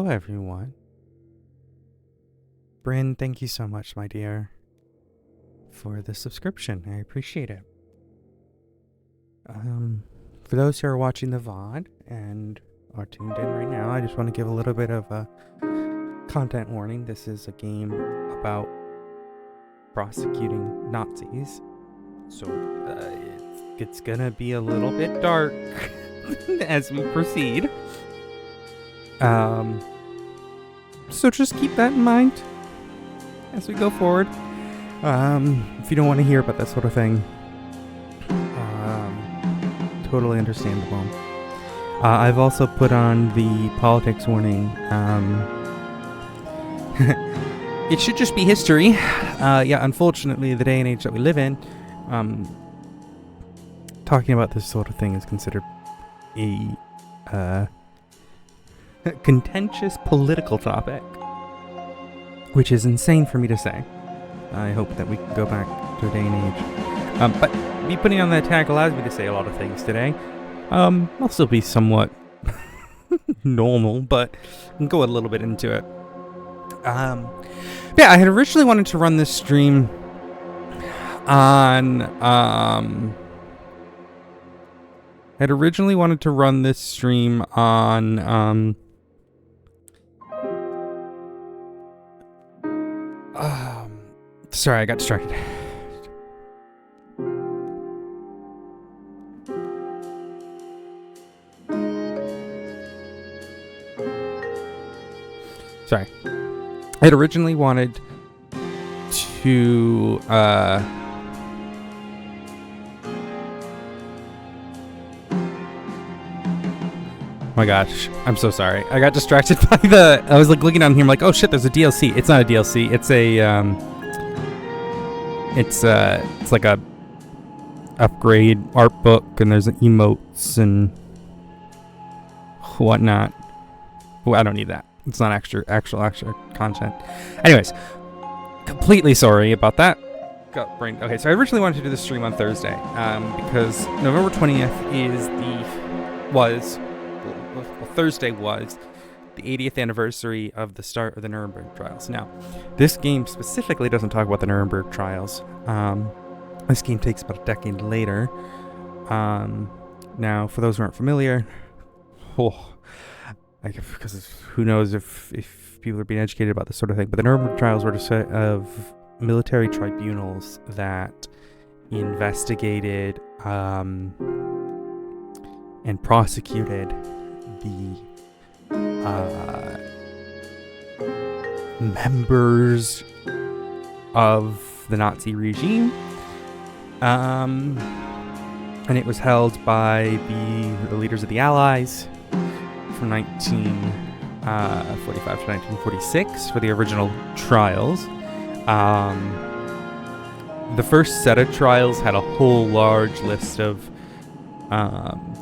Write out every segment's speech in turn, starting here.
Hello, everyone. Bryn, thank you so much, my dear, for the subscription. I appreciate it. For those who are watching the VOD and are tuned in right now, I just want to give a little bit of a content warning. This is a game about prosecuting Nazis, so it's gonna be a little bit dark as we proceed. So just keep that in mind as we go forward. If you don't want to hear about that sort of thing, totally understandable. I've also put on the politics warning. It should just be history. Unfortunately, the day and age that we live in, talking about this sort of thing is considered a contentious political topic, which is insane for me to say. I hope that we can go back to a day and age. But me putting on that tag allows me to say a lot of things today. I'll still be somewhat normal, but I'll go a little bit into it. I had originally wanted to run this stream on sorry, I got distracted. Sorry. I had originally wanted to oh my gosh, I'm so sorry. I got distracted by I was like looking down here, I'm like, oh shit, there's a DLC. It's not a DLC, it's it's like a upgrade art book, and there's emotes and whatnot. Oh, I don't need that. It's not actual content. Anyways, completely sorry about that. Okay, so I originally wanted to do this stream on Thursday, because November 20th Thursday was the 80th anniversary of the start of the Nuremberg trials. Now, this game specifically doesn't talk about the Nuremberg trials. This game takes about a decade later. Now, for those who aren't familiar, because who knows if people are being educated about this sort of thing, but the Nuremberg trials were a set of military tribunals that investigated and prosecuted the members of the Nazi regime, and it was held by the leaders of the Allies from 1945 to 1946 for the original trials. The first set of trials had a whole large list of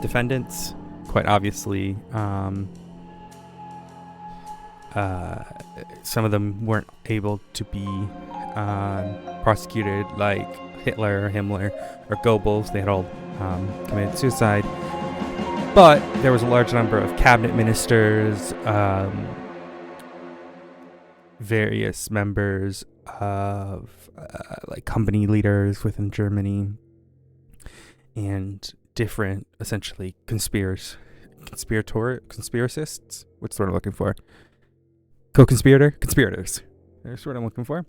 defendants. Quite obviously, some of them weren't able to be prosecuted, like Hitler, Himmler, or Goebbels. They had all committed suicide. But there was a large number of cabinet ministers, various members of like company leaders within Germany, and different, essentially, conspiracists. What's the word I'm looking for? Conspirators. That's what I'm looking for.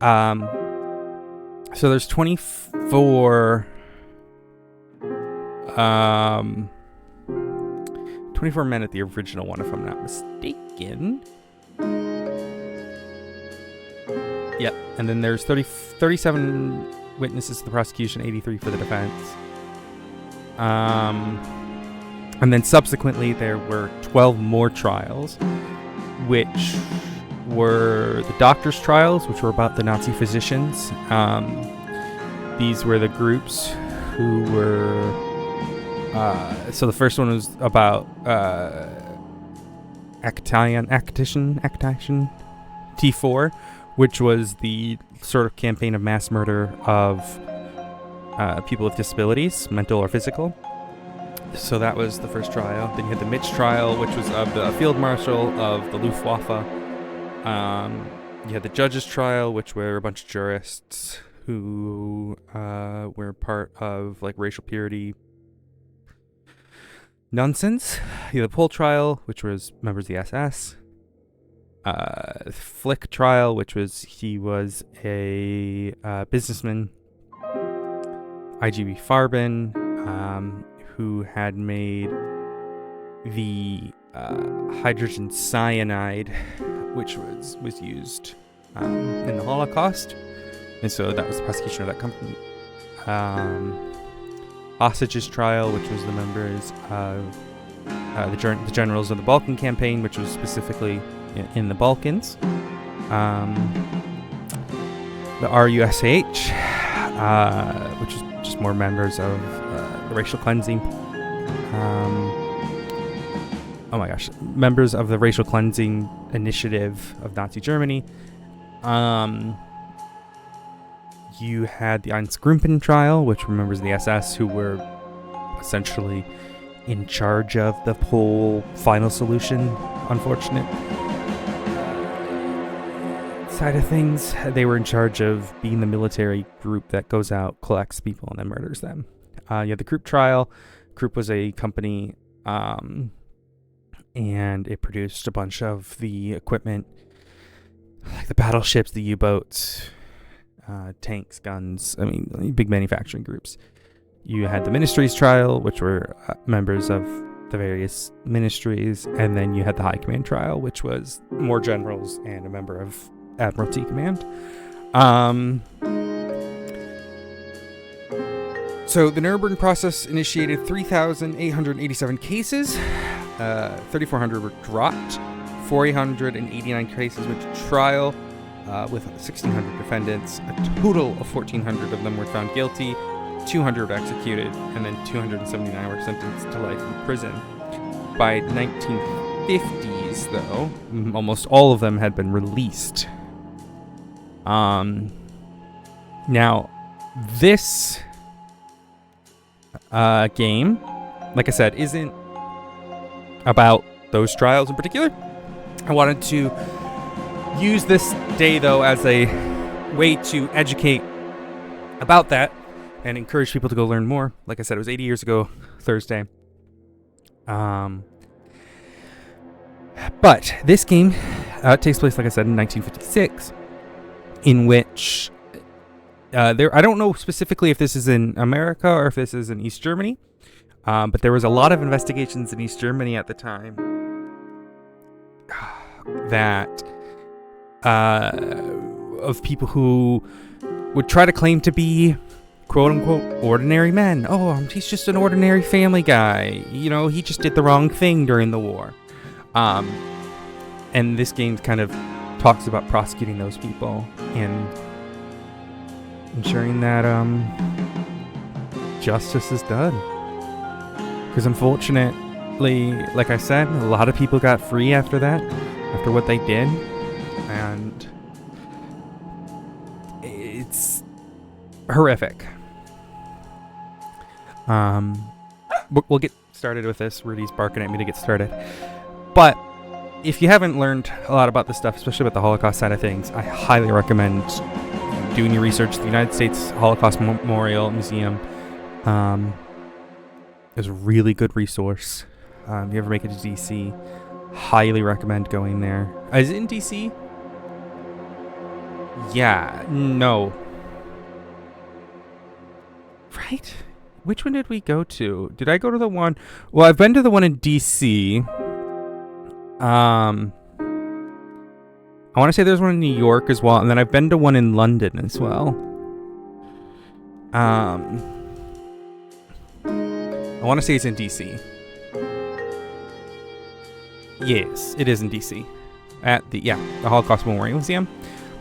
So there's 24 men at the original one, if I'm not mistaken. Yep. And then there's 37 witnesses to the prosecution, 83 for the defense. And then subsequently there were 12 more trials, which were the doctors' trials, which were about the Nazi physicians. These were the groups who were... so the first one was about Action T4, which was the sort of campaign of mass murder of people with disabilities, mental or physical. So that was the first trial. Then you had the Mitch trial, which was of the field marshal of the Luftwaffe. You had the judge's trial, which were a bunch of jurists who were part of like racial purity nonsense. You had the Pohl trial, which was members of the SS. Flick trial, which was he was a businessman, IGB Farben, who had made the hydrogen cyanide, which was used in the Holocaust, and so that was the prosecution of that company. Osage's trial, which was the members of the generals of the Balkan campaign, which was specifically in the Balkans. The RUSH, which is just more members of the racial cleansing. Members of the racial cleansing initiative of Nazi Germany. You had the Einsgrumpen trial, which were members of the SS who were essentially in charge of the whole final solution, unfortunate side of things. They were in charge of being the military group that goes out, collects people, and then murders them. You had the Krupp trial. Krupp was a company, and it produced a bunch of the equipment, like the battleships, the U-boats, tanks, guns, big manufacturing groups. You had the ministries trial, which were members of the various ministries, and then you had the high command trial, which was more generals and a member of Admiralty Command. So the Nuremberg process initiated 3,887 cases. 3,400 were dropped. 489 cases went to trial with 1,600 defendants. A total of 1,400 of them were found guilty. 200 were executed, and then 279 were sentenced to life in prison. By 1950s, though, almost all of them had been released. Now, this game, like I said, isn't about those trials in particular. I wanted to use this day, though, as a way to educate about that and encourage people to go learn more. Like I said, it was 80 years ago, Thursday. But this game takes place, like I said, in 1956, in which I don't know specifically if this is in America or if this is in East Germany, but there was a lot of investigations in East Germany at the time that of people who would try to claim to be quote-unquote ordinary men. Oh, he's just an ordinary family guy. He just did the wrong thing during the war. And this game kind of talks about prosecuting those people and ensuring that justice is done. Because unfortunately, like I said, a lot of people got free after that, after what they did. And it's horrific. We'll get started with this. Rudy's barking at me to get started. But if you haven't learned a lot about this stuff, especially about the Holocaust side of things, I highly recommend doing your research. The United States Holocaust Memorial Museum is a really good resource. If you ever make it to DC, highly recommend going there. Is it in DC? Yeah, no. Right? Which one did we go to? Did I go to the one? Well, I've been to the one in DC. I want to say there's one in New York as well, and then I've been to one in London as well. I want to say it's in DC. Yes, it is in DC. At the Holocaust Memorial Museum.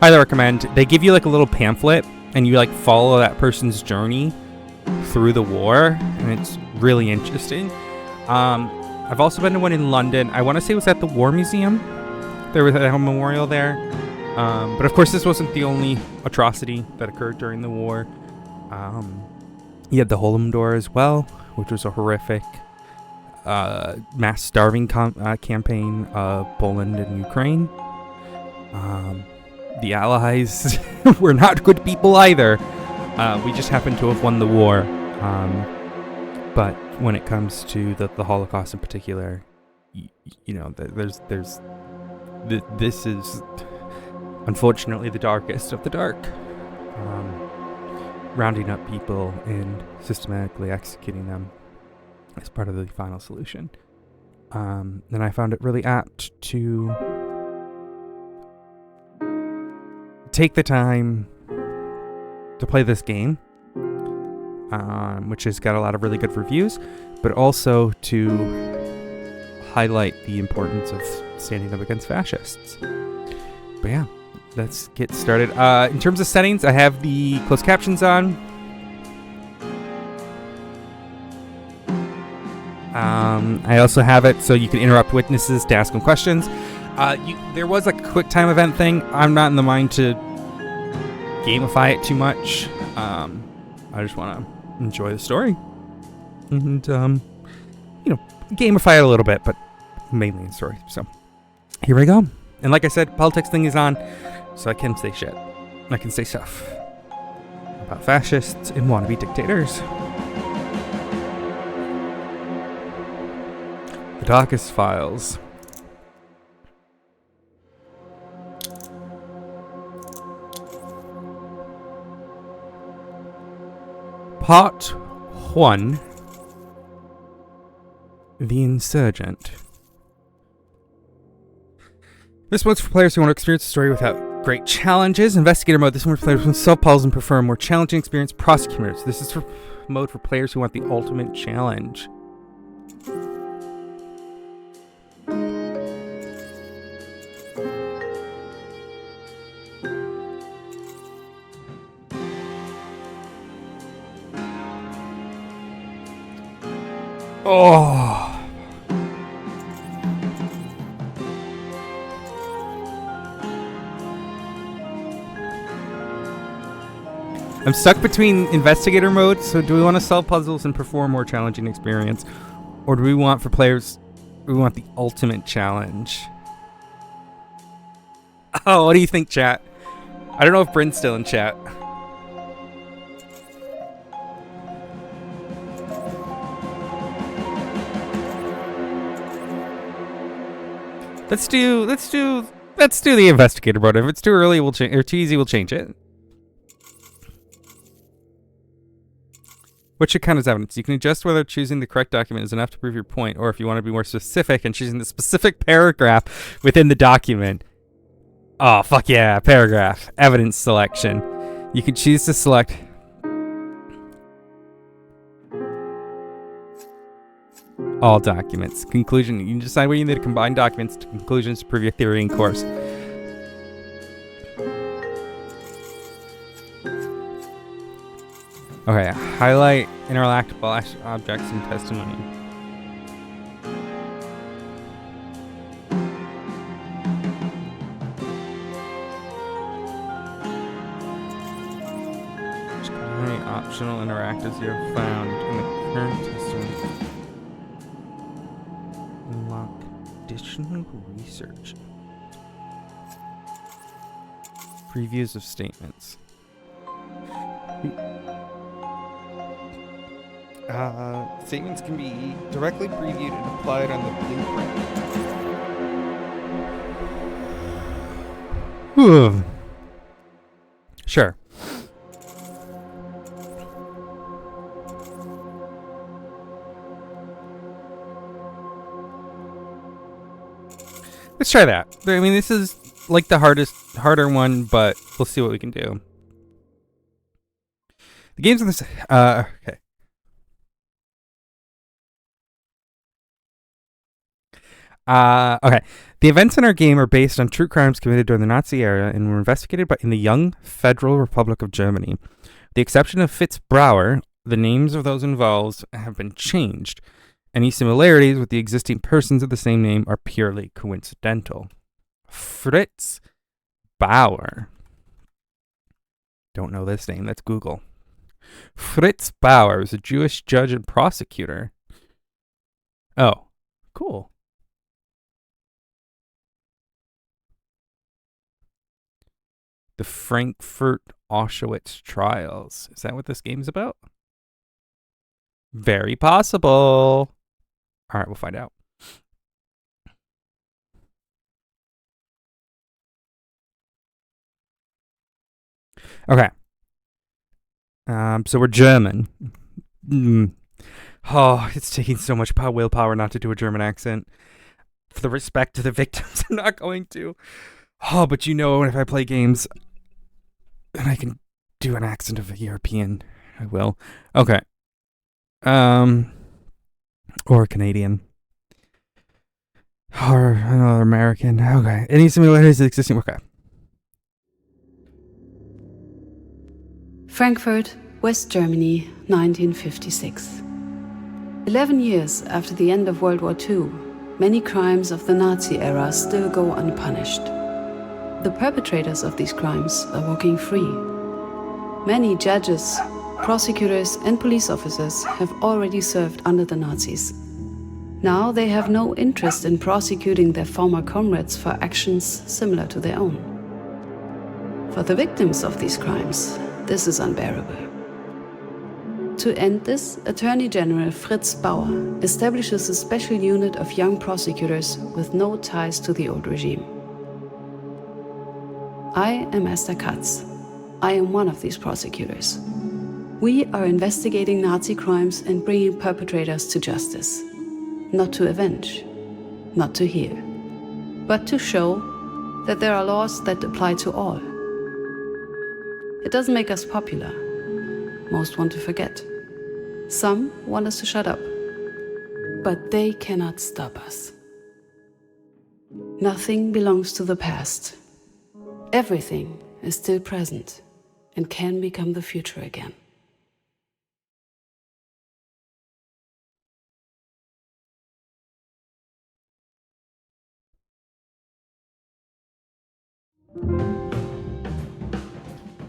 Highly recommend. They give you like a little pamphlet, and you like follow that person's journey through the war, and it's really interesting. I've also been to one in London. I want to say it was at the War Museum. There was a memorial there. But of course, this wasn't the only atrocity that occurred during the war. You had the Holm Door as well, which was a horrific mass starving campaign of Poland and Ukraine. The Allies were not good people either. We just happened to have won the war. But when it comes to the Holocaust in particular, this is unfortunately the darkest of the dark. Rounding up people and systematically executing them as part of the final solution. And I found it really apt to take the time to play this game, which has got a lot of really good reviews, but also to highlight the importance of standing up against fascists. But yeah, let's get started. In terms of settings, I have the closed captions on. I also have it so you can interrupt witnesses to ask them questions. There was a quick time event thing. I'm not in the mind to gamify it too much. I just want to enjoy the story and gamify it a little bit, but mainly in story. So here we go. And like I said, politics thing is on, so I can say shit. I can say stuff about fascists and wannabe dictators. The Dacus Files. Part 1. The Insurgent. This one's for players who want to experience the story without great challenges. Investigator mode. This one's for players who solve puzzles and prefer a more challenging experience. Prosecutors. This is for mode for players who want the ultimate challenge. Oh. I'm stuck between investigator mode, so do we want to solve puzzles and perform more challenging experience? Or do we want for players, we want the ultimate challenge? Oh, what do you think, chat? I don't know if Bryn's still in chat. Let's do the investigator mode. If it's too early, we'll change, or too easy, we'll change it. What should count as evidence? You can adjust whether choosing the correct document is enough to prove your point, or if you want to be more specific and choosing the specific paragraph within the document. Oh, fuck yeah, paragraph. Evidence selection. You can choose to select all documents. Conclusion. You can decide whether you need to combine documents to conclusions to prove your theory in course. Okay, highlight interactable objects in testimony. How many optional interactives you have found in the current testimony? Unlock additional research. Previews of statements. Statements can be directly previewed and applied on the blueprint. Sure. Let's try that. I mean, this is like the harder one, but we'll see what we can do. The games in this, okay. Okay. The events in our game are based on true crimes committed during the Nazi era and were investigated in the young Federal Republic of Germany. With the exception of Fritz Brauer, the names of those involved have been changed. Any similarities with the existing persons of the same name are purely coincidental. Fritz Bauer. Don't know this name. Let's Google. Fritz Bauer was a Jewish judge and prosecutor. Oh, cool. The Frankfurt Auschwitz trials. Is that what this game's about? Very possible. All right, we'll find out. Okay. So we're German. Oh, it's taking so much willpower not to do a German accent. For the respect to the victims, I'm not going to. Oh, but you know, if I play games and I can do an accent of a European, I will. Okay. Or Canadian. Or another American. Okay. Any similarities to existing? Okay. Frankfurt, West Germany, 1956. 11 years after the end of World War II, many crimes of the Nazi era still go unpunished. The perpetrators of these crimes are walking free. Many judges, prosecutors, and police officers have already served under the Nazis. Now they have no interest in prosecuting their former comrades for actions similar to their own. For the victims of these crimes, this is unbearable. To end this, Attorney General Fritz Bauer establishes a special unit of young prosecutors with no ties to the old regime. I am Esther Katz. I am one of these prosecutors. We are investigating Nazi crimes and bringing perpetrators to justice. Not to avenge, not to heal, but to show that there are laws that apply to all. It doesn't make us popular. Most want to forget. Some want us to shut up. But they cannot stop us. Nothing belongs to the past. Everything is still present and can become the future again.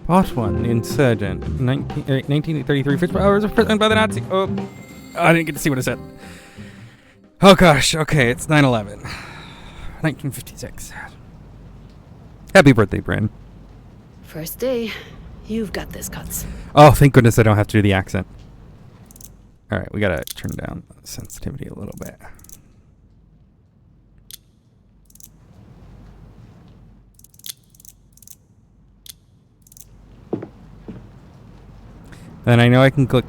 Part 1, The Insurgent, 1933, 50 hours of imprisonment by the Nazi. Oh, I didn't get to see what it said. Oh gosh, okay, it's 9/11. 1956. Happy birthday, Bryn. First day, you've got this, Katz. Oh, thank goodness I don't have to do the accent. Alright, we gotta turn down the sensitivity a little bit. Then I know I can click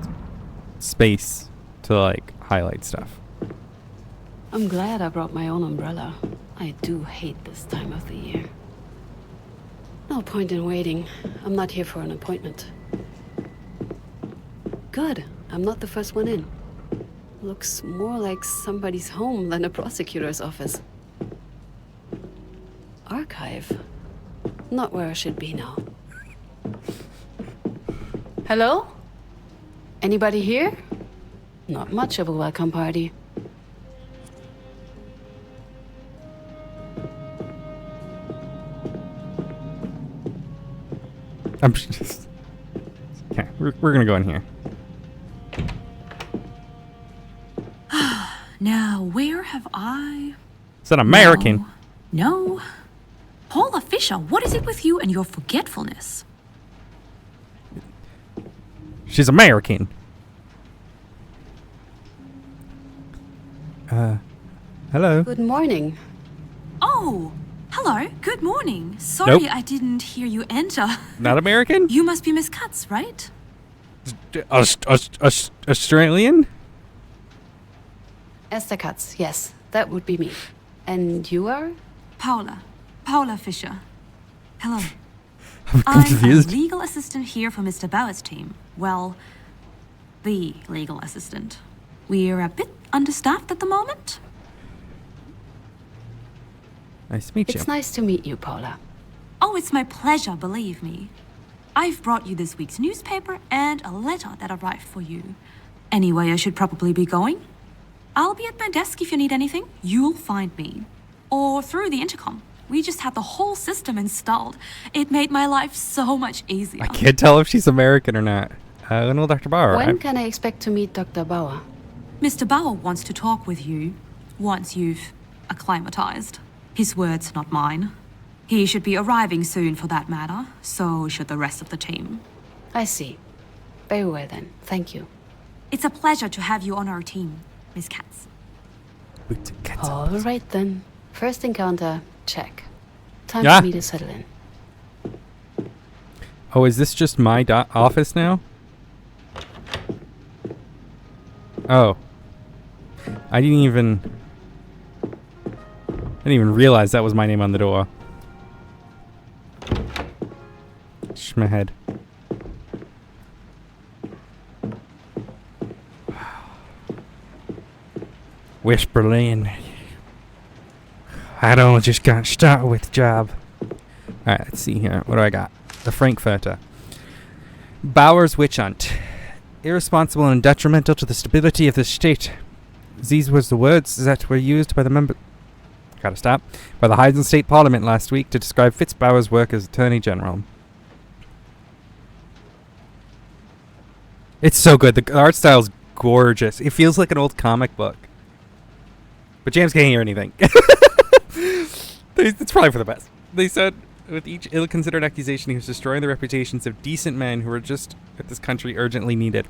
space to like highlight stuff. I'm glad I brought my own umbrella. I do hate this time of the year. No point in waiting. I'm not here for an appointment. Good. I'm not the first one in. Looks more like somebody's home than a prosecutor's office. Archive. Not where I should be now. Hello? Anybody here? Not much of a welcome party. I'm just... Okay, we're gonna go in here. Now, where have I... It's an American. No. Paula Fisher, what is it with you and your forgetfulness? She's American. Hello. Good morning. Oh, hello. Good morning. Sorry Nope. I didn't hear you enter. Not American? You must be Miss Katz, right? Australian? Esther Katz, yes, that would be me. And you are? Paula Fisher. Hello. I'm I'm a confused. legal assistant here for Mr. Bauer's team. Well, the legal assistant. We're a bit understaffed at the moment. Nice to meet you. It's nice to meet you, Paula. Oh, it's my pleasure, believe me. I've brought you this week's newspaper and a letter that arrived for you. Anyway, I should probably be going. I'll be at my desk if you need anything. You'll find me. Or through the intercom. We just had the whole system installed. It made my life so much easier. I can't tell if she's American or not. No, Dr. Bauer. When can I expect to meet Dr. Bauer? Mr. Bauer wants to talk with you once you've acclimatized. His words, not mine. He should be arriving soon for that matter, so should the rest of the team. I see. Very well then. Thank you. It's a pleasure to have you on our team, Miss Katz. All right then. First encounter, check. Time Yeah. for me to settle in. Oh, is this just my office now? Oh. I didn't even realize that was my name on the door. Shh my head. Whisper Lane. I don't just got started with the job. Alright, let's see here. What do I got? The Frankfurter. Bauer's witch hunt. Irresponsible and detrimental to the stability of the state. These was the words that were used by the member... Gotta stop. By the Heisen State Parliament last week to describe Fitzbauer's work as Attorney General. It's so good. The art style's gorgeous. It feels like an old comic book. But James can't hear anything. It's probably for the best. They said, with each ill-considered accusation, he was destroying the reputations of decent men who were just, at this country, urgently needed.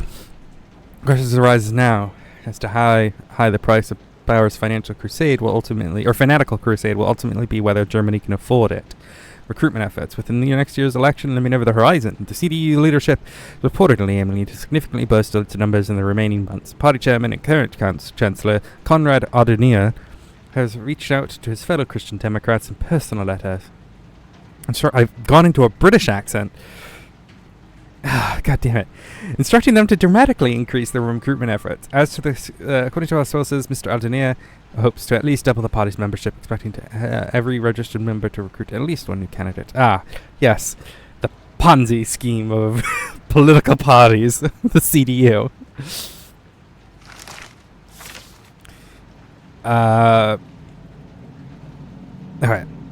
Questions arises now as to how high the price of Bauer's financial crusade will ultimately, or fanatical crusade will ultimately be, whether Germany can afford it. Recruitment efforts within the next year's election looming over the horizon. The CDU leadership is reportedly aiming to significantly boost its numbers in the remaining months. Party chairman and current Chancellor Konrad Adenauer has reached out to his fellow Christian Democrats in personal letters. I'm sorry, I've gone into a British accent. God damn it. Instructing them to dramatically increase their recruitment efforts. As to this, according to our sources, Mr. Adenauer hopes to at least double the party's membership, expecting to every registered member to recruit at least one new candidate. Ah, yes. The Ponzi scheme of political parties. The CDU. Alright,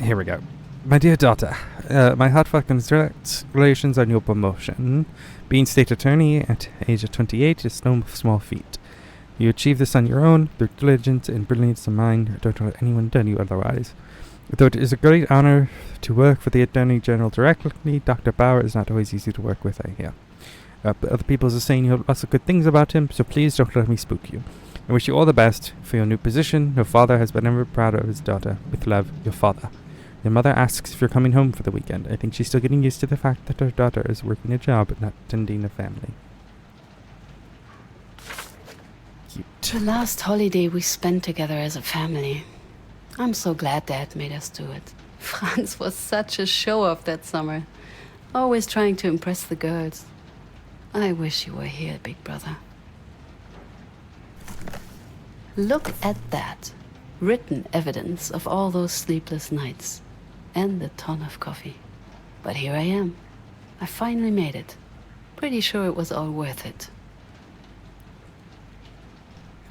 here we go. My dear daughter, my heartfelt congratulations on your promotion. Being state attorney at age of 28 is no small feat. You achieved this on your own, through diligence and brilliance of mind. Don't let anyone tell you otherwise. Though it is a great honor to work for the Attorney General directly, Dr. Bauer is not always easy to work with, I hear. But other people are saying you have lots of good things about him, so please don't let me spook you. I wish you all the best for your new position. Your father has been ever proud of his daughter. With love, your father. Your mother asks if you're coming home for the weekend. I think she's still getting used to the fact that her daughter is working a job and not tending a family. Cute. The last holiday we spent together as a family. I'm so glad Dad made us do it. Franz was such a show-off that summer. Always trying to impress the girls. I wish you were here, big brother. Look at that. Written evidence of all those sleepless nights. And the ton of coffee. But here I am. I finally made it. Pretty sure it was all worth it.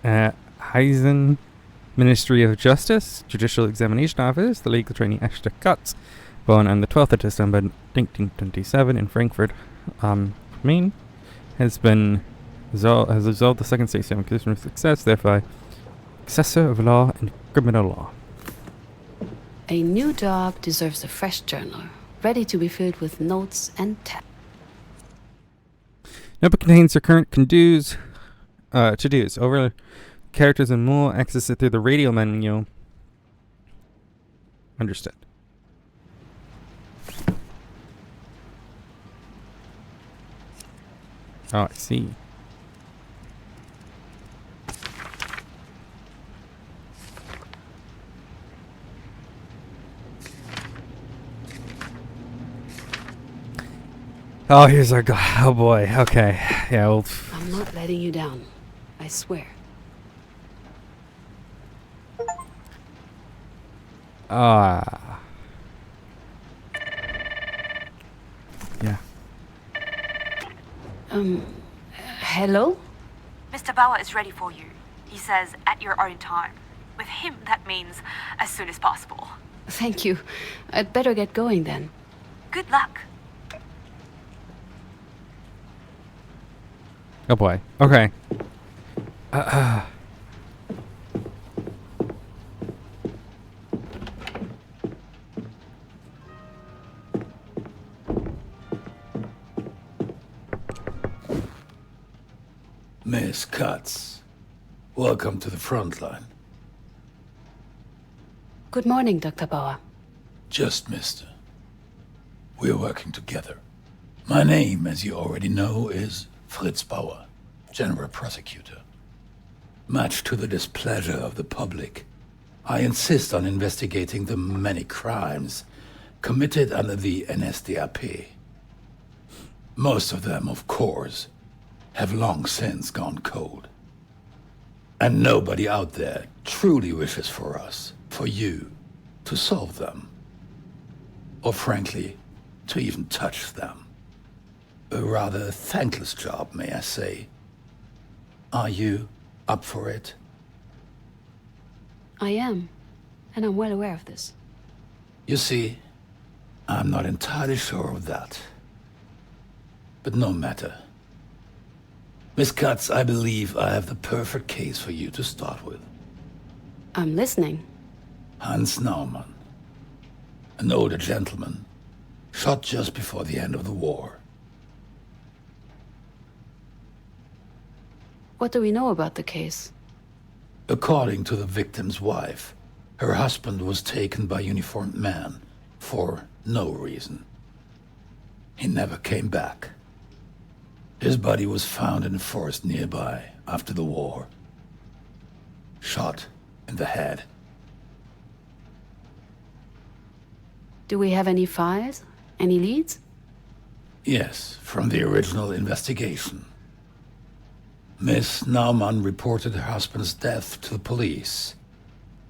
Heisen Ministry of Justice, Judicial Examination Office, the legal trainee Esther Katz, born on the 12th of December 1927 in Frankfurt, Maine, has resolved the second stage examination with success, therefore Professor of Law and Criminal Law. A new job deserves a fresh journal, ready to be filled with notes and tabs. Notebook contains your current to-dos, over characters and more. Access it through the radio menu. Understood. Oh, I see. Oh, here's our guy. Oh boy. Okay. Yeah, well. I'm not letting you down. I swear. Yeah. Hello? Mr. Bauer is ready for you. He says at your own time. With him, that means as soon as possible. Thank you. I'd better get going then. Good luck. Oh boy. Okay. Miss Katz, welcome to the front line. Good morning, Dr. Bauer. Just mister. We're working together. My name, as you already know, is Fritz Bauer, General Prosecutor. Much to the displeasure of the public, I insist on investigating the many crimes committed under the NSDAP. Most of them, of course, have long since gone cold. And nobody out there truly wishes for us, for you, to solve them. Or frankly, to even touch them. A rather thankless job, may I say. Are you up for it? I am, and I'm well aware of this. You see, I'm not entirely sure of that. But no matter. Miss Katz, I believe I have the perfect case for you to start with. I'm listening. Hans Naumann, an older gentleman, shot just before the end of the war. What do we know about the case? According to the victim's wife, her husband was taken by uniformed men for no reason. He never came back. His body was found in a forest nearby after the war. Shot in the head. Do we have any files? Any leads? Yes, from the original investigation. Miss Naumann reported her husband's death to the police.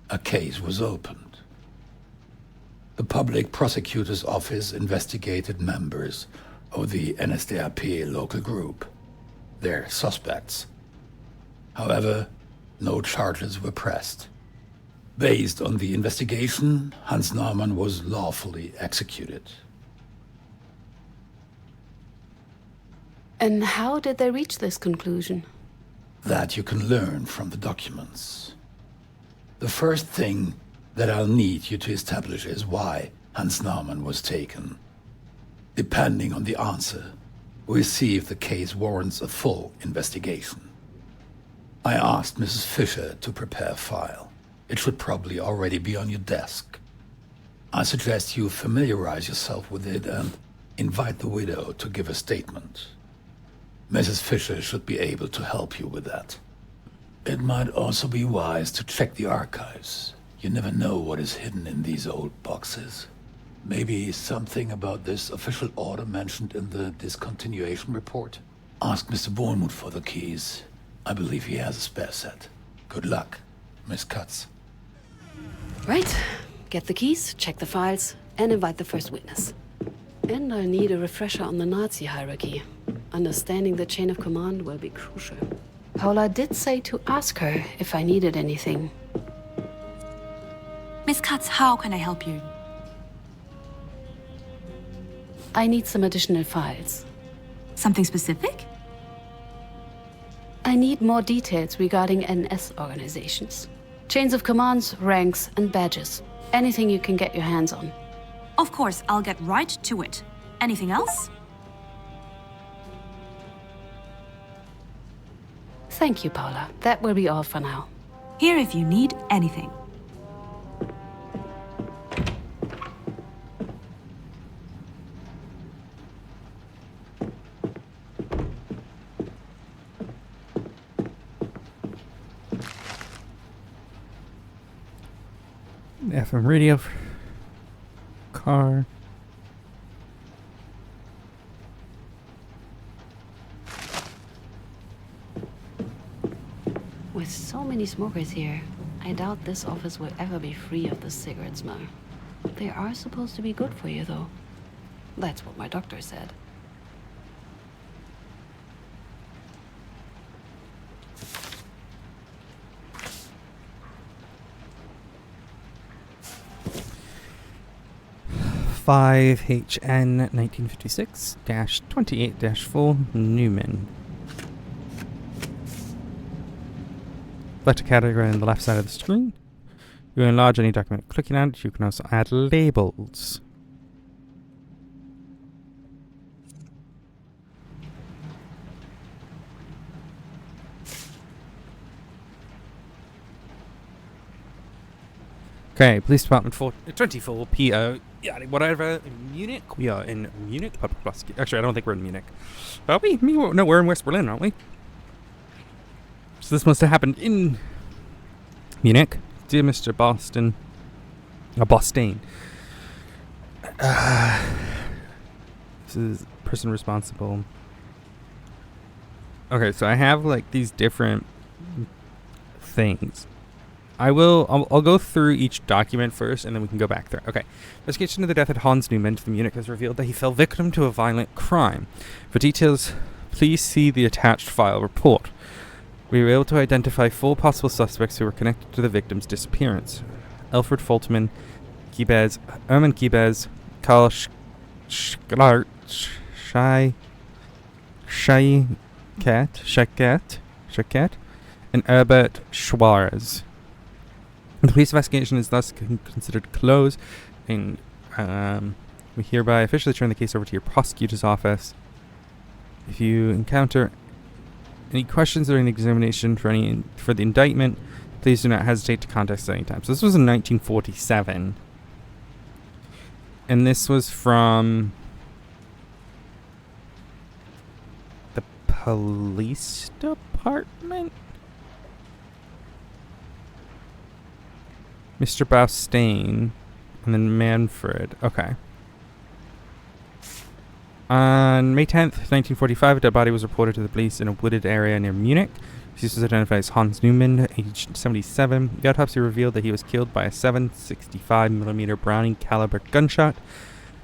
A case was opened. The public prosecutor's office investigated members of the NSDAP local group. They're suspects. However, no charges were pressed. Based on the investigation, Hans Naumann was lawfully executed. And how did they reach this conclusion? That you can learn from the documents. The first thing that I'll need you to establish is why Hans Naumann was taken. Depending on the answer, we'll see if the case warrants a full investigation. I asked Mrs. Fisher to prepare a file. It should probably already be on your desk. I suggest you familiarize yourself with it and invite the widow to give a statement. Mrs. Fisher should be able to help you with that. It might also be wise to check the archives. You never know what is hidden in these old boxes. Maybe something about this official order mentioned in the discontinuation report. Ask Mr. Bournemouth for the keys. I believe he has a spare set. Good luck, Miss Katz. Right. Get the keys, check the files, and invite the first witness. And I'll need a refresher on the Nazi hierarchy. Understanding the chain of command will be crucial. Paula did say to ask her if I needed anything. Miss Katz, how can I help you? I need some additional files. Something specific? I need more details regarding NS organizations. Chains of commands, ranks, and badges. Anything you can get your hands on. Of course, I'll get right to it. Anything else? Thank you, Paula. That will be all for now. Here if you need anything. FM radio. Car. With so many smokers here, I doubt this office will ever be free of the cigarette smell. They are supposed to be good for you, though. That's what my doctor said. HN 1956-28-4 Newman. Select a category on the left side of the screen. You enlarge any document clicking on it. You can also add labels. Okay, police department 24 PO. Yeah, whatever. In Munich. We are in Munich. Public prosecutor. Actually, I don't think we're in Munich. Are we? No, we're in West Berlin, aren't we? So this must have happened in Munich. Dear Mr. Boston. Bostain. This is person responsible. Okay, so I have like these different things. I'll go through each document first, and then we can go back there. Okay. Investigation of the death of Hans Neumann to the Munich has revealed that he fell victim to a violent crime. For details, please see the attached file report. We were able to identify 4 possible suspects who were connected to the victim's disappearance. Alfred Foltmann, Gibez, Erman Gibez, Karl Schkart, Scheket, and Herbert Schwarz. The police investigation is thus considered closed, and we hereby officially turn the case over to your prosecutor's office. If you encounter any questions during the examination for the indictment, please do not hesitate to contact us at any time. So this was in 1947, and this was from the police department. Mr. Bostain, and then Manfred. Okay. On May 10th, 1945, a dead body was reported to the police in a wooded area near Munich. This was identified as Hans Neumann, aged 77. The autopsy revealed that he was killed by a 7.65mm Browning caliber gunshot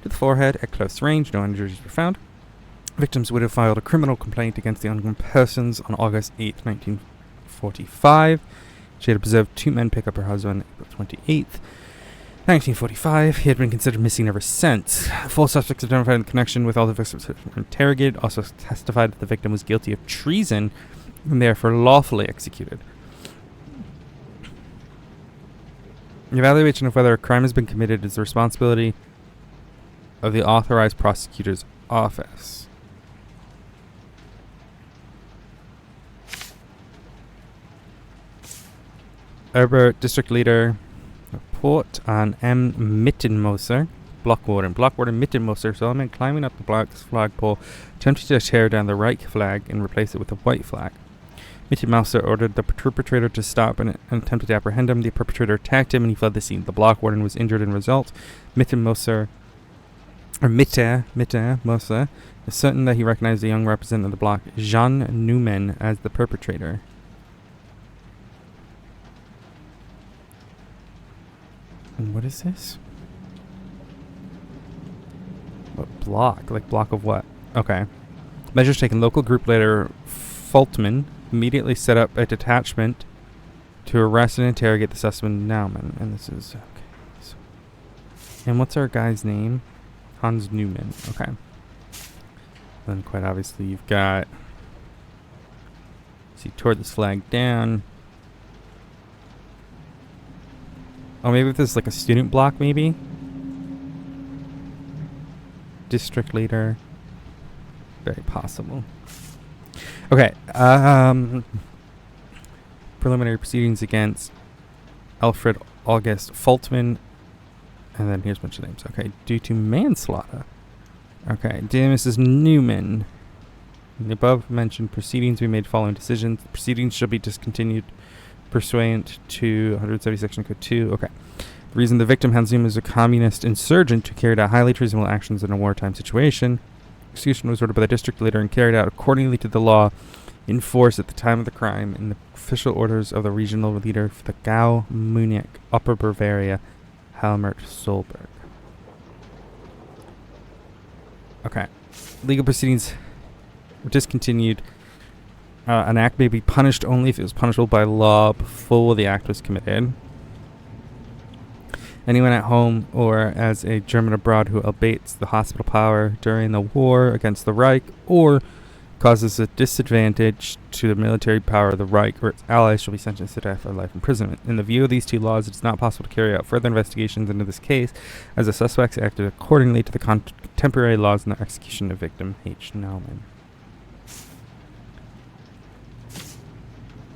to the forehead at close range. No injuries were found. Victims would have filed a criminal complaint against the unknown persons on August 8th, 1945. She had observed 2 men pick up her husband on April 28th, 1945. He had been considered missing ever since. 4 suspects identified in connection with all the victims were interrogated, also testified that the victim was guilty of treason and therefore lawfully executed. The evaluation of whether a crime has been committed is the responsibility of the authorized prosecutor's office. Herbert, District Leader, report on M. Mittenmoser, Block Warden Mittenmoser, Solomon climbing up the black flagpole, attempting to tear down the Reich flag and replace it with a white flag. Mittenmoser ordered the perpetrator to stop and attempted to apprehend him. The perpetrator attacked him and he fled the scene. The Block Warden was injured in result. Mittenmoser is certain that he recognized the young representative of the block, Jean Neumann, as the perpetrator. And what is this? What block? Like block of what? Okay. Measures taken. Local group leader Foltmann immediately set up a detachment to arrest and interrogate the suspect Naumann. And this is okay. So, and what's our guy's name? Hans Neumann. Okay. Then quite obviously you've got. So he tore this flag down. Oh, maybe this is like a student block, maybe? District leader. Very possible. Okay. Preliminary proceedings against Alfred August Foltmann. And then here's a bunch of names. Okay. Due to manslaughter. Okay. Dear Mrs. Neumann. In the above mentioned proceedings, we made following decisions. The proceedings shall be discontinued pursuant to 170 section code 2. Okay. The reason the victim, Hans Neumann, is a communist insurgent who carried out highly treasonable actions in a wartime situation. Execution was ordered by the district leader and carried out accordingly to the law in force at the time of the crime in the official orders of the regional leader for the Gau, Munich, Upper Bavaria, Helmut Solberg. Okay. Legal proceedings were discontinued. An act may be punished only if it was punishable by law before the act was committed. Anyone at home or as a German abroad who abates the hospital power during the war against the Reich or causes a disadvantage to the military power of the Reich or its allies shall be sentenced to death or life imprisonment. In the view of these 2 laws, it is not possible to carry out further investigations into this case as the suspects acted accordingly to the contemporary laws in the execution of victim H. Naumann.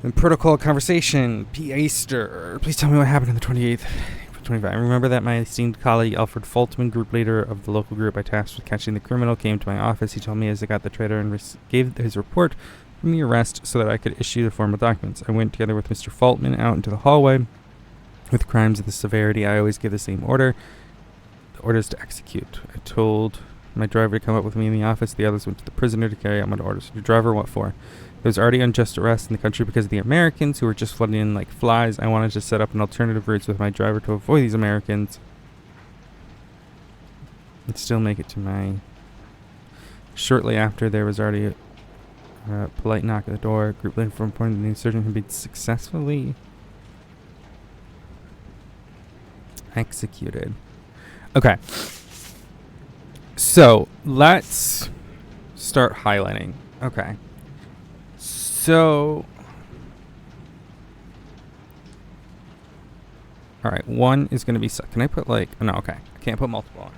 In protocol conversation, P. Aister, please tell me what happened on the 28th, April 25. I remember that my esteemed colleague Alfred Fultman, group leader of the local group I tasked with catching the criminal, came to my office. He told me as I got the traitor and gave his report from the arrest so that I could issue the formal documents. I went together with Mr. Fultman out into the hallway. With crimes of this severity, I always give the same order. The orders to execute. I told my driver to come up with me in the office. The others went to the prisoner to carry out my orders. Your driver, what for? There was already unjust arrest in the country because of the Americans who were just flooding in like flies. I wanted to set up an alternative routes with my driver to avoid these Americans and still make it to my... Shortly after, there was already a polite knock at the door. Group leader from point the new surgeon had been successfully executed. Okay. So, let's start highlighting. Okay. So, all right, one is going to be, can I put like, oh, no, okay. I can't put multiple on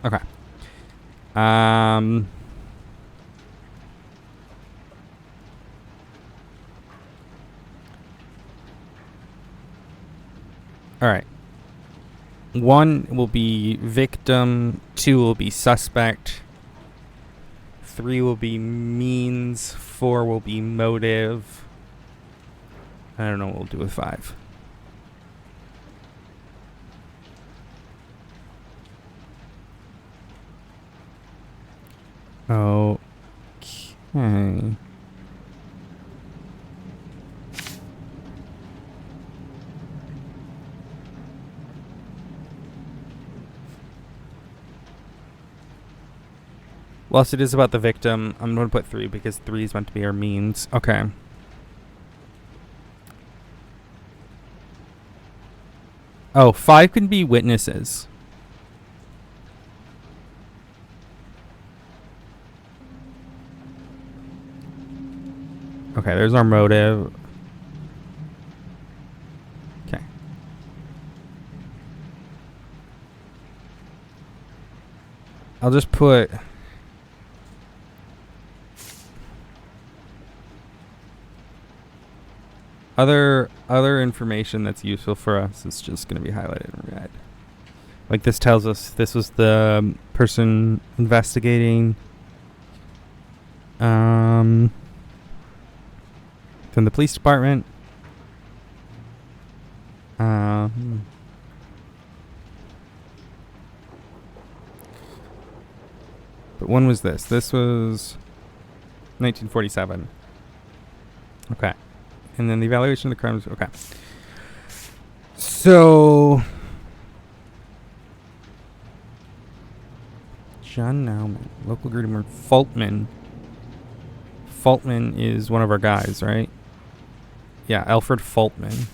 it. Okay. All right. 1 will be victim, 2 will be suspect, 3 will be means, 4 will be motive. I don't know what we'll do with 5. Okay. Whilst it is about the victim, I'm going to put 3 because 3 is meant to be our means. Okay. Oh, 5 can be witnesses. Okay, there's our motive. Okay. I'll just put... Other information that's useful for us is just going to be highlighted in red. Like this tells us this was the person investigating from the police department. But when was this? This was 1947. Okay. And then the evaluation of the crimes. Okay. So, John Nauman, local groomer, Fultman. Fultman is one of our guys, right? Yeah, Alfred Fultman.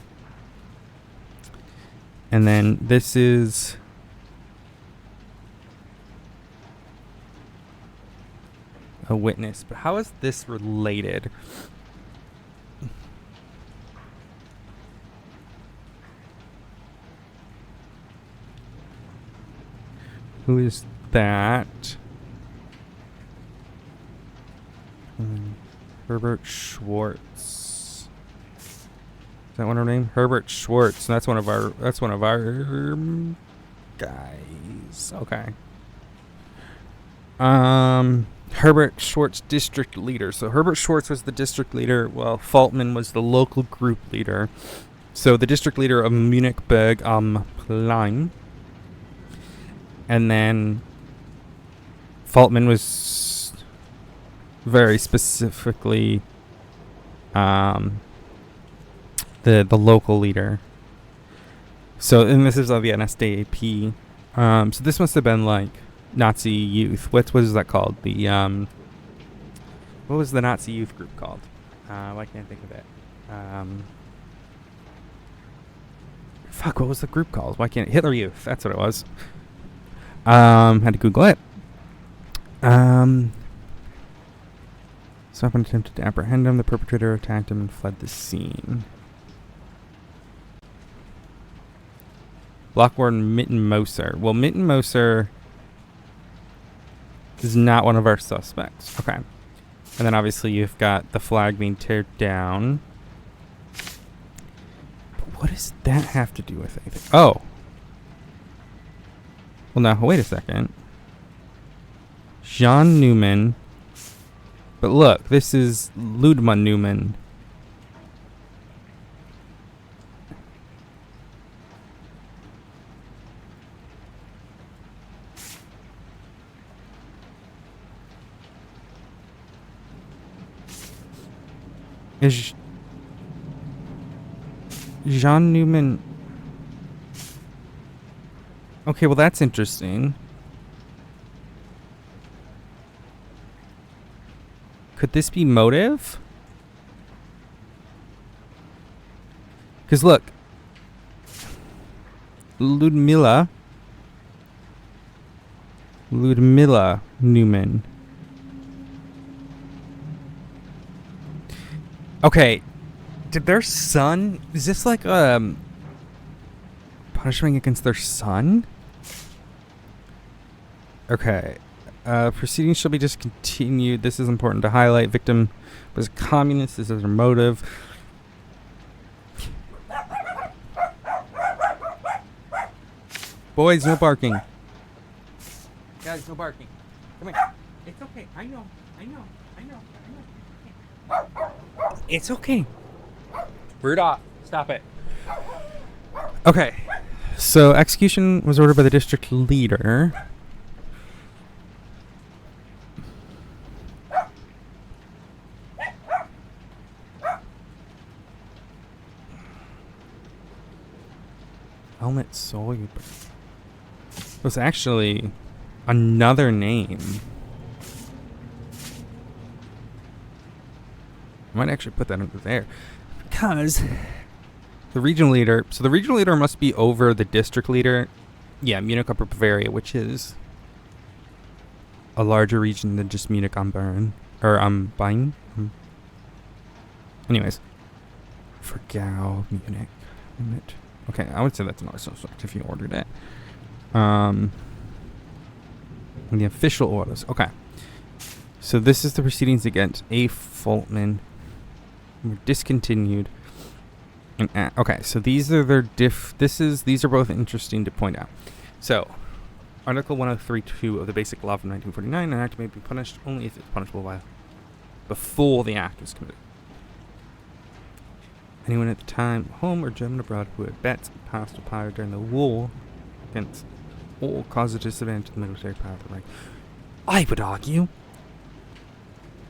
And then this is a witness. But how is this related? Who is that? Herbert Schwartz. Is that one of our name? Herbert Schwartz. That's one of our guys. Okay. Herbert Schwartz, district leader. So Herbert Schwartz was the district leader, while Fultman was the local group leader. So the district leader of Munichberg am Plain. And then Fultman was very specifically the local leader. So, and this is of the NSDAP. So this must have been like Nazi youth. What was that called? The what was the Nazi youth group called? Why can't I think of it? Fuck, what was the group called? Why can't Hitler Youth? That's what it was. Had to Google it. Someone attempted to apprehend him. The perpetrator attacked him and fled the scene. Block warden Mitten Moser. Well, Mitten Moser is not one of our suspects. Okay. And then obviously you've got the flag being teared down. But what does that have to do with anything? Oh. Well, now, wait a second. Jean Newman. But look, this is Ludma Newman. Is Jean Newman... Okay, well that's interesting. Could this be motive? Because look. Ludmilla Newman. Okay. Did their son... Is this like punishment against their son? Okay. Proceedings shall be discontinued. This is important to highlight. Victim was a communist. This is their motive. Boys, no barking. Guys, no barking. Come here. It's okay. I know. It's okay. Rudolph, stop it. Okay. So, execution was ordered by the district leader. Helmet Soyber was actually another name. I might actually put that under there because the regional leader. So the regional leader must be over the district leader. Yeah, Munich Upper Bavaria, which is a larger region than just Munich am Bern or am Main. Anyways, for Gau, Munich. Okay, I would say that's not so if you ordered it. And the official orders. Okay. So this is the proceedings against A. Fultman. Were discontinued. And okay, so these are their these are both interesting to point out. So, Article 103.2 of the Basic Law of 1949, an act may be punished only if it's punishable by before the act was committed. Anyone at the time, home or German abroad, who had bets passed or power during the war against all cause of disadvantage to the military power of the rank. I would argue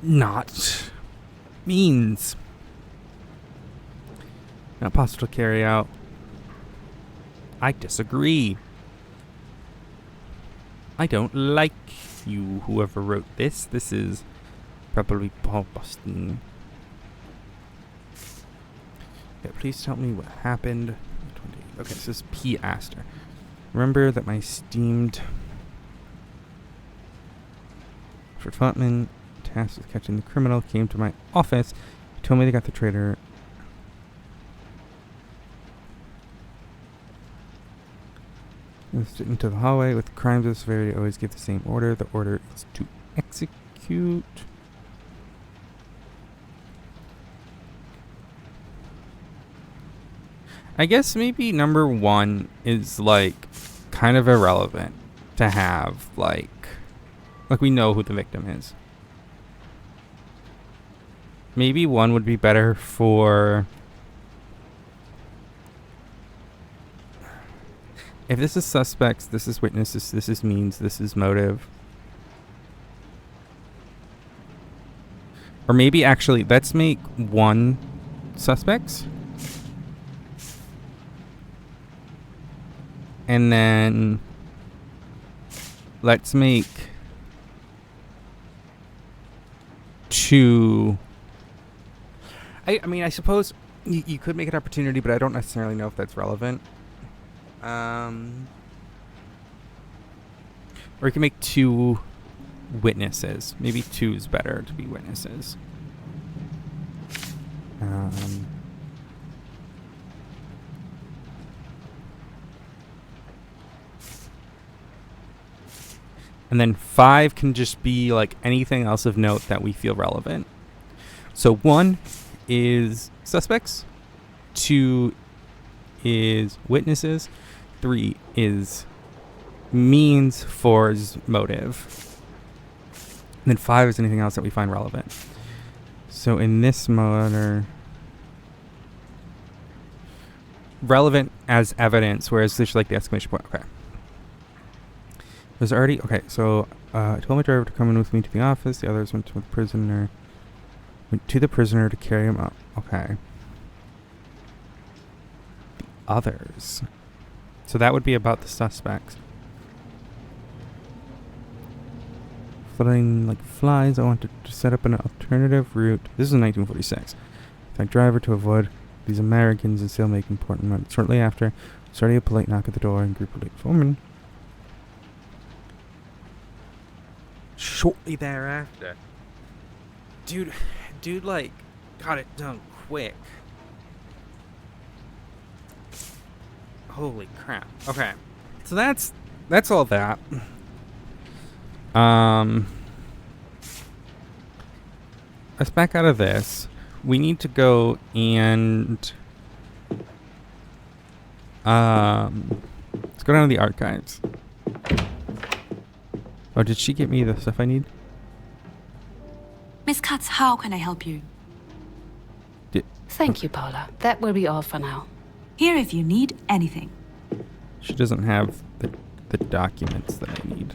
not means not possible to carry out. I disagree. I don't like you, whoever wrote this. This is probably Paul Boston. Yeah, please tell me what happened. Okay, so this is P. Astor. Remember that my esteemed Fred Fultman, tasked with catching the criminal, came to my office. He told me they got the traitor. Into the hallway with crimes of this severity. Always give the same order. The order is to execute. I guess maybe number one is like kind of irrelevant to have like we know who the victim is. Maybe one would be better for if this is suspects, this is witnesses, this is means, this is motive. Or maybe actually let's make one suspects. And then let's make two. I mean, I suppose you could make an opportunity, but I don't necessarily know if that's relevant. Or you can make two witnesses. Maybe two is better to be witnesses. And then 5 can just be like anything else of note that we feel relevant. So 1 is suspects, 2 is witnesses, 3 is means, 4 is motive, and then 5 is anything else that we find relevant. So in this mode, relevant as evidence, whereas this is like the exclamation point. Okay. There's already, okay, so I told my driver to come in with me to the office. The others went to the prisoner to carry him up. Okay. The others. So that would be about the suspects. Flying like flies, I wanted to set up an alternative route. This is in 1946. Thank driver to avoid these Americans and still make important money. Shortly after, started a polite knock at the door and group of late women. Shortly thereafter. Dude, like, got it done quick. Holy crap. Okay. So that's all that. Let's back out of this. We need to go and let's go down to the archives. Oh, did she get me the stuff I need? Miss Katz, how can I help you? Thank you, Paula. That will be all for now. Here if you need anything. She doesn't have the documents that I need.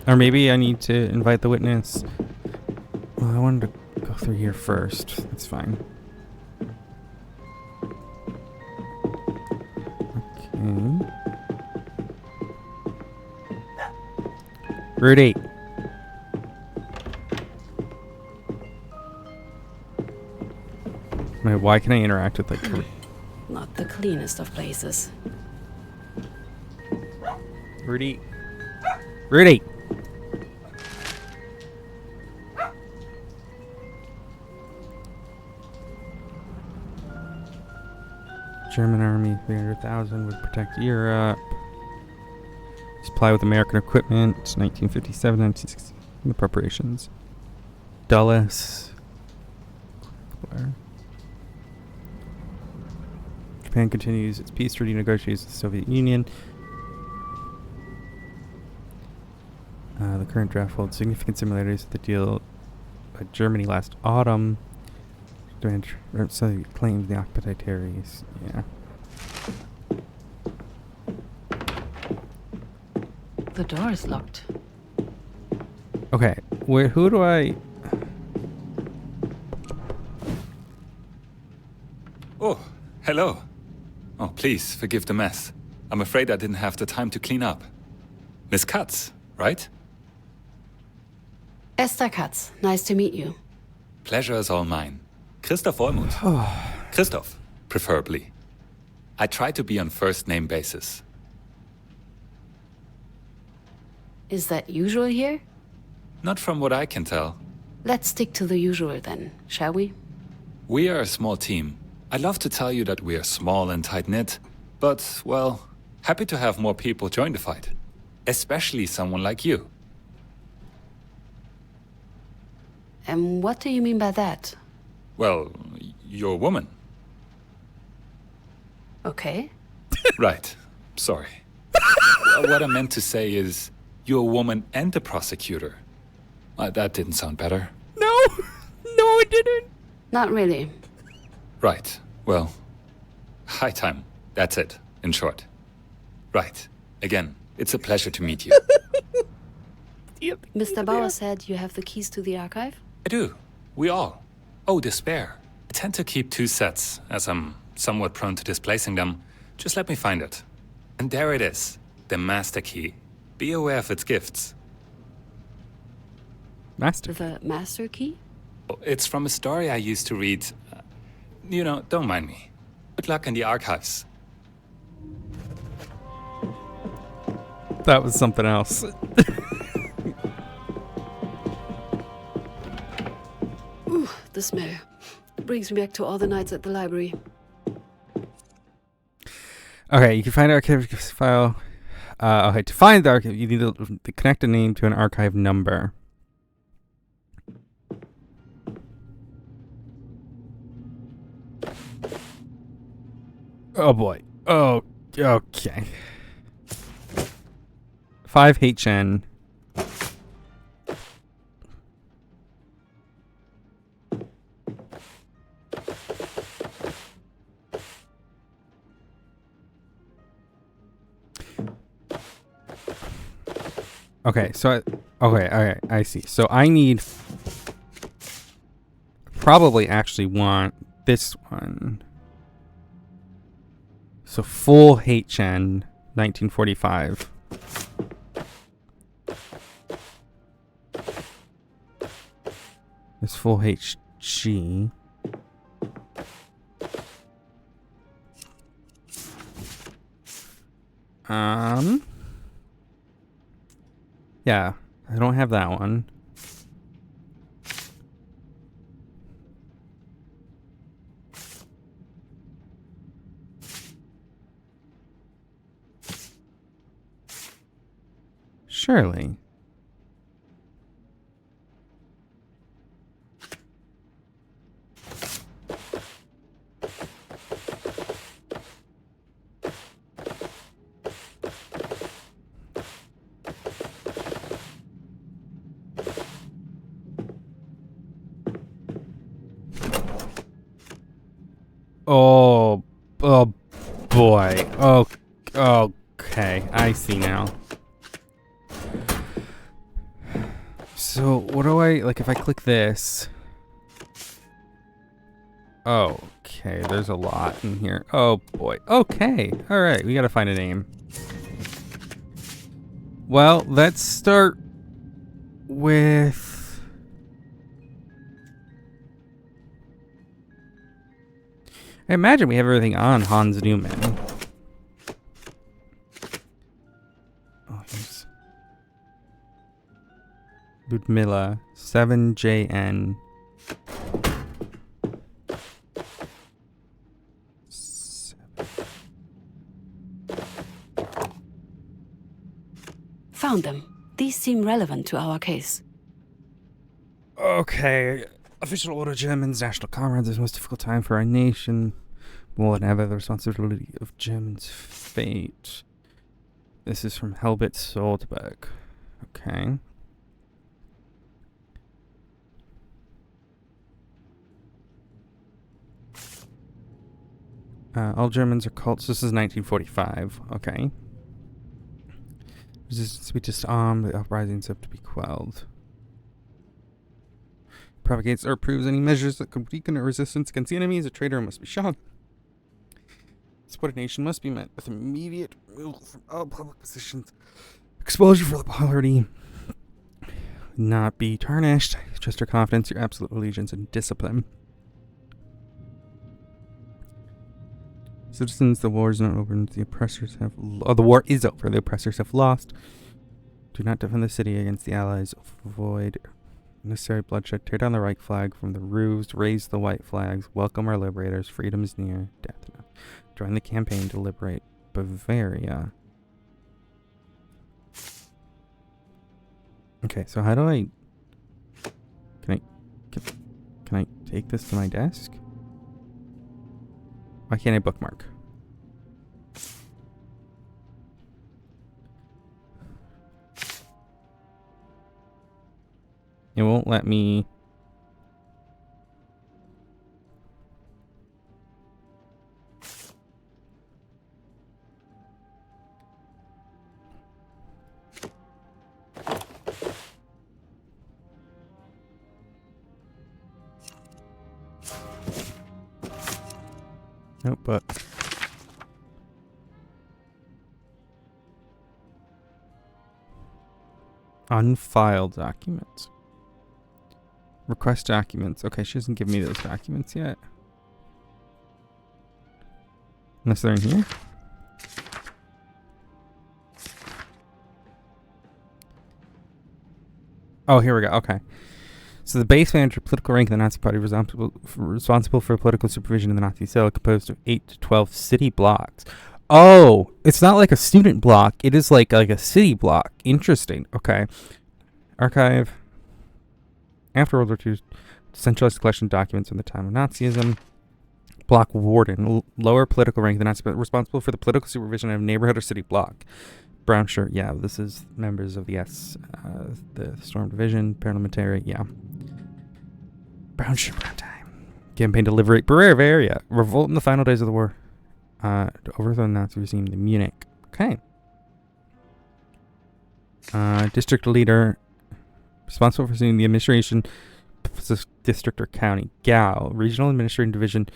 Or maybe I need to invite the witness. Well, I wanted to go through here first. That's fine. Okay. Route 8. Why can I interact with like... Not the cleanest of places. Route 8. Route 8. German army, 300,000 would protect Europe. Supply with American equipment, 1957, 1960. The preparations. Dulles. Japan continues its peace treaty negotiations with the Soviet Union. The current draft holds significant similarities to the deal by Germany last autumn. So claims the occupied territories. Yeah. The door is locked. Okay, who do I... Oh, hello. Oh, please, forgive the mess. I'm afraid I didn't have the time to clean up. Miss Katz, right? Esther Katz, nice to meet you. Pleasure is all mine. Christoph Olmut. Christoph, preferably. I try to be on first-name basis. Is that usual here? Not from what I can tell. Let's stick to the usual then, shall we? We are a small team. I'd love to tell you that we are small and tight-knit, but, well, happy to have more people join the fight. Especially someone like you. And what do you mean by that? Well, you're a woman. Okay. Right. Sorry. What I meant to say is, you're a woman and a prosecutor. That didn't sound better. No! No, it didn't! Not really. Right. Well, high time. That's it, in short. Right. Again, it's a pleasure to meet you. Mr. Bauer said you have the keys to the archive? I do. We all. Oh, despair. I tend to keep 2 sets, as I'm somewhat prone to displacing them. Just let me find it. And there it is. The master key. Be aware of its gifts. Master. The master key? It's from a story I used to read. You know, don't mind me. Good luck in the archives. That was something else. Ooh, the smell. It brings me back to all the nights at the library. Okay, you can find our archive file Okay, to find the archive, you need to connect a name to an archive number. Oh boy. Oh, okay. 5HN. Okay, so okay, I see. So I need probably actually want this one. So full HN 1945. This full HG. Yeah, I don't have that one. Surely. Oh boy. Oh, okay. I see now. So what do I, like, if I click this? Okay, there's a lot in here. Oh boy. Okay. All right, we gotta find a name. Well, let's start with... I imagine we have everything on Hans Newman. Oh, here's Ludmilla, 7JN. Found them. These seem relevant to our case. Okay. Official order, Germans, national comrades, is the most difficult time for our nation. More than ever, the responsibility of Germans' fate. This is from Helbert Soldberg. Okay. All Germans are cults. This is 1945. Okay. Resistance to be disarmed. The uprisings have to be quelled. Propagates or approves any measures that could weaken a resistance against the enemy as a traitor must be shot. Subordination must be met with immediate removal from all public positions. Exposure for the party not be tarnished. Trust your confidence, your absolute allegiance, and discipline. Citizens, the war is not over. The oppressors have... the war is over. The oppressors have lost. Do not defend the city against the allies. Avoid necessary bloodshed. Tear down the Reich flag from the roofs. Raise the white flags. Welcome our liberators. Freedom is near. Death enough. Join the campaign to liberate Bavaria. Okay, so how do I... Can I take this to my desk? Why can't I bookmark? It won't let me... Nope, but... Unfiled documents. Request documents. Okay, she doesn't give me those documents yet. Unless they're in here. Oh, here we go. Okay. So the base manager, political rank of the Nazi Party, responsible for political supervision in the Nazi cell, composed of 8 to 12 city blocks. Oh, it's not like a student block. It is like a city block. Interesting. Okay. Archive. After World War II, centralized collection of documents from the time of Nazism. Block warden, lower political rank than Nazi, but responsible for the political supervision of neighborhood or city block. Brown shirt. Yeah, this is members of the the Storm Division, paramilitary. Yeah. Brown shirt. Brown tie. Campaign to liberate Bavaria. Revolt in the final days of the war. To overthrow the Nazi regime in Munich. Okay. District leader. Responsible for seeing the administration district or county. GAO. Regional Administrative Division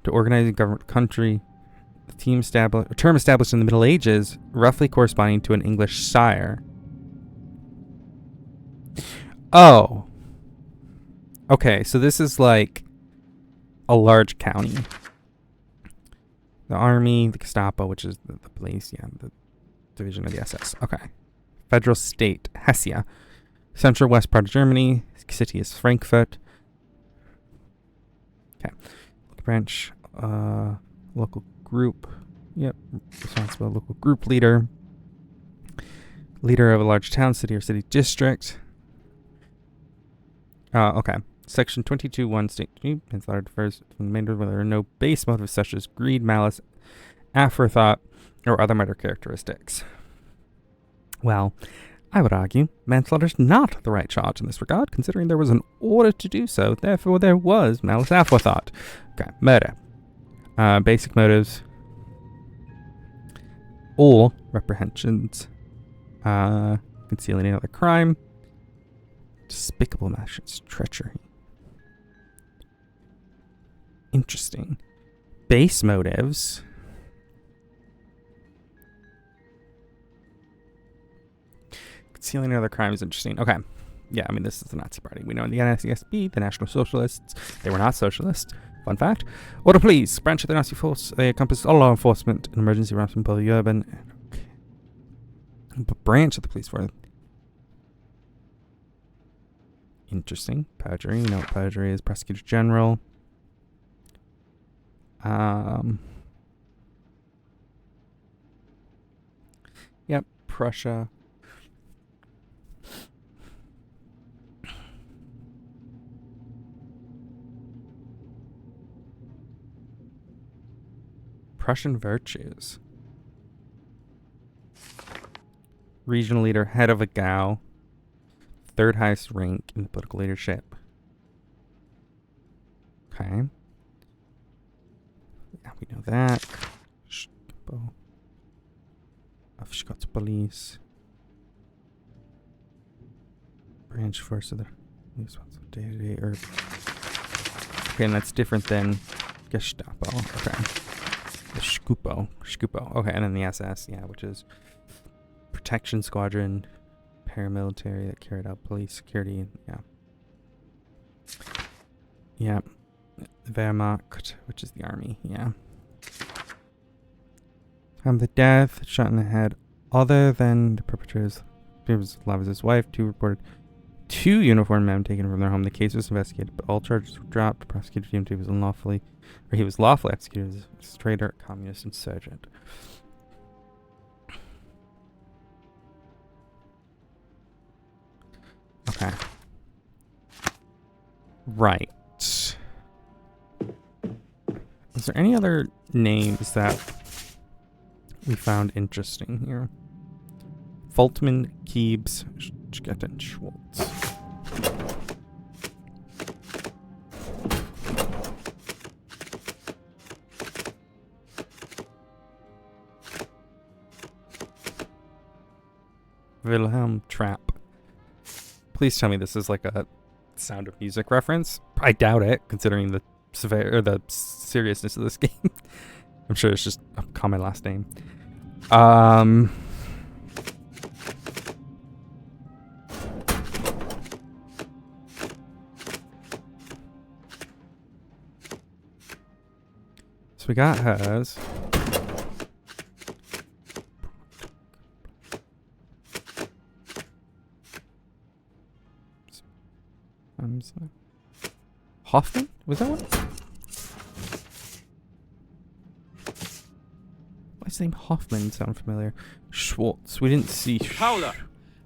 to organize and govern the country. The term established in the Middle Ages, roughly corresponding to an English sire. Oh. Okay, so this is like a large county. The army, the Gestapo, which is the police, yeah, the division of the SS. Okay. Federal state, Hesse. Central west part of Germany. City is Frankfurt. Okay. Branch, local group. Yep. Responsible local group leader. Leader of a large town, city, or city district. Okay. Section 22(1) State manslaughter differs from the remainder where there are no base motives such as greed, malice, afterthought, or other murder characteristics. Well, I would argue manslaughter is not the right charge in this regard, considering there was an order to do so. Therefore, there was malice aforethought. Okay, murder. Basic motives. All reprehensions. Concealing another crime. Despicable actions. Treachery. Interesting. Base motives. Concealing other crimes. Interesting. Okay. Yeah, I mean, this is the Nazi Party. We know in the NSCSB, the National Socialists, they were not socialists. Fun fact. Order, please. Branch of the Nazi force. They encompass all law enforcement and emergency routes in both the urban and branch of the police force. Interesting. Perjury. We know what perjury is. Prosecutor General. Yep. Prussia. Prussian virtues. Regional leader, head of a GAO. Third highest rank in the political leadership. Okay. Yeah, we know that. Of Scots police. Branch force of the day-to-day herb. Okay, and that's different than Gestapo. Okay. The Scupo. Okay, and then the SS, yeah, which is protection squadron, paramilitary that carried out police security, yeah. Yeah. Wehrmacht, which is the army, yeah. The death, shot in the head, other than the perpetrators, Laviz's wife, two uniformed men taken from their home. The case was investigated, but all charges were dropped. The prosecutor deemed he was lawfully executed as a traitor, communist insurgent. Okay. Right. Is there any other names that we found interesting here? Fultman, Keebs, Schgetten, Schwartz. Wilhelm Trapp. Please tell me this is like a Sound of Music reference. I doubt it, considering the seriousness of this game. I'm sure it's just a common last name. So we got hers. Hoffman? Was that one? Why does the name Hoffman sound familiar? Schwartz. We didn't see. Paula,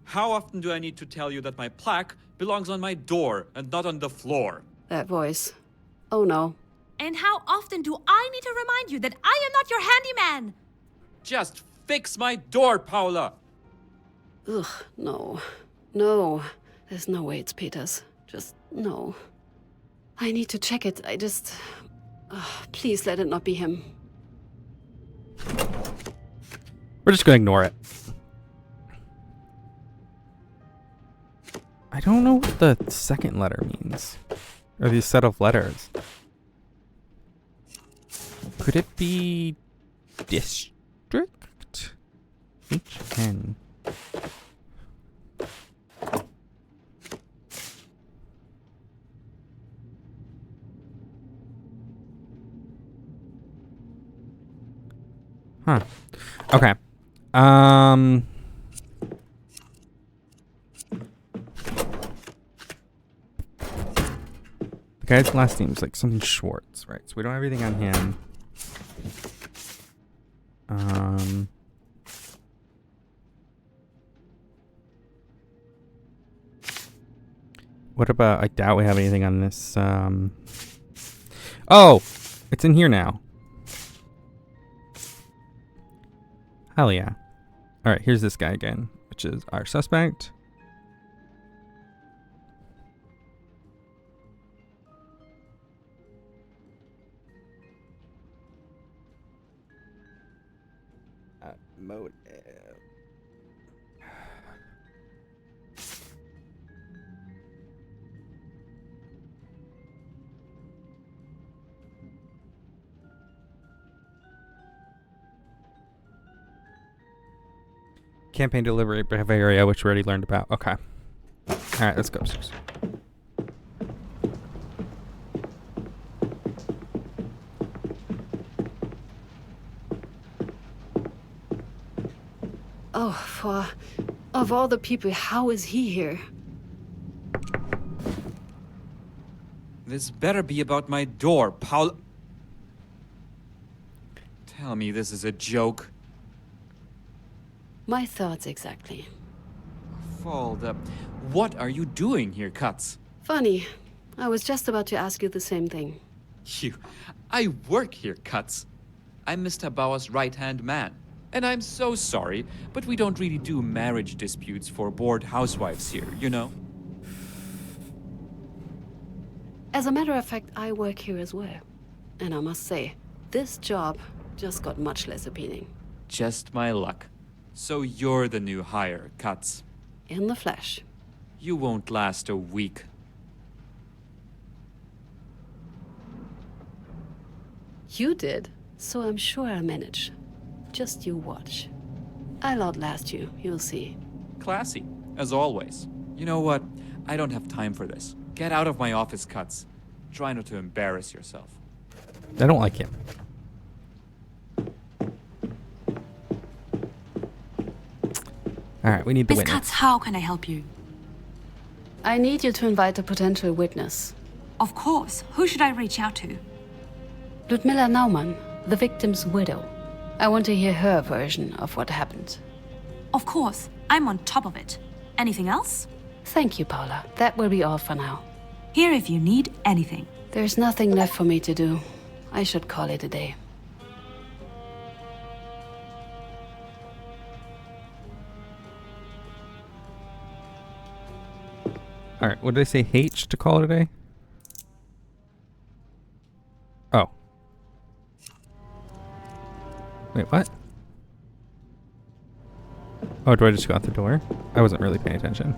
how often do I need to tell you that my plaque belongs on my door and not on the floor? That voice. Oh no. And how often do I need to remind you that I am not your handyman? Just fix my door, Paula! Ugh, no. No. There's no way it's Peter's. Just no. I need to check it. Please let it not be him. We're just going to ignore it. I don't know what the second letter means. Or the set of letters. Could it be district? HN. Huh. Okay. The guy's last name's like something Schwartz, right? So we don't have everything on him. What about, I doubt we have anything on this, oh! It's in here now. Hell yeah. Alright, here's this guy again, which is our suspect. Motive. Campaign delivery Bavaria, which we already learned about. Okay. Alright, let's go upstairs. Oh, of all the people, how is he here? This better be about my door, Paula. Tell me this is a joke. My thoughts exactly. Falda, what are you doing here, Katz? Funny. I was just about to ask you the same thing. I work here, Katz. I'm Mr. Bauer's right-hand man. And I'm so sorry, but we don't really do marriage disputes for bored housewives here, you know? As a matter of fact, I work here as well. And I must say, this job just got much less appealing. Just my luck. So you're the new hire, Katz. In the flesh. You won't last a week. You did, so I'm sure I'll manage. Just you watch. I'll outlast you, you'll see. Classy, as always. You know what? I don't have time for this. Get out of my office, Katz. Try not to embarrass yourself. I don't like him. Alright, we need the Miss witness. Katz, how can I help you? I need you to invite a potential witness. Of course. Who should I reach out to? Ludmilla Naumann, the victim's widow. I want to hear her version of what happened. Of course. I'm on top of it. Anything else? Thank you, Paula. That will be all for now. Here if you need anything. There's nothing left for me to do. I should call it a day. Alright, what did I say? H to call it a day? Oh. Wait, what? Oh, do I just go out the door? I wasn't really paying attention.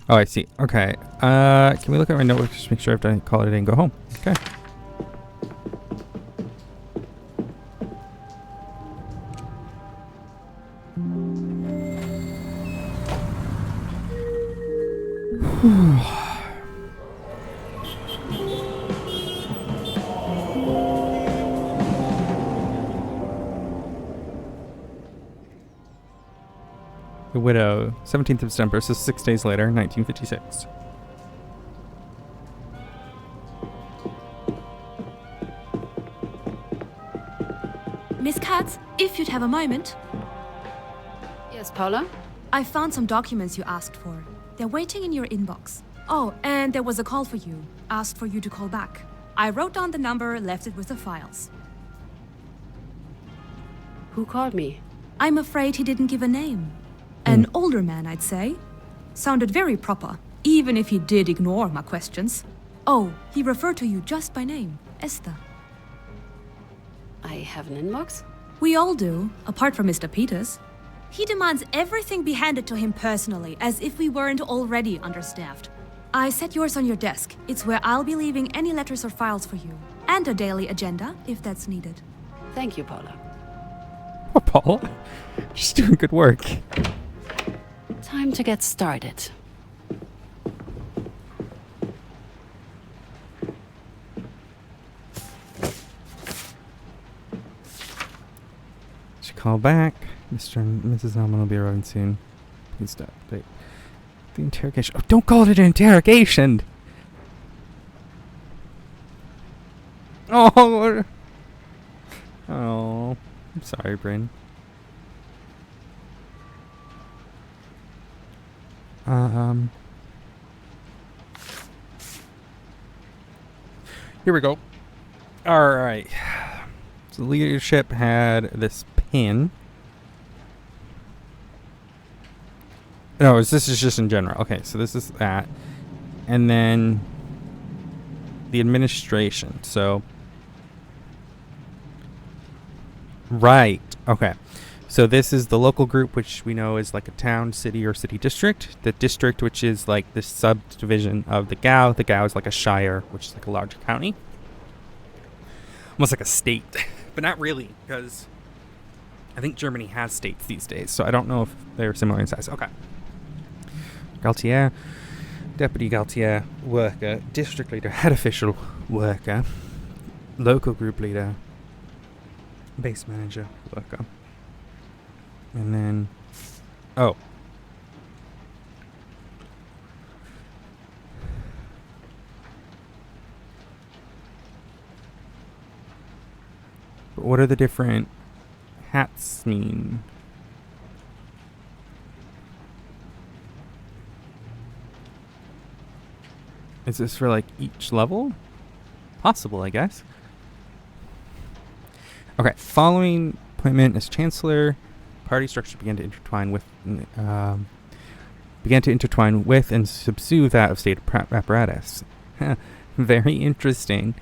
Oh, I see. Okay. Can we look at my notebook just to make sure I've done call it a day and go home? Okay. The Widow, 17th of December, so 6 days later, 1956. Pat, if you'd have a moment. Yes, Paula? I found some documents you asked for. They're waiting in your inbox. Oh, and there was a call for you. Asked for you to call back. I wrote down the number, left it with the files. Who called me? I'm afraid he didn't give a name. An older man, I'd say. Sounded very proper, even if he did ignore my questions. Oh, he referred to you just by name. Esther. I have an inbox? We all do, apart from Mr. Peters. He demands everything be handed to him personally, as if we weren't already understaffed. I set yours on your desk. It's where I'll be leaving any letters or files for you. And a daily agenda, if that's needed. Thank you, Paula. Oh, Paul. She's doing good work. Time to get started. She called back. Mr. and Mrs. Alman will be arriving soon. Please stop. Wait. The interrogation. Oh, don't call it an interrogation! Oh! Oh. I'm sorry, Bryn. Here we go. Alright. So the leadership had this pin. No, this is just in general. Okay, so this is that. And then the administration. So right. Okay. So this is the local group, which we know is like a town, city, or city district. The district, which is like the subdivision of the Gau. The Gau is like a shire, which is like a larger county. Almost like a state. But not really, because I think Germany has states these days. So I don't know if they're similar in size. Okay. Galtier, deputy Galtier, worker, district leader, head official, worker, local group leader, base manager, worker. And then, oh. But what are the different hats mean? Is this for like each level? Possible, I guess. Okay, following appointment as chancellor, party structure began to intertwine with and subsue that of state apparatus. Very interesting.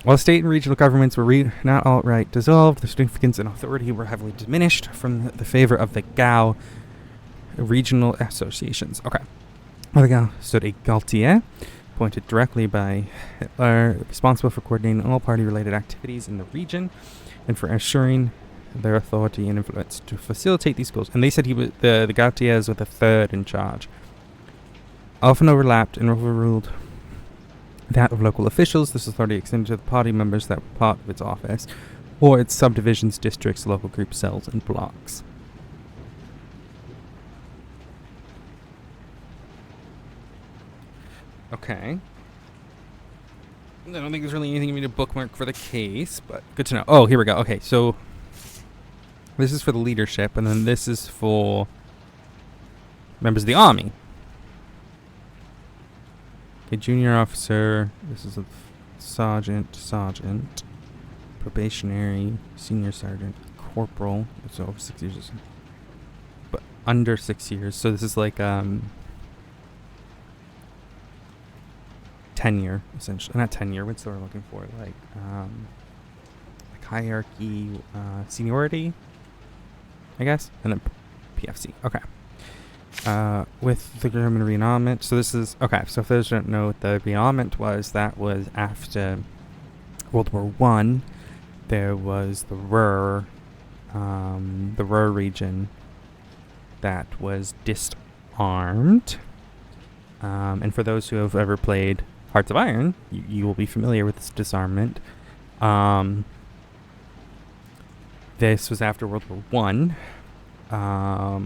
While state and regional governments were not outright dissolved, their significance and authority were heavily diminished from the favor of the Gau regional associations. Okay. The Gau stood a Galtier, appointed directly by Hitler, responsible for coordinating all party-related activities in the region and for assuring their authority and influence to facilitate these goals. And they said he was the Gautiers were the third in charge. Often overlapped and overruled that of local officials. This authority extended to the party members that were part of its office, or its subdivisions, districts, local group cells, and blocks. Okay. I don't think there's really anything you need to bookmark for the case, but good to know. Oh, here we go. Okay, so this is for the leadership, and then this is for members of the army. Okay, junior officer. This is a sergeant, probationary, senior sergeant, corporal. So over 6 years, but under 6 years. So this is like tenure, essentially. Not tenure. What's the word we're looking for? Like hierarchy, seniority, I guess, and then PFC. Okay. With the German rearmament. So this is okay. So if those don't know what the rearmament was, that was after World War I. There was the Ruhr region that was disarmed. And for those who have ever played Hearts of Iron, you will be familiar with this disarmament. This was after World War I.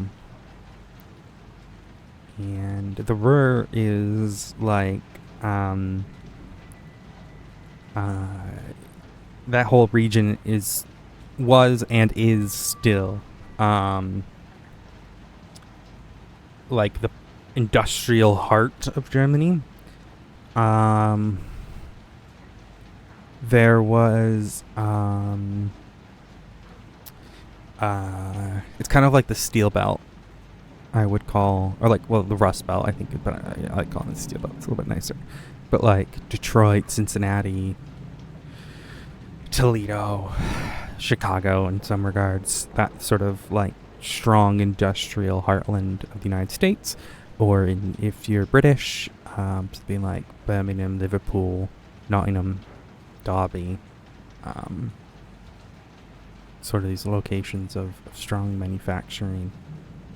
And the Ruhr is like that whole region is was and is still like the industrial heart of Germany. There was it's kind of like the steel belt, I would call, or like, well, the rust belt, I think, but I like calling it the steel belt. It's a little bit nicer. But like Detroit, Cincinnati, Toledo, Chicago, in some regards, that sort of like strong industrial heartland of the United States, or if you're British, something like Birmingham, Liverpool, Nottingham, Derby, sort of these locations of strong manufacturing,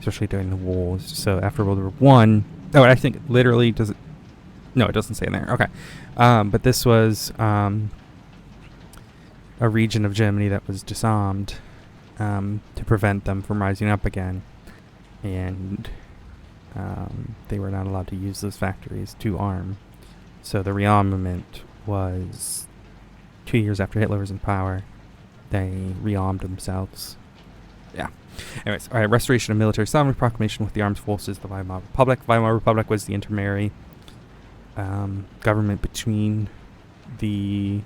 especially during the wars. So after World War One, I think it literally does it. No, it doesn't say in there. Okay, but this was a region of Germany that was disarmed to prevent them from rising up again, and they were not allowed to use those factories to arm. So the rearmament was 2 years after Hitler was in power. They rearmed themselves. Yeah. Anyways, all right. Restoration of military sovereignty proclamation with the armed forces of the Weimar Republic. Weimar Republic was the intermediary government between the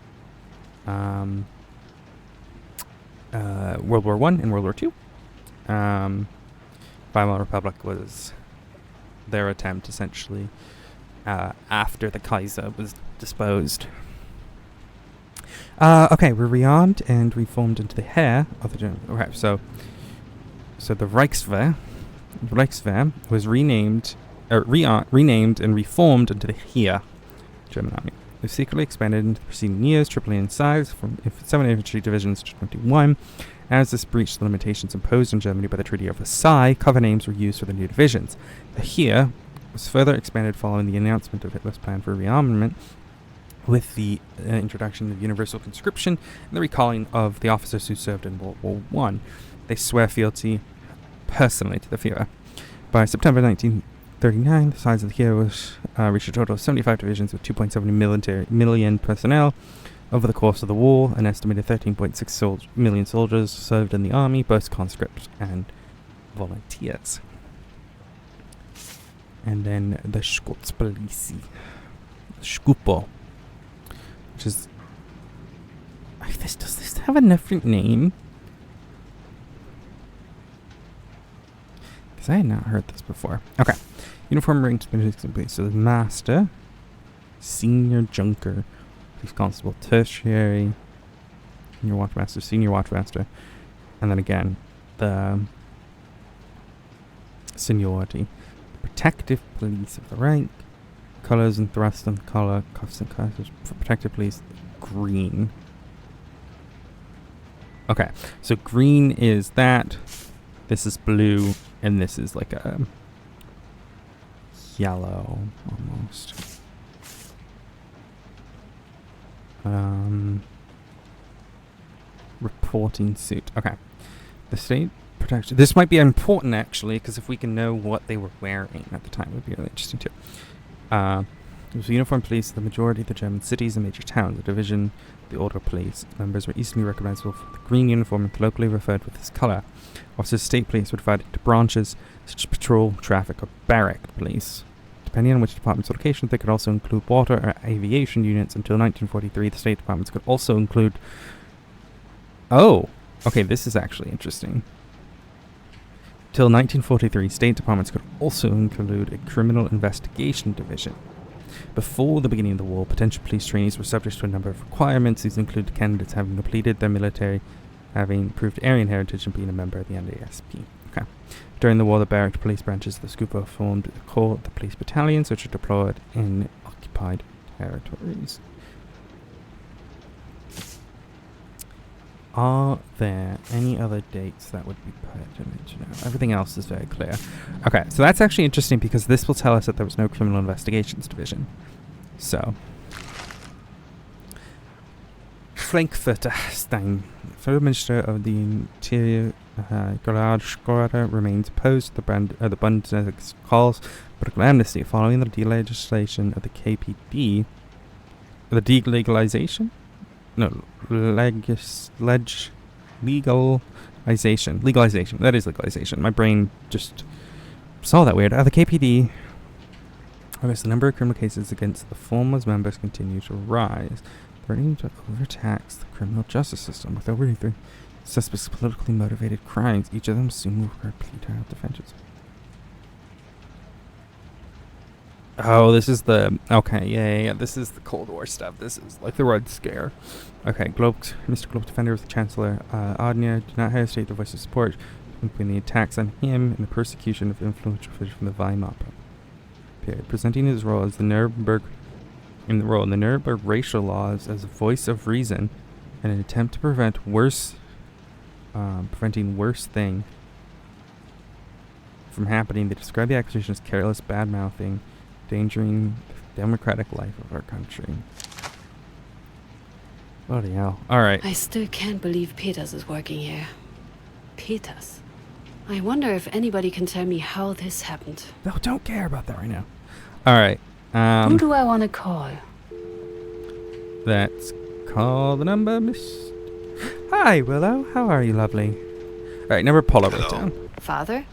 World War I and World War II. Weimar Republic was their attempt, essentially, after the Kaiser was disposed. Okay, we're rearmed and reformed into the Heer of the German. Okay, so the Reichswehr was renamed and reformed into the Heer, German army. It was secretly expanded in the preceding years, tripling in size from 7 infantry divisions to 21. As this breached the limitations imposed on Germany by the Treaty of Versailles, cover names were used for the new divisions. The Heer was further expanded following the announcement of Hitler's plan for rearmament, with the introduction of universal conscription and the recalling of the officers who served in World War I. They swear fealty personally to the Führer. By September 1939, the size of the Heer was reached a total of 75 divisions with 2.7 million personnel. Over the course of the war, an estimated 13.6 million soldiers served in the army, both conscripts and volunteers. And then the Schutzpolizei, Schupo, which is, does this have a different name? Because I had not heard this before. Okay. Uniform ranks, so the master, senior junker, police constable, tertiary, senior watchmaster, and then again, the seniority. The protective police of the rank, colors and thrust on the collar, cuffs and cuffs. For protective police, green. Okay, so green is that, this is blue, and this is like a yellow, almost. Reporting suit. Okay. The state protection. This might be important, actually, because if we can know what they were wearing at the time, it would be really interesting, too. It was the uniformed police of the majority of the German cities and major towns. The division, the order police, members were easily recognizable for the green uniform and colloquially referred to this color. Officers of state police were divided into branches, such as patrol, traffic, or barrack police. Depending on which department's location, they could also include water or aviation units. Until 1943, the state departments could also include... Oh! Okay, this is actually interesting. Till 1943, state departments could also include a criminal investigation division. Before the beginning of the war, potential police trainees were subject to a number of requirements. These included candidates having completed their military, having proved Aryan heritage, and being a member of the NASP. Okay. During the war, the barrack police branches of the Schupo formed the core of the police battalions, which were deployed in occupied territories. Are there any other dates that would be pertinent to know? Everything else is very clear. Okay, so that's actually interesting because this will tell us that there was no criminal investigations division. So, Frankfurter Stein, Federal Minister of the Interior, Gerhard Schroeder, remains opposed to the Bundesregierung's calls for amnesty following the delegalization of the KPD. The delegalization? No, Legalization. Legalization. That is legalization. My brain just saw that weird. The KPD. As the number of criminal cases against the former's members continue to rise, threatening to overtax the criminal justice system with over 3 suspects of politically motivated crimes. Each of them soon will repeat our defenses. Oh, this is the... Okay, yeah. This is the Cold War stuff. This is like the Red Scare. Okay, Mr. Globe Defender with Chancellor Adnia did not hesitate to voice his support between the attacks on him and the persecution of influential figures from the Weimar period, presenting his role as the Nuremberg racial laws as a voice of reason and an attempt to preventing worse thing from happening. They describe the accusation as careless bad-mouthing, endangering the democratic life of our country. Bloody hell. Alright. I still can't believe Peters is working here. Peters? I wonder if anybody can tell me how this happened. No, don't care about that right now. Alright. Who do I want to call? Let's call the number, Miss... Hi, Willow. How are you, lovely? Alright, number Paula wrote down. Father?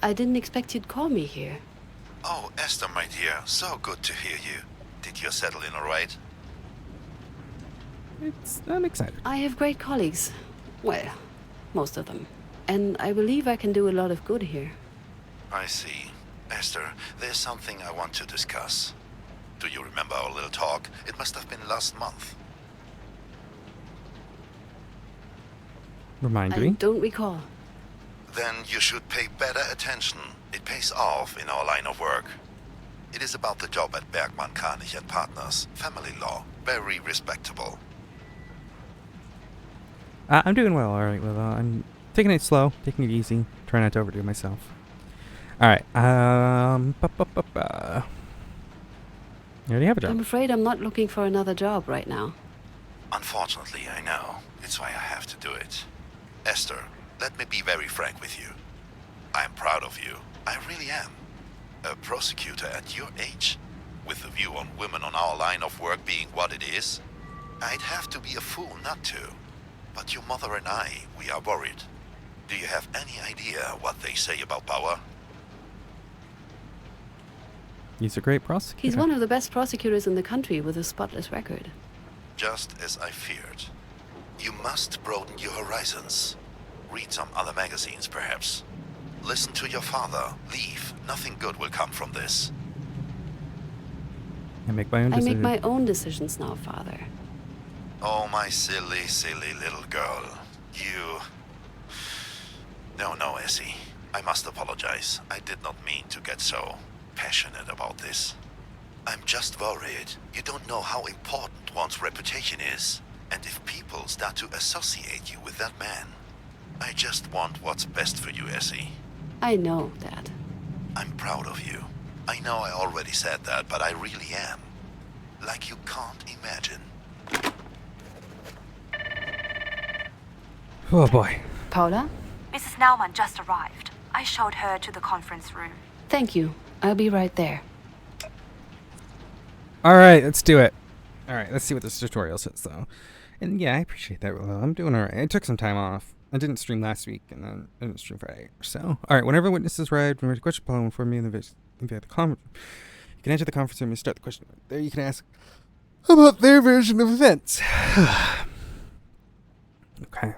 I didn't expect you'd call me here. Oh, Esther, my dear. So good to hear you. Did you settle in all right? I'm excited. I have great colleagues. Well, most of them. And I believe I can do a lot of good here. I see. Esther, there's something I want to discuss. Do you remember our little talk? It must have been last month. Remind I me. don't recall. Then you should pay better attention. It pays off in our line of work. It is about the job at Bergmann, Kranich and Partners. Family law. Very respectable. I'm doing well, alright, Willow. I'm taking it slow, taking it easy, trying not to overdo myself. Alright, you already have a job. I'm afraid I'm not looking for another job right now. Unfortunately, I know. It's why I have to do it. Esther, let me be very frank with you. I am proud of you. I really am. A prosecutor at your age, with the view on women on our line of work being what it is, I'd have to be a fool not to. But your mother and I, we are worried. Do you have any idea what they say about Bauer? He's a great prosecutor. He's one of the best prosecutors in the country with a spotless record. Just as I feared. You must broaden your horizons. Read some other magazines, perhaps. Listen to your father. Leave. Nothing good will come from this. I make my own I decisions. make my own decisions now, Father. Oh, my silly, silly little girl. You... No, Essie. I must apologize. I did not mean to get so passionate about this. I'm just worried. You don't know how important one's reputation is. And if people start to associate you with that man. I just want what's best for you, Essie. I know, Dad. I'm proud of you. I know I already said that, but I really am. Like you can't imagine. Oh boy. Paula? Mrs. Naumann just arrived. I showed her to the conference room. Thank you. I'll be right there. Alright, let's do it. Alright, let's see what this tutorial says, though. And yeah, I appreciate that, Willow. I'm doing alright. I took some time off. I didn't stream last week, and then I didn't stream Friday. So, alright, whenever witnesses arrive, remember to question below for me in the conference. You can enter the conference room and start the question. There you can ask about their version of events. Okay.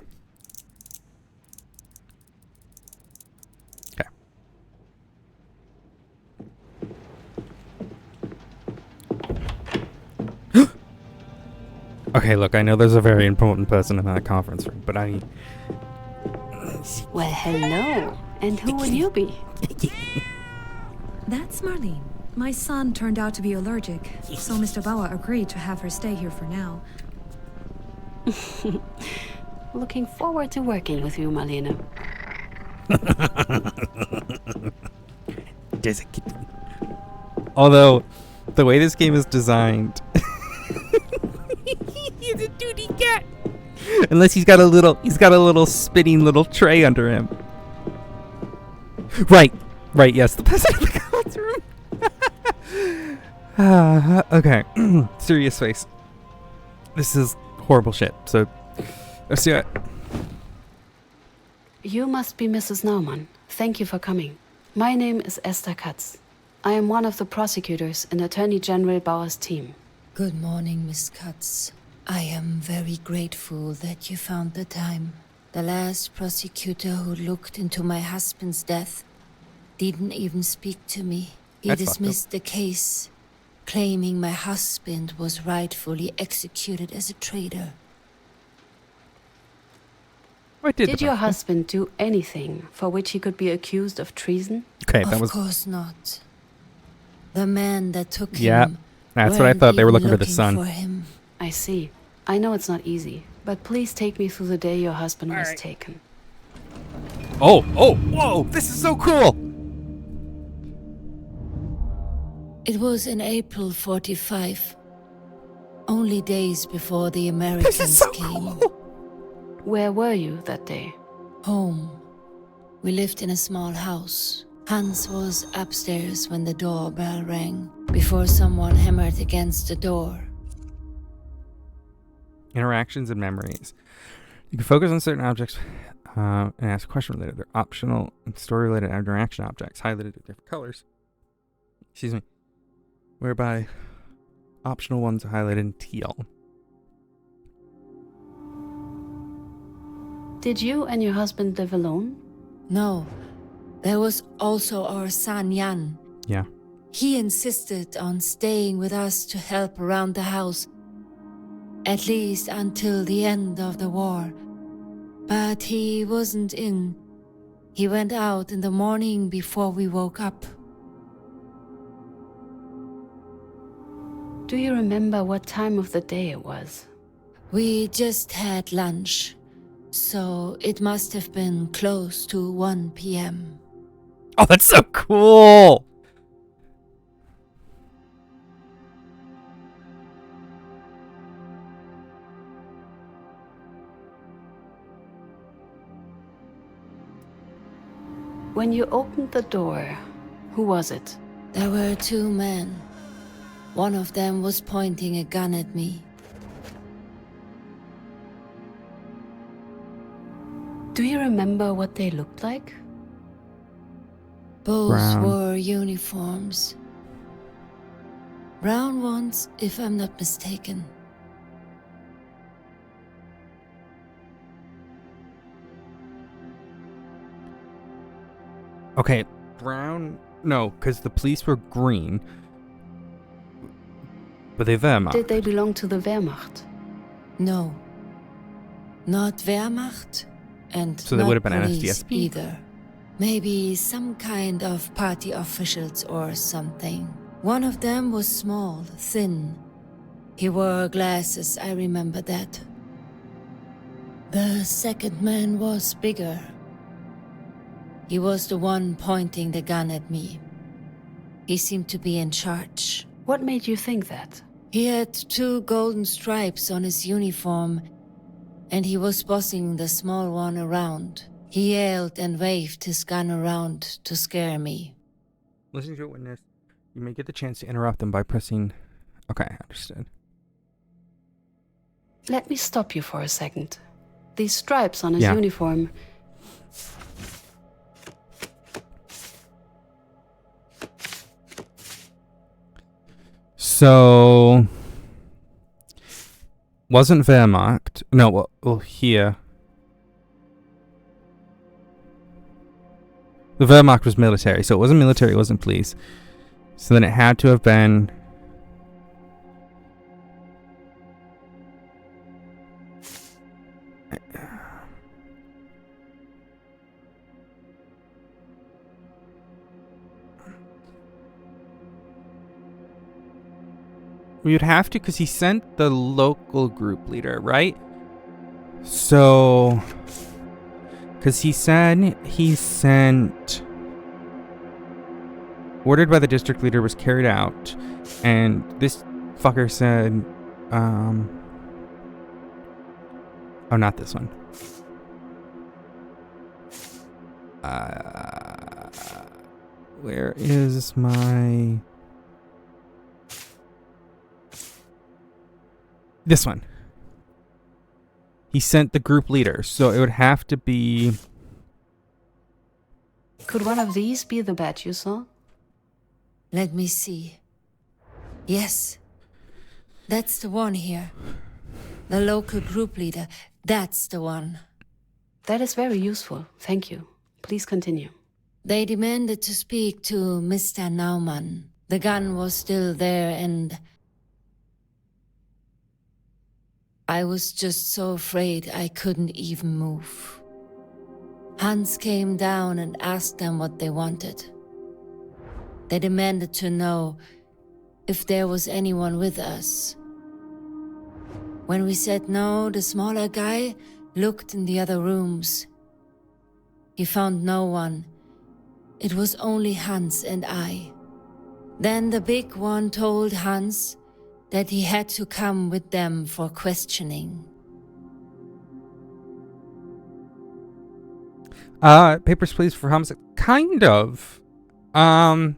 Okay, look, I know there's a very important person in that conference room, but I... Well, hello. And who will you be? That's Marlene. My son turned out to be allergic, so Mr. Bauer agreed to have her stay here for now. Looking forward to working with you, Marlene. Although, the way this game is designed... He's a duty cat. Unless he's got a little spinning little tray under him. Right, yes, the president of the conference room. Okay, serious face. This is horrible shit, so let's do it. You must be Mrs. Naumann. Thank you for coming. My name is Esther Katz. I am one of the prosecutors in Attorney General Bauer's team. Good morning, Miss Katz. I am very grateful that you found the time. The last prosecutor who looked into my husband's death didn't even speak to me. He That's fucked up. dismissed the case, claiming my husband was rightfully executed as a traitor. What Did your husband do anything for which he could be accused of treason? Okay, that Of was. course not. The man that took Yeah, him. that's what I weren't thought. They were even looking for the son. for him. I see. I know it's not easy, but please take me through the day your husband was taken. Oh, whoa! This is so cool. It was in April 45. Only days before the Americans This is so came. cool. Where were you that day? Home. We lived in a small house. Hans was upstairs when the doorbell rang, before someone hammered against the door. Interactions and memories. You can focus on certain objects and ask a question related. They're optional and story-related interaction objects highlighted with different colors. Excuse me. Whereby optional ones are highlighted in teal. Did you and your husband live alone? No, there was also our son Jan. Yeah. He insisted on staying with us to help around the house, at least until the end of the war. But he wasn't in. He went out in the morning before we woke up. Do you remember what time of the day it was? We just had lunch, so it must have been close to 1 p.m. Oh, that's so cool. When you opened the door, who was it? There were two men. One of them was pointing a gun at me. Do you remember what they looked like? Both Brown. wore uniforms. Brown ones, if I'm not mistaken. Okay, brown. No, because the police were green. But they Wehrmacht. Did they belong to the Wehrmacht? No. Not Wehrmacht, and So they not would have been police NSDSP? either. Maybe some kind of party officials or something. One of them was small, thin. He wore glasses, I remember that. The second man was bigger. He was the one pointing the gun at me. He seemed to be in charge. What made you think that? He had 2 golden stripes on his uniform, and he was bossing the small one around. He yelled and waved his gun around to scare me. Listening to a witness, you may get the chance to interrupt them by pressing... Okay, understood. Let me stop you for a second. These stripes on his Yeah. uniform. So... Wasn't Wehrmacht. No, well, here. The Wehrmacht was military, so it wasn't military, it wasn't police. So then it had to have been... We would have to, because he sent the local group leader, right? So... Because he said he sent... Ordered by the district leader was carried out. And this fucker said... Oh, not this one. Where is my... This one. He sent the group leader, so it would have to be Could one of these be the badge you saw? Let me see. Yes. That's the one here. The local group leader. That's the one. That is very useful. Thank you. Please continue. They demanded to speak to Mr. Naumann. The gun was still there and... I was just so afraid I couldn't even move. Hans came down and asked them what they wanted. They demanded to know if there was anyone with us. When we said no, the smaller guy looked in the other rooms. He found no one. It was only Hans and I. Then the big one told Hans that he had to come with them for questioning. Papers, please, for homicide. Kind of. Yeah,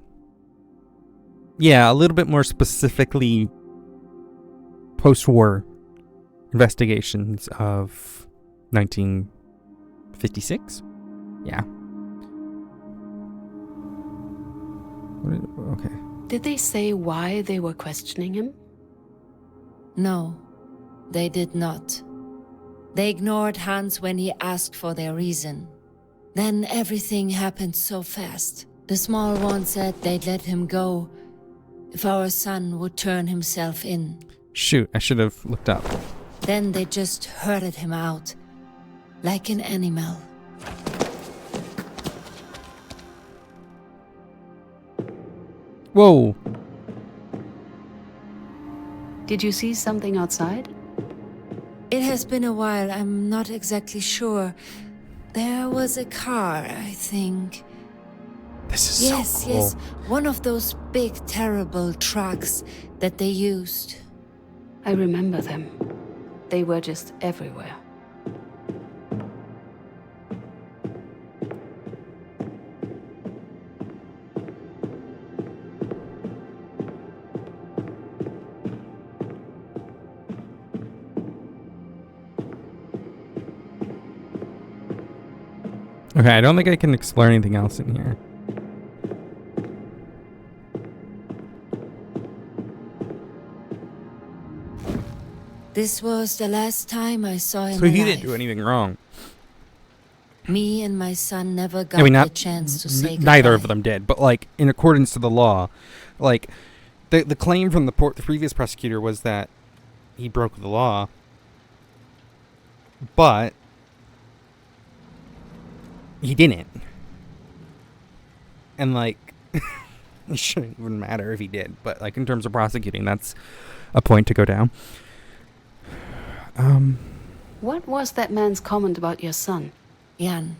a little bit more specifically post-war investigations of 1956? Yeah. Okay. Did they say why they were questioning him? No, they did not. They ignored Hans when he asked for their reason. Then everything happened so fast. The small one said they'd let him go if our son would turn himself in. Shoot, I should have looked up. Then they just herded him out, like an animal. Whoa. Did you see something outside? It has been a while, I'm not exactly sure. There was a car, I think. This is Yes, so cool. yes, one of those big, terrible trucks that they used. I remember them. They were just everywhere. Okay, I don't think I can explore anything else in here. This was the last time I saw him So he alive. didn't do anything wrong. Me and my son never got I mean, the not chance to say neither goodbye. of them did, but like in accordance to the law, like the claim from the previous prosecutor was that he broke the law, but he didn't, and like it shouldn't even matter if he did, but like in terms of prosecuting, that's a point to go down. What was that man's comment about your son? Jan.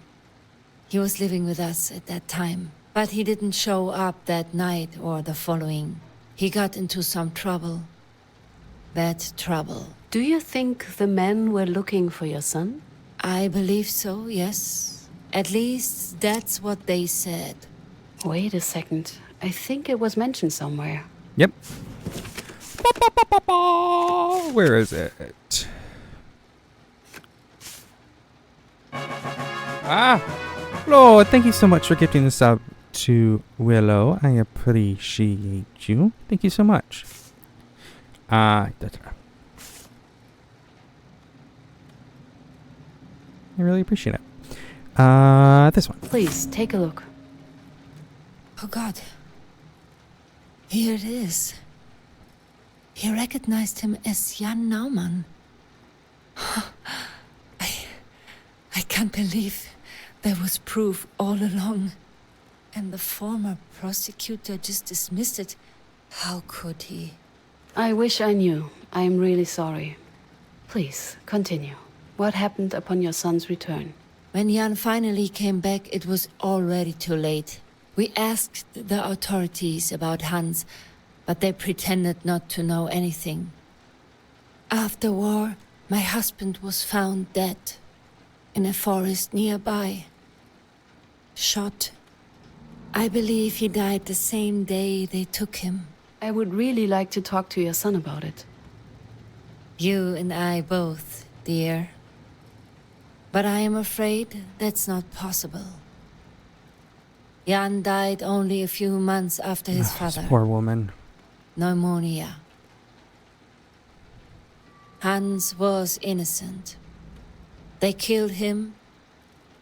He was living with us at that time, but he didn't show up that night or the following. He got into some trouble. Bad trouble. Do you think the men were looking for your son? I believe so, yes. At least that's what they said. Wait a second. I think it was mentioned somewhere. Yep. Where is it? Lord, thank you so much for gifting this up to Willow. I appreciate you. Thank you so much. I really appreciate it. This one. Please, take a look. Oh God. Here it is. He recognized him as Jan Naumann. I can't believe there was proof all along. And the former prosecutor just dismissed it. How could he? I wish I knew. I am really sorry. Please, continue. What happened upon your son's return? When Jan finally came back, it was already too late. We asked the authorities about Hans, but they pretended not to know anything. After war, my husband was found dead in a forest nearby. Shot. I believe he died the same day they took him. I would really like to talk to your son about it. You and I both, dear. But I am afraid that's not possible. Jan died only a few months after his This father. poor woman. Pneumonia. Hans was innocent. They killed him,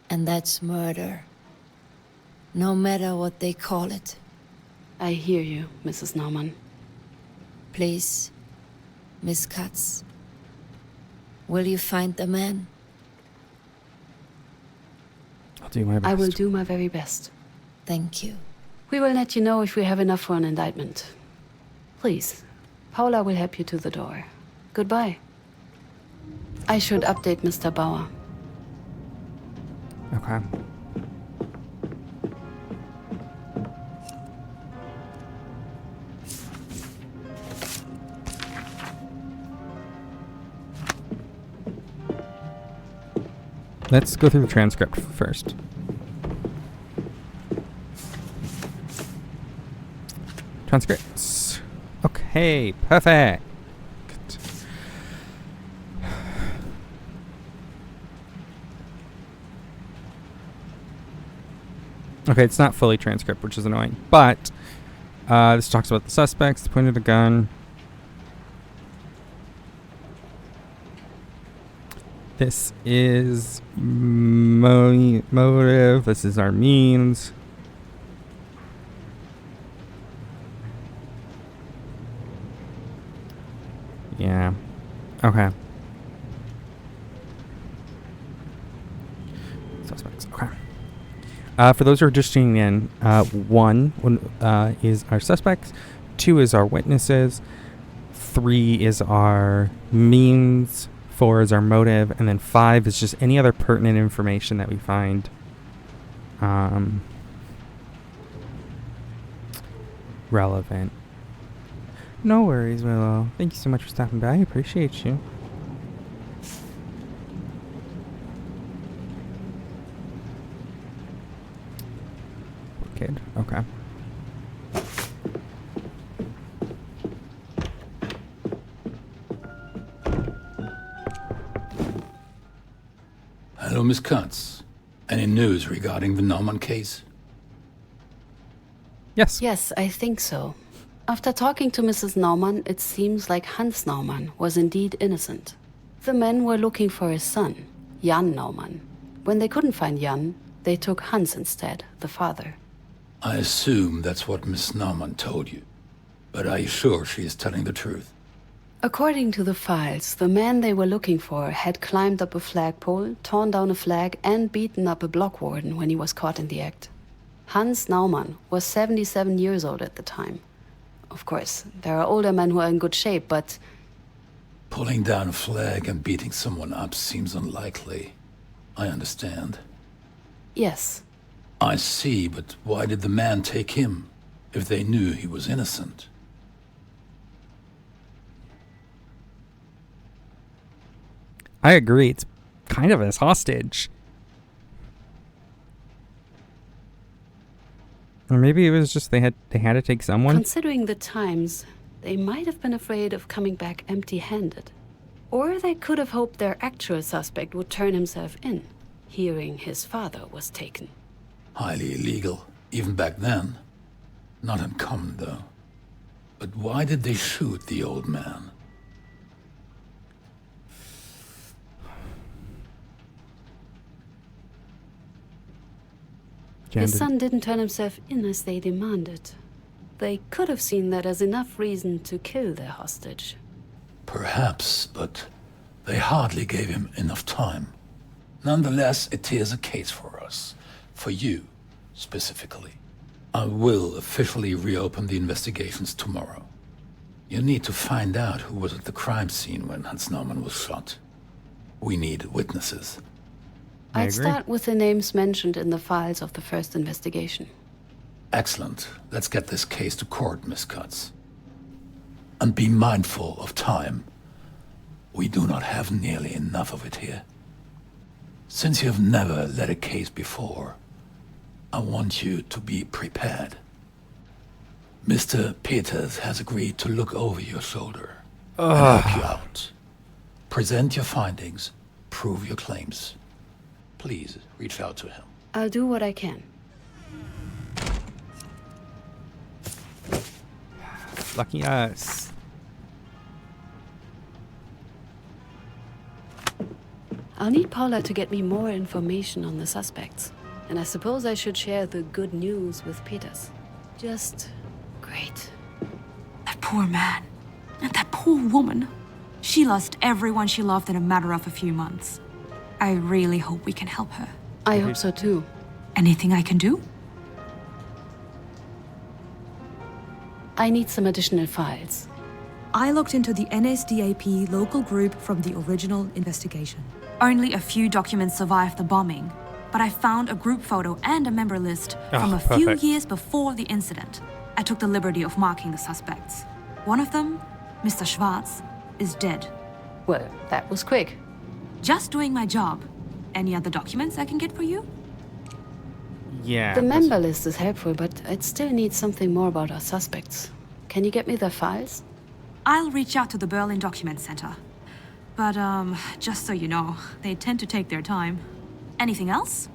and that's murder. No matter what they call it. I hear you, Mrs. Naumann. Please, Miss Katz. Will you find the man? I'll do my best. I will do my very best. Thank you. We will let you know if we have enough for an indictment. Please, Paula will help you to the door. Goodbye. I should update Mr. Bauer. Okay. Let's go through the transcript first. Transcripts. Okay, perfect. Okay, it's not fully transcript, which is annoying. But this talks about the suspects, the point of the gun. This is motive. This is our means. Yeah. Okay. Suspects. Okay. For those who are just tuning in, one is our suspects, 2 is our witnesses, 3 is our means, 4 is our motive, and then 5 is just any other pertinent information that we find relevant. No worries, Willow. Thank you so much for stopping by. I appreciate you. Kid. Okay. Hello, Miss Katz. Any news regarding the Naumann case? Yes. Yes, I think so. After talking to Mrs. Naumann, it seems like Hans Naumann was indeed innocent. The men were looking for his son, Jan Naumann. When they couldn't find Jan, they took Hans instead, the father. I assume that's what Miss Naumann told you. But are you sure she is telling the truth? According to the files, the man they were looking for had climbed up a flagpole, torn down a flag, and beaten up a block warden when he was caught in the act. Hans Naumann was 77 years old at the time. Of course, there are older men who are in good shape, but... Pulling down a flag and beating someone up seems unlikely. I understand. Yes. I see, but why did the man take him, if they knew he was innocent? I agree. It's kind of as hostage. Or maybe it was just they had to take someone. Considering the times, they might have been afraid of coming back empty-handed. Or they could have hoped their actual suspect would turn himself in, hearing his father was taken. Highly illegal, even back then. Not uncommon, though. But why did they shoot the old man? His son didn't turn himself in as they demanded. They could have seen that as enough reason to kill their hostage. Perhaps, but they hardly gave him enough time. Nonetheless, it is a case for us. For you, specifically. I will officially reopen the investigations tomorrow. You need to find out who was at the crime scene when Hans Naumann was shot. We need witnesses. I'd start with the names mentioned in the files of the first investigation. Excellent. Let's get this case to court, Miss Katz. And be mindful of time. We do not have nearly enough of it here. Since you have never led a case before, I want you to be prepared. Mr. Peters has agreed to look over your shoulder and help you out. Present your findings, prove your claims. Please reach out to him. I'll do what I can. Lucky us. I'll need Paula to get me more information on the suspects. And I suppose I should share the good news with Peters. Just great. That poor man. And that poor woman. She lost everyone she loved in a matter of a few months. I really hope we can help her. I hope so too. Anything I can do? I need some additional files. I looked into the NSDAP local group from the original investigation. Only a few documents survived the bombing, but I found a group photo and a member list from a few perfect. years before the incident. I took the liberty of marking the suspects. One of them, Mr. Schwarz, is dead. Well, that was quick. Just doing my job. Any other documents I can get for you? Yeah. The member list is helpful, but I'd still need something more about our suspects. Can you get me their files? I'll reach out to the Berlin Document Center. But, just so you know, they tend to take their time. Anything else?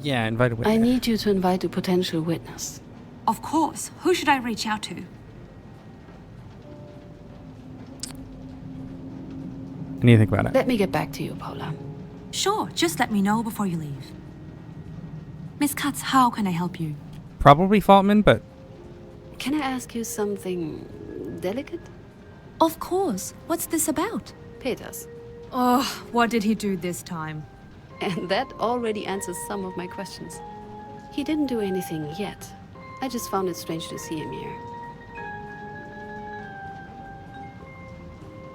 Yeah, invite a witness. I need you to invite a potential witness. Of course. Who should I reach out to? I need to think about it. Let me get back to you, Paula. Sure, just let me know before you leave. Miss Katz, how can I help you? Probably Faultman, but Can I ask you something delicate? Of course. What's this about? Peters. Oh, what did he do this time? And that already answers some of my questions. He didn't do anything yet. I just found it strange to see him here.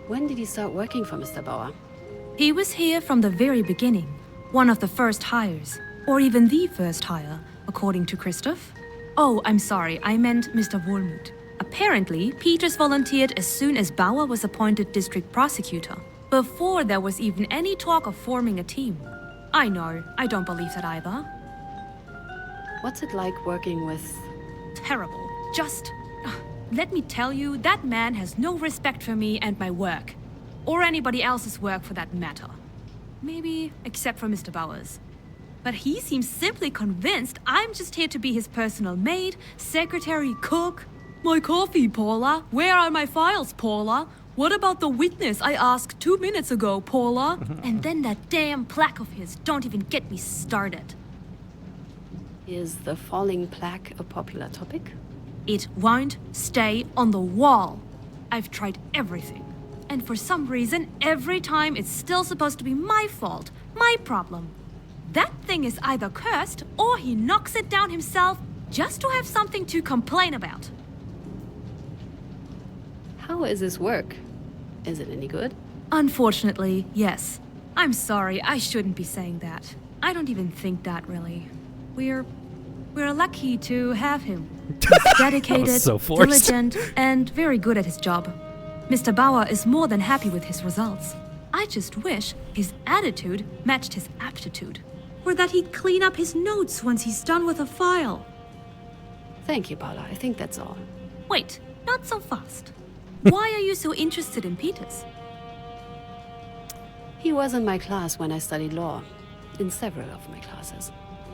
When did he start working for Mr. Bauer? He was here from the very beginning. One of the first hires. Or even the first hire, according to Christoph. Oh, I'm sorry, I meant Mr. Wohlmuth. Apparently, Peters volunteered as soon as Bauer was appointed district prosecutor, before there was even any talk of forming a team. I know, I don't believe that either. What's it like working with... Terrible. Just... let me tell you, that man has no respect for me and my work. Or anybody else's work for that matter. Maybe, except for Mr. Bauer's. But he seems simply convinced I'm just here to be his personal maid, secretary, cook. My coffee, Paula. Where are my files, Paula? What about the witness I asked 2 minutes ago, Paula? And then that damn plaque of his. Don't even get me started. Is the falling plaque a popular topic? It won't stay on the wall. I've tried everything. And for some reason, every time it's still supposed to be my fault, my problem. That thing is either cursed or he knocks it down himself just to have something to complain about. How is this work? Is it any good? Unfortunately, yes. I'm sorry, I shouldn't be saying that. I don't even think that, really. We're lucky to have him. He's dedicated, so forced. diligent, and very good at his job. Mr. Bauer is more than happy with his results. I just wish his attitude matched his aptitude. Or that he'd clean up his notes once he's done with a file. Thank you, Paula. I think that's all. Wait, not so fast. Why are you so interested in Peters? He was in my class when I studied law. In several of my classes.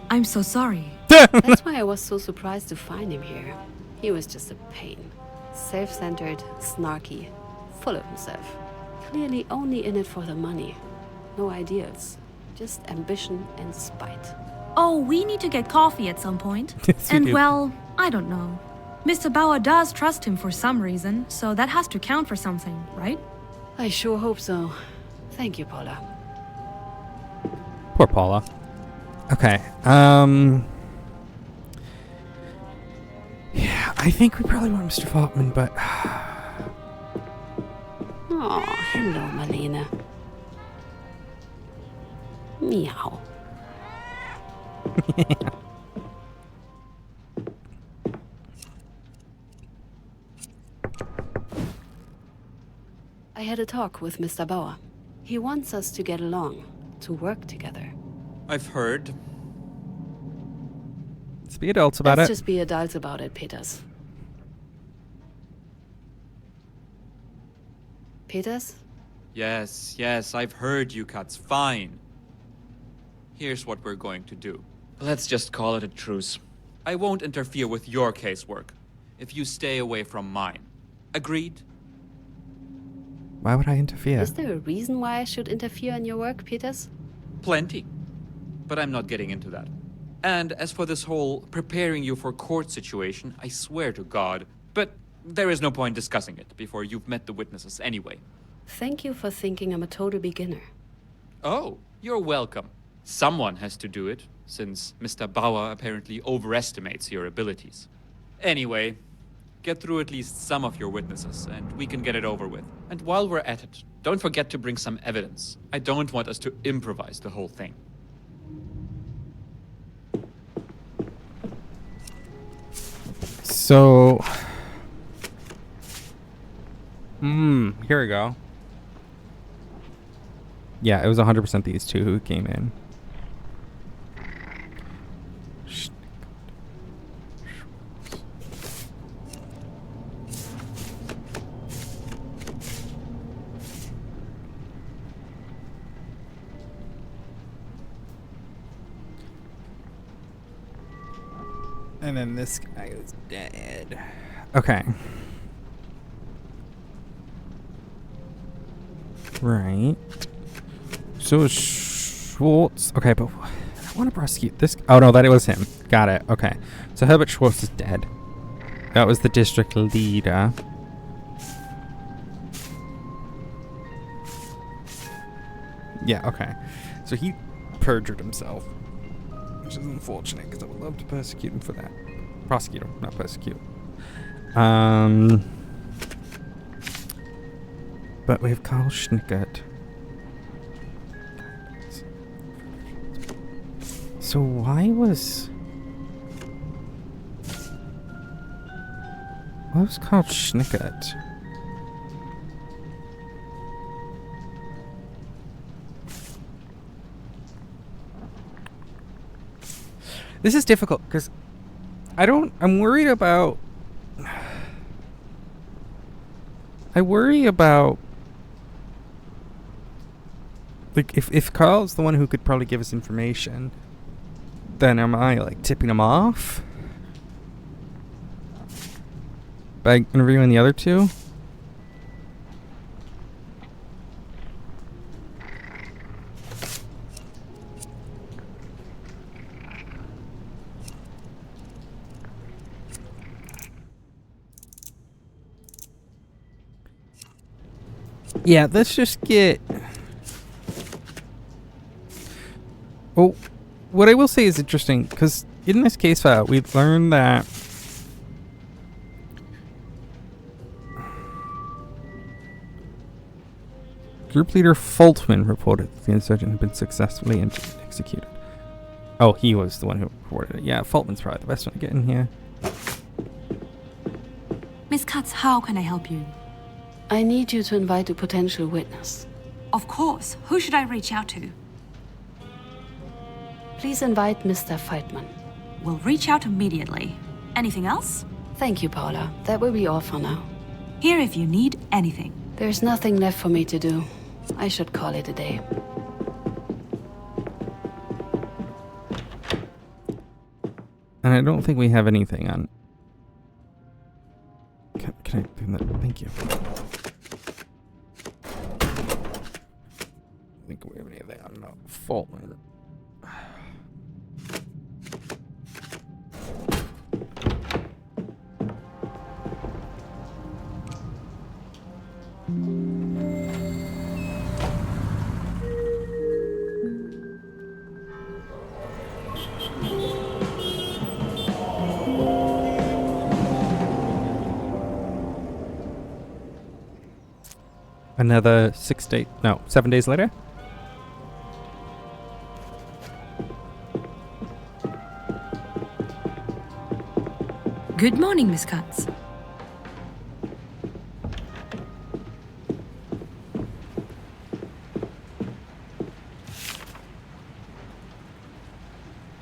I'm so sorry. That's why I was so surprised to find him here. He was just a pain. Self-centered, snarky, full of himself. Clearly only in it for the money. No ideals. Just ambition and spite. Oh, we need to get coffee at some point. Yes, we And do. well, I don't know. Mr. Bauer does trust him for some reason, so that has to count for something, right? I sure hope so. Thank you, Paula. Poor Paula. Okay. Yeah, I think we probably want Mr. Faultman, but Oh, hello, Marlene. Meow. I had a talk with Mr. Bauer. He wants us to get along, to work together. I've heard. let's be adults about Let's it. just be adults about it, Peters. Peters? Yes, I've heard you, Katz. Fine. Here's what we're going to do. Let's just call it a truce. I won't interfere with your casework. if you stay away from mine. Agreed? Why would I interfere? Is there a reason why I should interfere in your work, Peters? Plenty. But I'm not getting into that. And as for this whole preparing you for court situation, I swear to God. But there is no point discussing it before you've met the witnesses anyway. Thank you for thinking I'm a total beginner. Oh, you're welcome. Someone has to do it, since Mr. Bauer apparently overestimates your abilities. Anyway, get through at least some of your witnesses, and we can get it over with. And while we're at it, don't forget to bring some evidence. I don't want us to improvise the whole thing. So... here we go. Yeah, it was 100% these two who came in. And then this guy is dead. Okay. Right. So Schwartz. Okay, but I want to prosecute this. Oh no, that was him. Got it. Okay. So Herbert Schwartz is dead. That was the district leader. Yeah, okay. So he perjured himself. Which is unfortunate because I would love to persecute him for that. Prosecute him, not persecute. But we have Karl Schnickert. So why was Karl Schnickert? This is difficult because I'm worried about. I worry about. Like, if Carl's the one who could probably give us information, then am I, like, tipping him off? By interviewing the other two? Yeah, let's just get... Oh, what I will say is interesting, because in this case file, we've learned that Group Leader Fultman reported that the insurgent had been successfully executed. Oh, he was the one who reported it. Yeah, Fultman's probably the best one to get in here. Miss Katz, how can I help you? I need you to invite a potential witness. Of course. Who should I reach out to? Please invite Mr. Feitman. We'll reach out immediately. Anything else? Thank you, Paula. That will be all for now. Here if you need anything. There's nothing left for me to do. I should call it a day. And I don't think we have anything on... Can I do that? Thank you. I think we have anything on Fultman. Another 7 days later? Good morning, Miss Katz.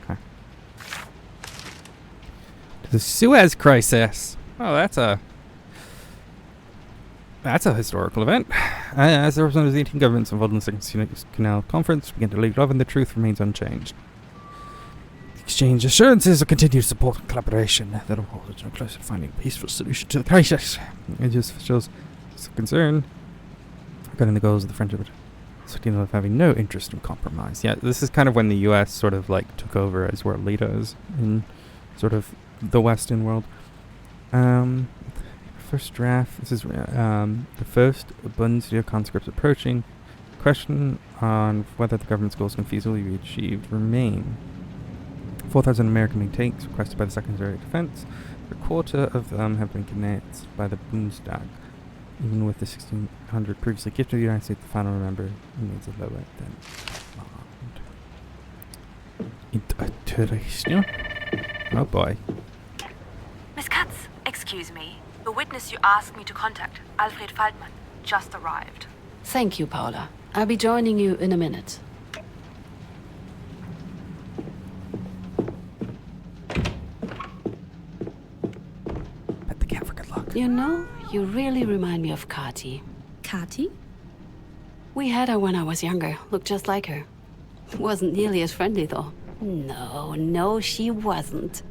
Okay. The Suez Crisis. Oh, that's a historical event. As the representatives of the 18 governments involved in the Second Suez Canal Conference begin to lead love and the truth remains unchanged. The exchange assurances of continued support and collaboration that will hold us closer to finding a peaceful solution to the crisis. It just shows some concern regarding the goals of the friendship, of having no interest in compromise. Yeah, this is kind of when the U.S. sort of like took over as world leaders in sort of the Western world. First draft. This is the first Bundeswehr conscripts approaching. Question on whether the government's goals can feasibly be achieved remain. 4,000 American tanks requested by the Secretary of Defense. A quarter of them have been kidnapped by the Bundestag. Even with the 1,600 previously gifted to the United States, the final number remains lower than planned. Interesting. Oh boy. Miss Katz, excuse me. The witness you asked me to contact, Alfred Faltmann, just arrived. Thank you, Paula. I'll be joining you in a minute. Bet the cat for good luck. You know, you really remind me of Kati. Kati? We had her when I was younger. Looked just like her. Wasn't nearly as friendly, though. No, she wasn't.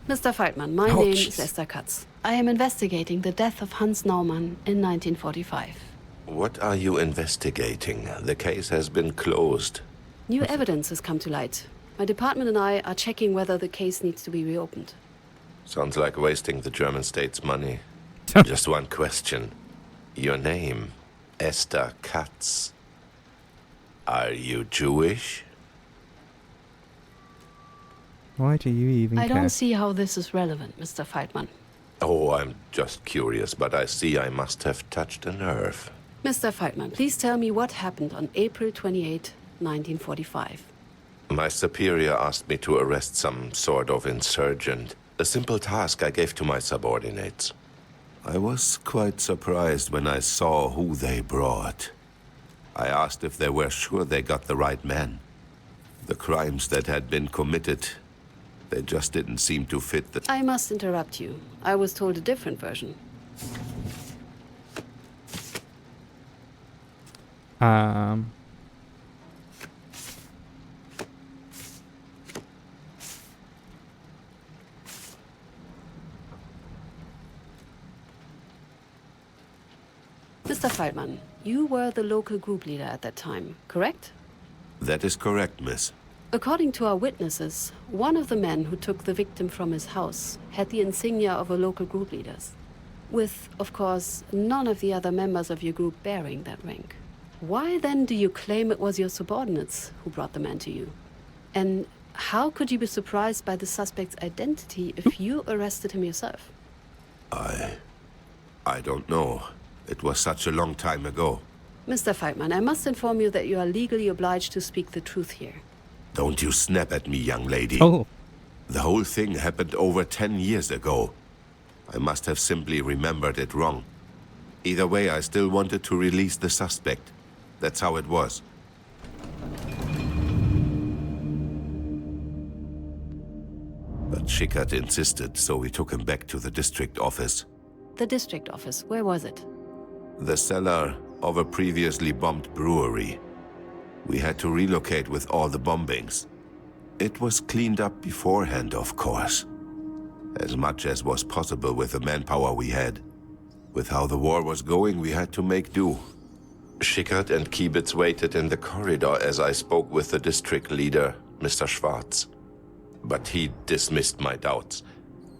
Mr. Faltmann, my name is Esther Katz. I am investigating the death of Hans Naumann in 1945. What are you investigating? The case has been closed. New evidence has come to light. My department and I are checking whether the case needs to be reopened. Sounds like wasting the German state's money. Just one question. Your name, Esther Katz. Are you Jewish? Why do you even I care? don't see how this is relevant, Mr. Faltmann. Oh, I'm just curious, but I see I must have touched a nerve. Mr. Faltmann, please tell me what happened on April 28, 1945. My superior asked me to arrest some sort of insurgent. A simple task I gave to my subordinates. I was quite surprised when I saw who they brought. I asked if they were sure they got the right man. The crimes that had been committed, they just didn't seem to fit the... I must interrupt you. I was told a different version. Mr. Faltmann, you were the local group leader at that time, correct? That is correct, miss. According to our witnesses, one of the men who took the victim from his house had the insignia of a local group leader's, with, of course, none of the other members of your group bearing that rank. Why then do you claim it was your subordinates who brought the man to you? And how could you be surprised by the suspect's identity if you arrested him yourself? I don't know. It was such a long time ago. Mr. Faltmann, I must inform you that you are legally obliged to speak the truth here. Don't you snap at me, young lady. Oh. The whole thing happened over 10 years ago. I must have simply remembered it wrong. Either way, I still wanted to release the suspect. That's how it was. But Schickert insisted, so we took him back to the district office. The district office, where was it? The cellar of a previously bombed brewery. We had to relocate with all the bombings. It was cleaned up beforehand, of course. As much as was possible with the manpower we had. With how the war was going, we had to make do. Schickert and Kiebitz waited in the corridor as I spoke with the district leader, Mr. Schwarz. But he dismissed my doubts.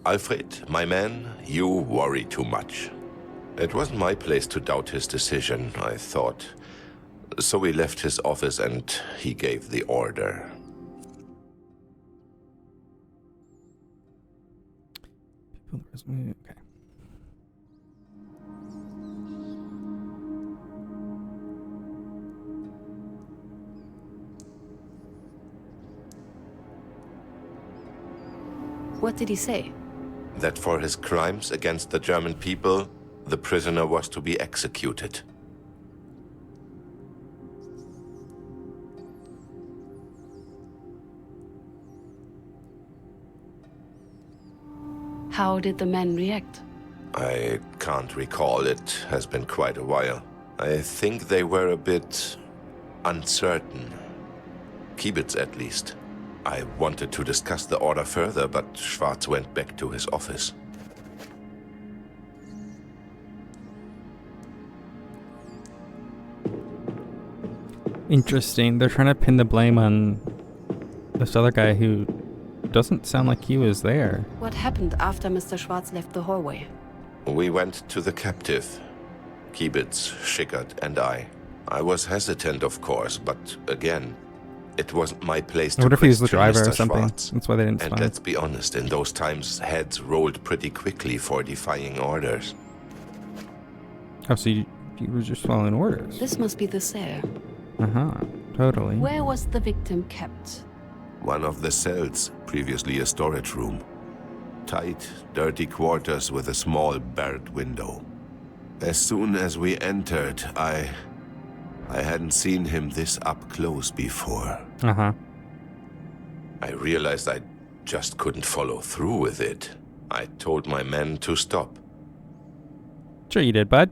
Alfred, my man, you worry too much. It wasn't my place to doubt his decision, I thought. So we left his office and he gave the order. Okay. What did he say? That for his crimes against the German people, the prisoner was to be executed. How did the men react? I can't recall. It has been quite a while. I think they were a bit uncertain. Kiebitz, at least. I wanted to discuss the order further, but Schwarz went back to his office. Interesting. They're trying to pin the blame on this other guy who doesn't sound like he was there. What happened after Mr. Schwarz left the hallway? We went to the captive. Kiebitz, Schickert, and I. I was hesitant, of course, but again, it wasn't my place to I wonder if he was the question driver or Mr. something. Schwarz. That's why they didn't And spy. let's be honest, in those times, heads rolled pretty quickly for defying orders. Oh, so you were just following orders. This must be the cell. Uh-huh. Totally. Where was the victim kept? One of the cells, previously a storage room. Tight, dirty quarters with a small barred window. As soon as we entered, I hadn't seen him this up close before. Uh-huh. I realized I just couldn't follow through with it. I told my men to stop. Sure you did, bud.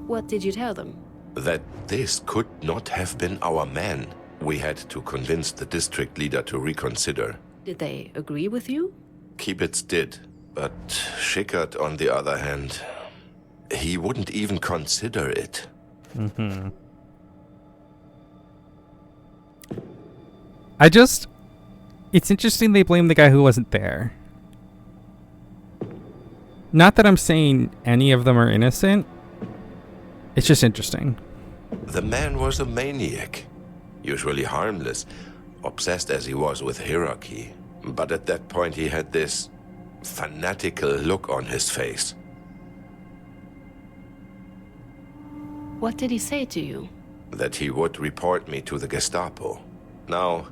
What did you tell them? That this could not have been our man. We had to convince the district leader to reconsider. Did they agree with you? Kiebitz did, but Schickert, on the other hand, he wouldn't even consider it. Mm-hmm. It's interesting they blame the guy who wasn't there. Not that I'm saying any of them are innocent. It's just interesting. The man was a maniac, usually harmless, obsessed as he was with hierarchy. But at that point he had this fanatical look on his face. What did he say to you? That he would report me to the Gestapo. Now,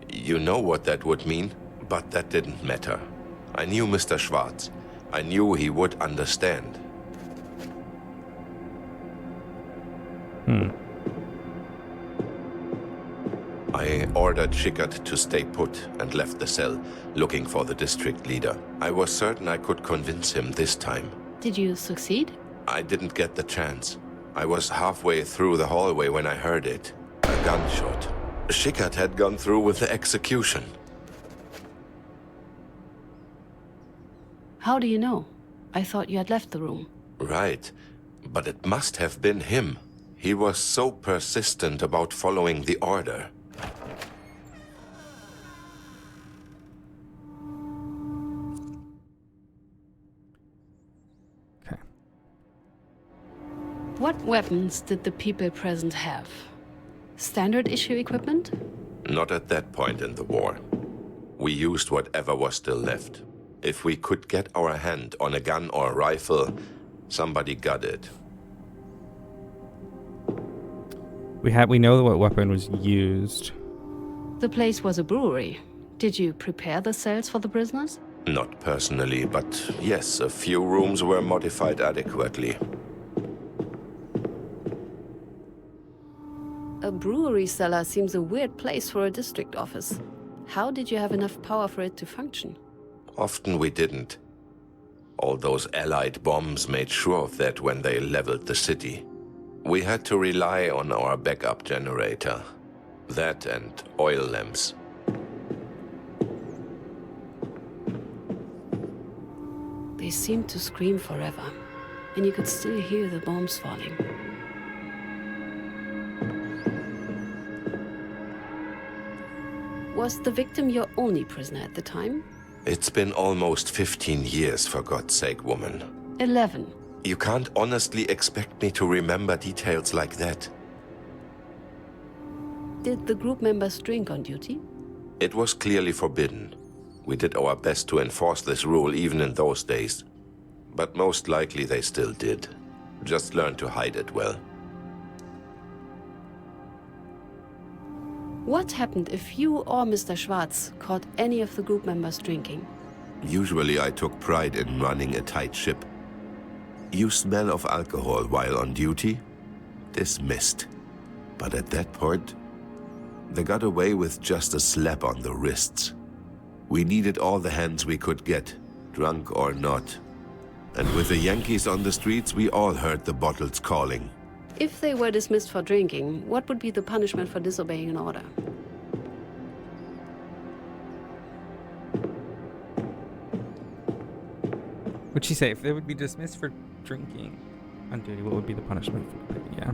you know what that would mean, but that didn't matter. I knew Mr. Schwarz. I knew he would understand. I ordered Schickert to stay put and left the cell, looking for the district leader. I was certain I could convince him this time. Did you succeed? I didn't get the chance. I was halfway through the hallway when I heard it. A gunshot. Schickert had gone through with the execution. How do you know? I thought you had left the room. Right, but it must have been him. He was so persistent about following the order. Okay. What weapons did the people present have? Standard issue equipment? Not at that point in the war. We used whatever was still left. If we could get our hand on a gun or a rifle, somebody got it. We know what weapon was used. The place was a brewery. Did you prepare the cells for the prisoners? Not personally, but yes, a few rooms were modified adequately. A brewery cellar seems a weird place for a district office. How did you have enough power for it to function? Often we didn't. All those Allied bombs made sure of that when they leveled the city. We had to rely on our backup generator. That and oil lamps. They seemed to scream forever, and you could still hear the bombs falling. Was the victim your only prisoner at the time? It's been almost 15 years, for God's sake, woman. 11. You can't honestly expect me to remember details like that. Did the group members drink on duty? It was clearly forbidden. We did our best to enforce this rule even in those days. But most likely they still did. Just learned to hide it well. What happened if you or Mr. Schwarz caught any of the group members drinking? Usually I took pride in running a tight ship. You smell of alcohol while on duty? Dismissed. But at that point, they got away with just a slap on the wrists. We needed all the hands we could get, drunk or not. And with the Yankees on the streets, we all heard the bottles calling. If they were dismissed for drinking, what would be the punishment for disobeying an order? What'd she say? If they would be dismissed for drinking on duty, what would be the punishment for that? Yeah.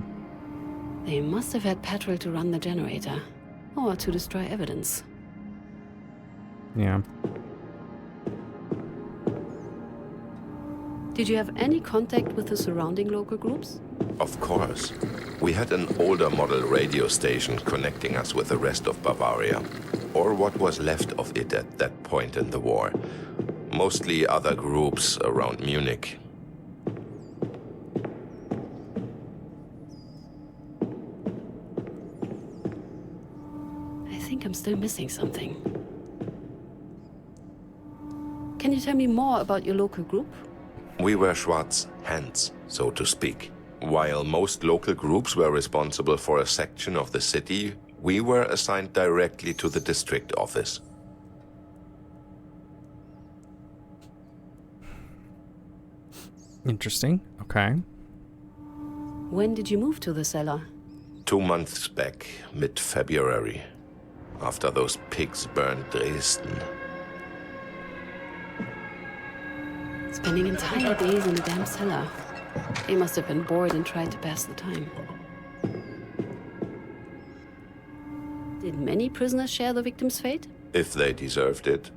They must have had petrol to run the generator, or to destroy evidence. Yeah. Did you have any contact with the surrounding local groups? Of course. We had an older model radio station connecting us with the rest of Bavaria, or what was left of it at that point in the war. Mostly other groups around Munich. I think I'm still missing something. Can you tell me more about your local group? We were Schwarz hands, so to speak. While most local groups were responsible for a section of the city, we were assigned directly to the district office. Interesting. Okay. When did you move to the cellar? 2 months back, mid-February, after those pigs burned Dresden. Spending entire days in a damn cellar. They must have been bored and tried to pass the time. Did many prisoners share the victim's fate? If they deserved it.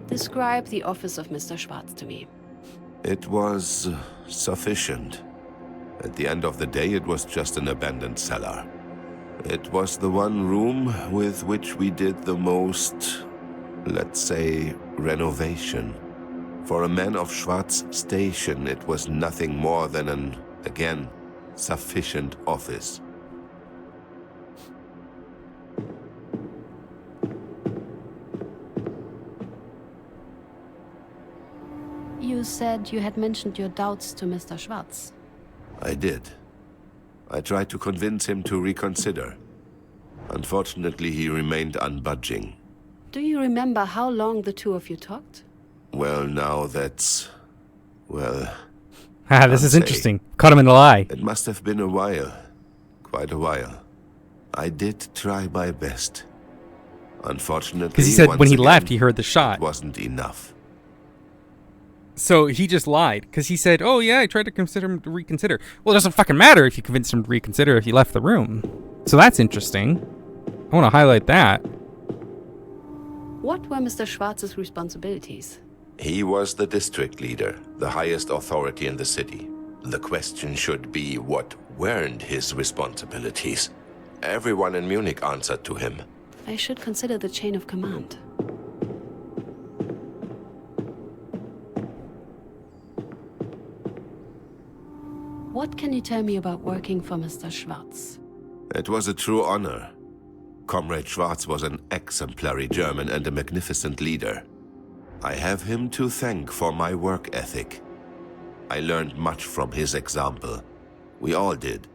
Describe the office of Mr. Schwarz to me. It was sufficient. At the end of the day, it was just an abandoned cellar. It was the one room with which we did the most, let's say, renovation. For a man of Schwarz station, it was nothing more than an, again, sufficient office. You said you had mentioned your doubts to Mr. Schwarz. I did. I tried to convince him to reconsider. Unfortunately, he remained unbudging. Do you remember how long the two of you talked? Well, now that's... well... This is interesting. Caught him in the lie. It must have been a while. Quite a while. I did try my best. Unfortunately, because he said when he again, left, he heard the shot. It wasn't enough. So he just lied because he said, "Oh yeah, I tried to consider him to reconsider." Well, it doesn't fucking matter if you convinced him to reconsider if he left the room. So that's interesting. I want to highlight that. What were Mr. Schwarz's responsibilities? He was the district leader, the highest authority in the city. The question should be, what weren't his responsibilities? Everyone in Munich answered to him. I should consider the chain of command. What can you tell me about working for Mr. Schwarz? It was a true honor. Comrade Schwarz was an exemplary German and a magnificent leader. I have him to thank for my work ethic. I learned much from his example. We all did.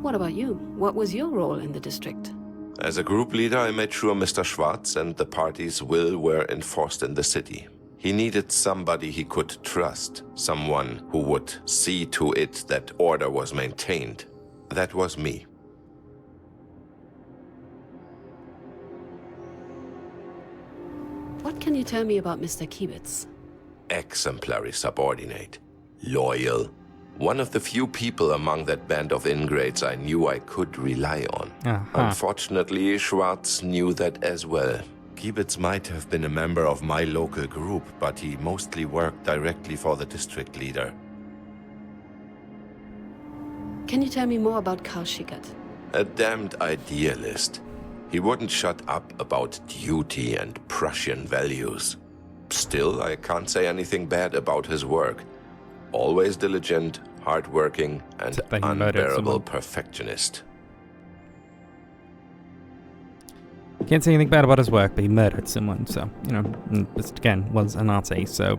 What about you? What was your role in the district? As a group leader, I made sure Mr. Schwarz and the party's will were enforced in the city. He needed somebody he could trust, someone who would see to it that order was maintained. That was me. What can you tell me about Mr. Kiebitz? Exemplary subordinate. Loyal. One of the few people among that band of ingrates I knew I could rely on. Unfortunately, Schwarz knew that as well. Kiebitz might have been a member of my local group, but he mostly worked directly for the district leader. Can you tell me more about Karl Schickert? A damned idealist. He wouldn't shut up about duty and Prussian values. Still, I can't say anything bad about his work. Always diligent, hardworking, and unbearable perfectionist. Can't say anything bad about his work, but he murdered someone, so, you know, this again was a Nazi, so...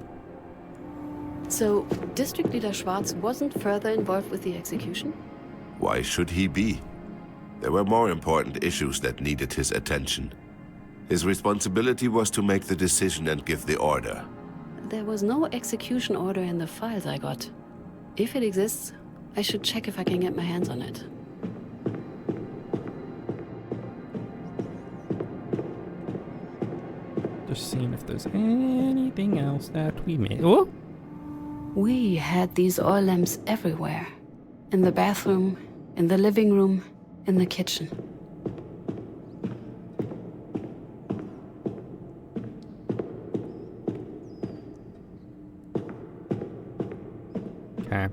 So, District Leader Schwarz wasn't further involved with the execution? Why should he be? There were more important issues that needed his attention. His responsibility was to make the decision and give the order. There was no execution order in the files I got. If it exists, I should check if I can get my hands on it. Just seeing if there's anything else that we made. Oh! We had these oil lamps everywhere. In the bathroom, in the living room, in the kitchen. Okay.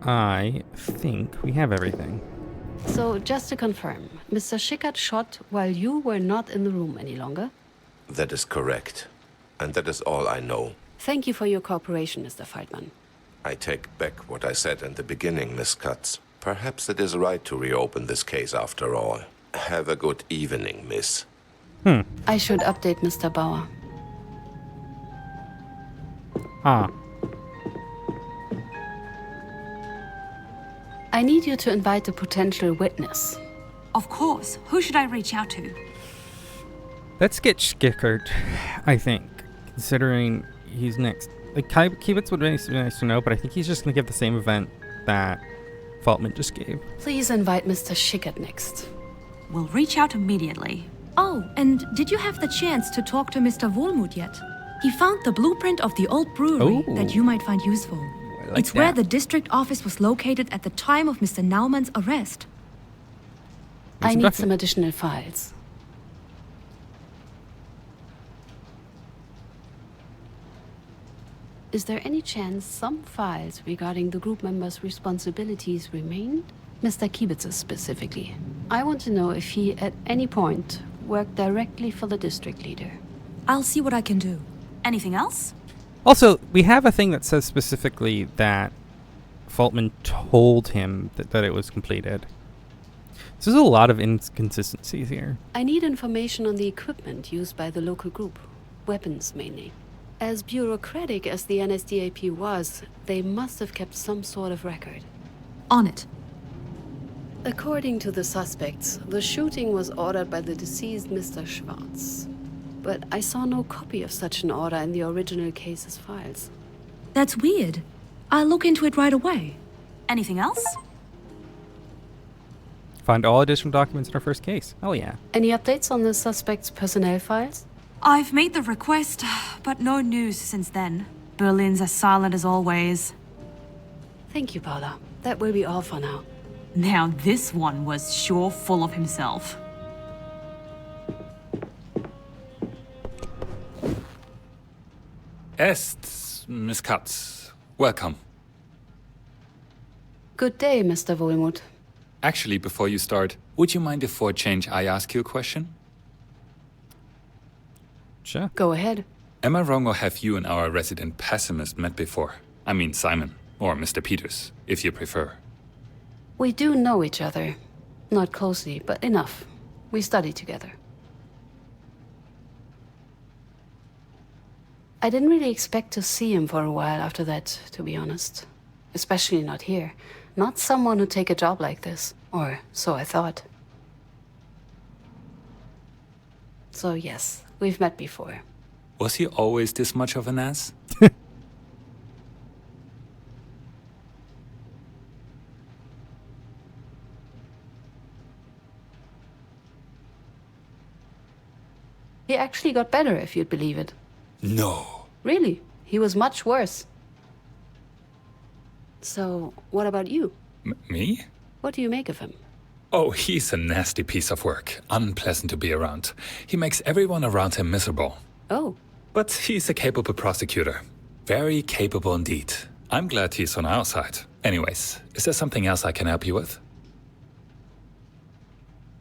I think we have everything. So, just to confirm, Mr. Schickard shot while you were not in the room any longer? That is correct. And that is all I know. Thank you for your cooperation, Mr. Feldman. I take back what I said in the beginning, Miss Katz. Perhaps it is right to reopen this case after all. Have a good evening, miss. I should update Mr. Bauer. Ah. I need you to invite a potential witness. Of course. Who should I reach out to? Let's get Schickard, I think, considering he's next. Like, Kibitz would be nice to know, but I think he's just going to give the same event that Faltman just gave. Please invite Mr. Schickard next. We'll reach out immediately. Oh, and did you have the chance to talk to Mr. Wohlmuth yet? He found the blueprint of the old brewery Oh. that you might find useful. I like It's where that. the district office was located at the time of Mr. Naumann's arrest. I some need document- some additional files. Is there any chance some files regarding the group members' responsibilities remained? Mr. Kibitz's specifically. I want to know if he, at any point, worked directly for the district leader. I'll see what I can do. Anything else? Also, we have a thing that says specifically that Faltman told him that it was completed. So there's a lot of inconsistencies here. I need information on the equipment used by the local group. Weapons, mainly. As bureaucratic as the NSDAP was, they must have kept some sort of record. On it. According to the suspects, the shooting was ordered by the deceased Mr. Schwartz. But I saw no copy of such an order in the original case's files. That's weird. I'll look into it right away. Anything else? Find all additional documents in our first case. Oh yeah. Any updates on the suspect's personnel files? I've made the request, but no news since then. Berlin's as silent as always. Thank you, Paula. That will be all for now. Now this one was sure full of himself. Miss Katz. Welcome. Good day, Mr. Wohlmuth. Actually, before you start, would you mind if for a change I ask you a question? Sure. Go ahead. Am I wrong, or have you and our resident pessimist met before? I mean Simon, or Mr. Peters, if you prefer. We do know each other. Not closely, but enough. We study together. I didn't really expect to see him for a while after that, to be honest. Especially not here. Not someone who'd take a job like this. Or so I thought. So yes, we've met before. Was he always this much of an ass? He actually got better, if you'd believe it. No. Really, he was much worse. So, what about you? Me? What do you make of him? Oh, he's a nasty piece of work. Unpleasant to be around. He makes everyone around him miserable. Oh, But he's a capable prosecutor. Very capable indeed. I'm glad he's on our side. Anyways, is there something else I can help you with?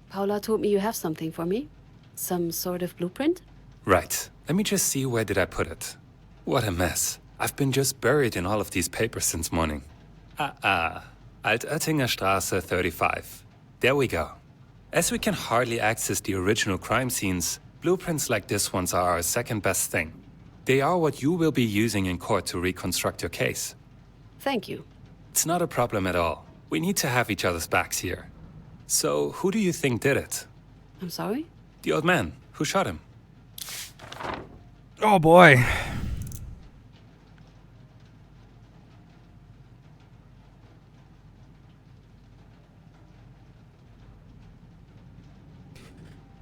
Paula told me you have something for me. Some sort of blueprint? Right. Let me just see, where did I put it? What a mess. I've been just buried in all of these papers since morning. Altöttinger Straße 35. There we go. As we can hardly access the original crime scenes, blueprints like this ones are our second best thing. They are what you will be using in court to reconstruct your case. Thank you. It's not a problem at all. We need to have each other's backs here. So, who do you think did it? I'm sorry? The old man. Who shot him? Oh boy.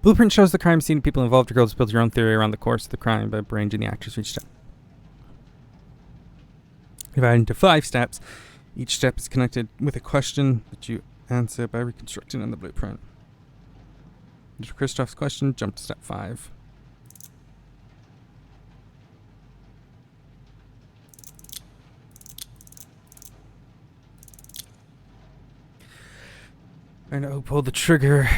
Blueprint shows the crime scene. People involved. Your goal is to build your own theory around the course of the crime by arranging the actors for each step. Divided into 5 steps. Each step is connected with a question that you answer by reconstructing on the blueprint. After Christoph's question, jump to step 5. I know, pull the trigger.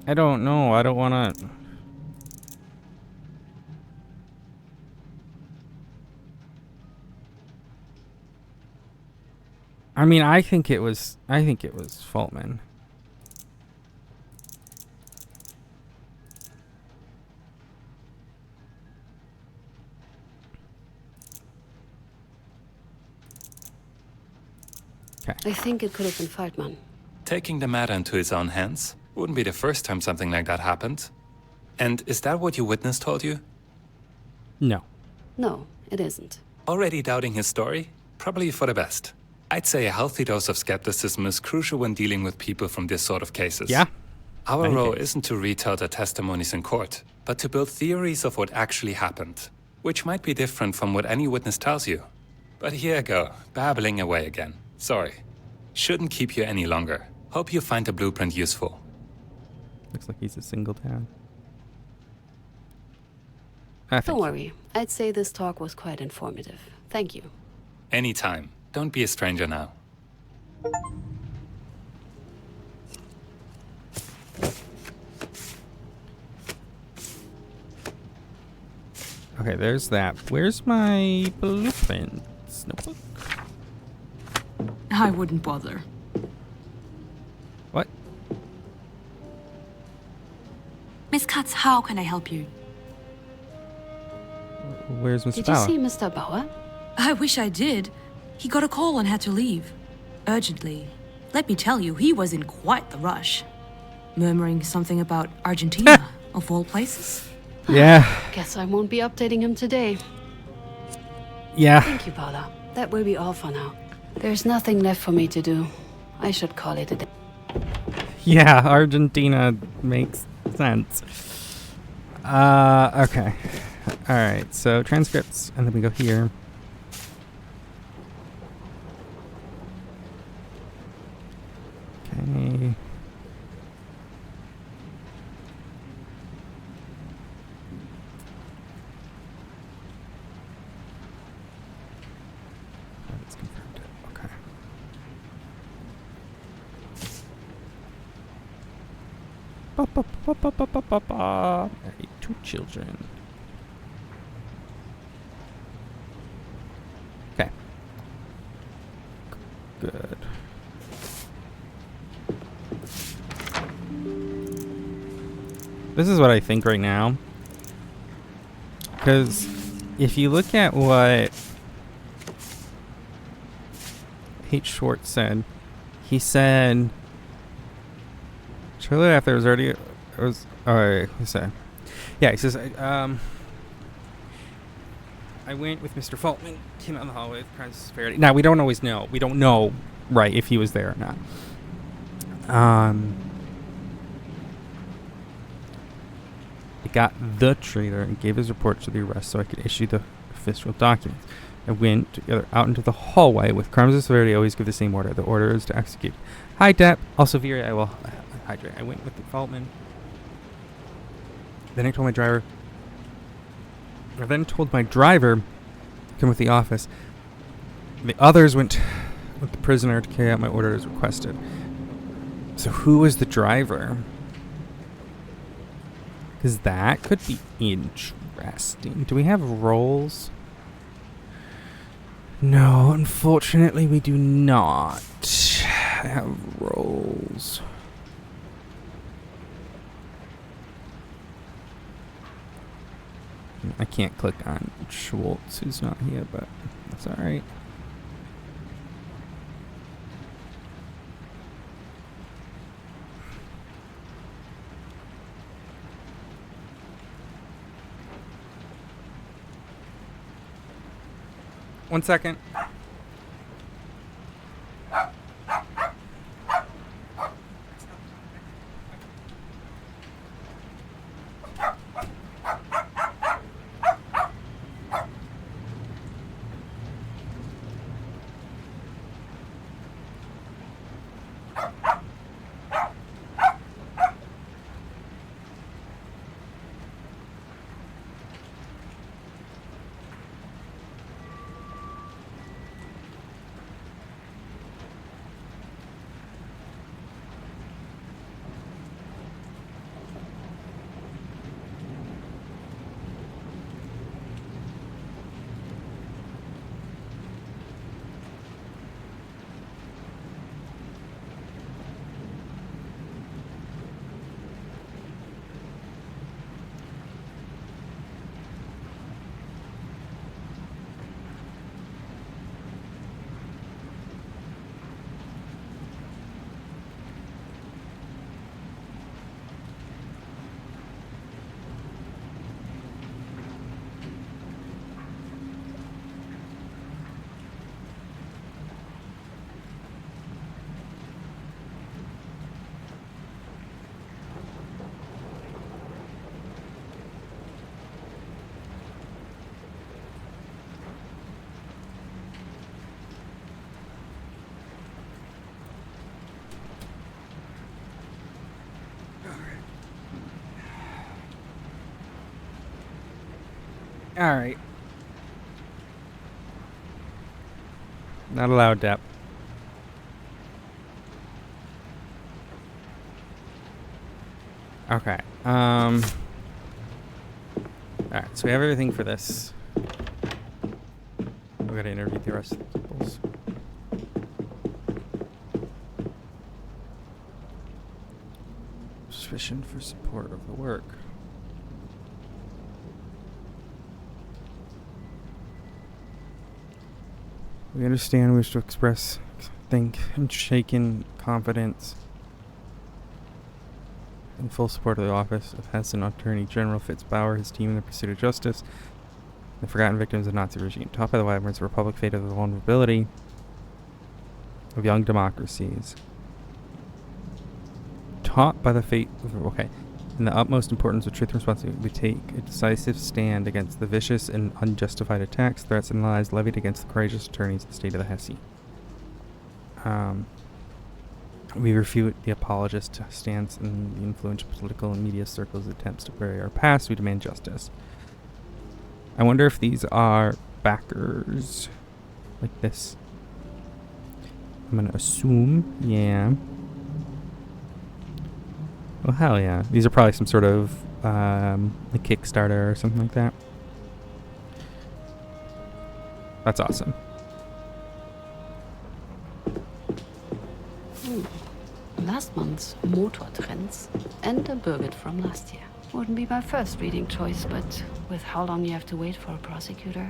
I don't know. I don't want to... I mean, I think it was Faultman. I think it could have been Feldman. Taking the matter into his own hands? Wouldn't be the first time something like that happened. And is that what your witness told you? No. No, it isn't. Already doubting his story? Probably for the best. I'd say a healthy dose of skepticism is crucial when dealing with people from this sort of cases. Yeah. Our role isn't to retell their testimonies in court, but to build theories of what actually happened, which might be different from what any witness tells you. But here I go, babbling away again. Sorry. Shouldn't keep you any longer. Hope you find the blueprint useful. Looks like he's a single dad. Don't worry. I'd say this talk was quite informative. Thank you. Anytime. Don't be a stranger now. Okay, there's that. Where's my blueprints notebook? I wouldn't bother. What? Miss Katz, how can I help you? Where's Mr. Did Bauer? you see Mr. Bauer? I wish I did. He got a call and had to leave. Urgently. Let me tell you, he was in quite the rush. Murmuring something about Argentina, of all places. Yeah. Guess I won't be updating him today. Yeah. Thank you, Paula. That will be all for now. There's nothing left for me to do. I should call it a day. Yeah, Argentina makes sense. Okay. Alright, so transcripts, and then we go here. Okay. That's confirmed. Okay. Married 2 children. Okay. Good. This is what I think right now. Because if you look at what H. Schwartz said, he said shortly after it was already he said, yeah, he says I went with Mr. Faultman, came out in the hallway with crimes disparity. Now we don't always know. We don't know, right, if he was there or not. I got the traitor and gave his report to the arrest so I could issue the official documents. I went together out into the hallway with crimes of severity. I always give the same order. The order is to execute. High dep, also severe. I will hydrate. I went with the Faultman. Then I told my driver. I then told my driver to come with the office. The others went with the prisoner to carry out my order as requested. So who was the driver? Because that could be interesting. Do we have roles? No, unfortunately we do not have roles. I can't click on Schwartz, who's not here, but that's alright. One second. Alright. Not allowed, Dap. Okay. Alright, so we have everything for this. We gotta interview the rest of the peoples. Sufficient for support of the work. We understand we wish to express, think, and shaken confidence in full support of the office of Hessen Attorney General Fitzbauer, his team in the pursuit of justice, the forgotten victims of the Nazi regime, taught by the Weimars Republic, fate of the vulnerability of young democracies. Taught by the fate of, in the utmost importance of truth and responsibility, we take a decisive stand against the vicious and unjustified attacks, threats, and lies levied against the courageous attorneys of the state of the Hesse. We refute the apologist stance in the influential political and media circles' attempts to bury our past. We demand justice. I wonder if these are backers like this. I'm gonna assume, yeah. Oh, hell yeah. These are probably some sort of a Kickstarter or something like that. That's awesome. Last month's Motortrends and a Birgit from last year. Wouldn't be my first reading choice, but with how long you have to wait for a prosecutor.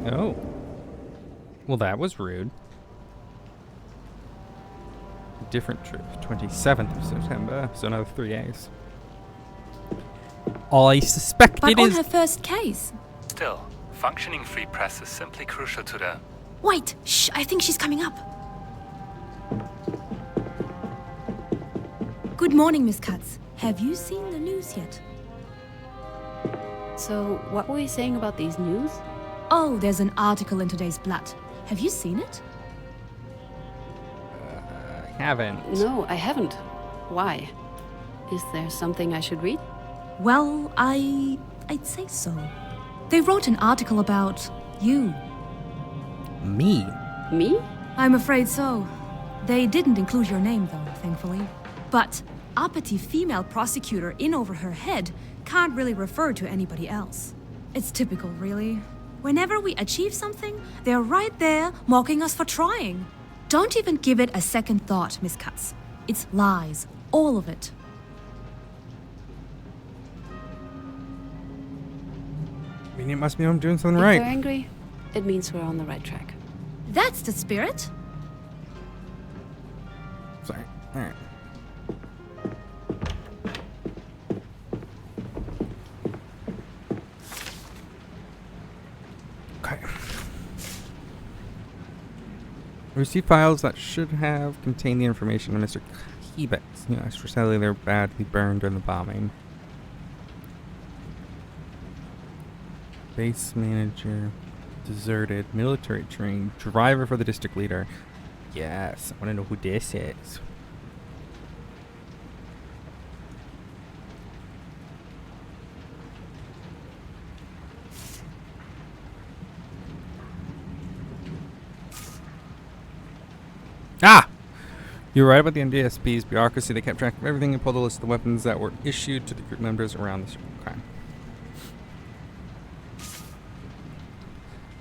Oh. Well, that was rude. Different trip, 27th of September, so another 3 days. All I suspect But it on is... her first case. Still, functioning free press is simply crucial to the... Wait, shh, I think she's coming up. Good morning, Miss Katz. Have you seen the news yet? So, what were you saying about these news? Oh, there's an article in today's Blatt. Have you seen it? Haven't. No, I haven't. Why? Is there something I should read? Well, I'd say so. They wrote an article about you. Me? Me? I'm afraid so. They didn't include your name, though, thankfully. But uppity female prosecutor in over her head can't really refer to anybody else. It's typical, really. Whenever we achieve something, they're right there mocking us for trying. Don't even give it a second thought, Miss Katz. It's lies. All of it. I mean, it must mean I'm doing something If right. they're angry, it means we're on the right track. That's the spirit. Sorry. All right. Okay. We received files that should have contained the information on Mr. Kebex. For sadly, they were badly burned during the bombing. Base manager, deserted, military trained, driver for the district leader. Yes, I want to know who this is. Ah! You're right about the NDSP's bureaucracy. They kept track of everything and pulled a list of the weapons that were issued to the group members around the crime.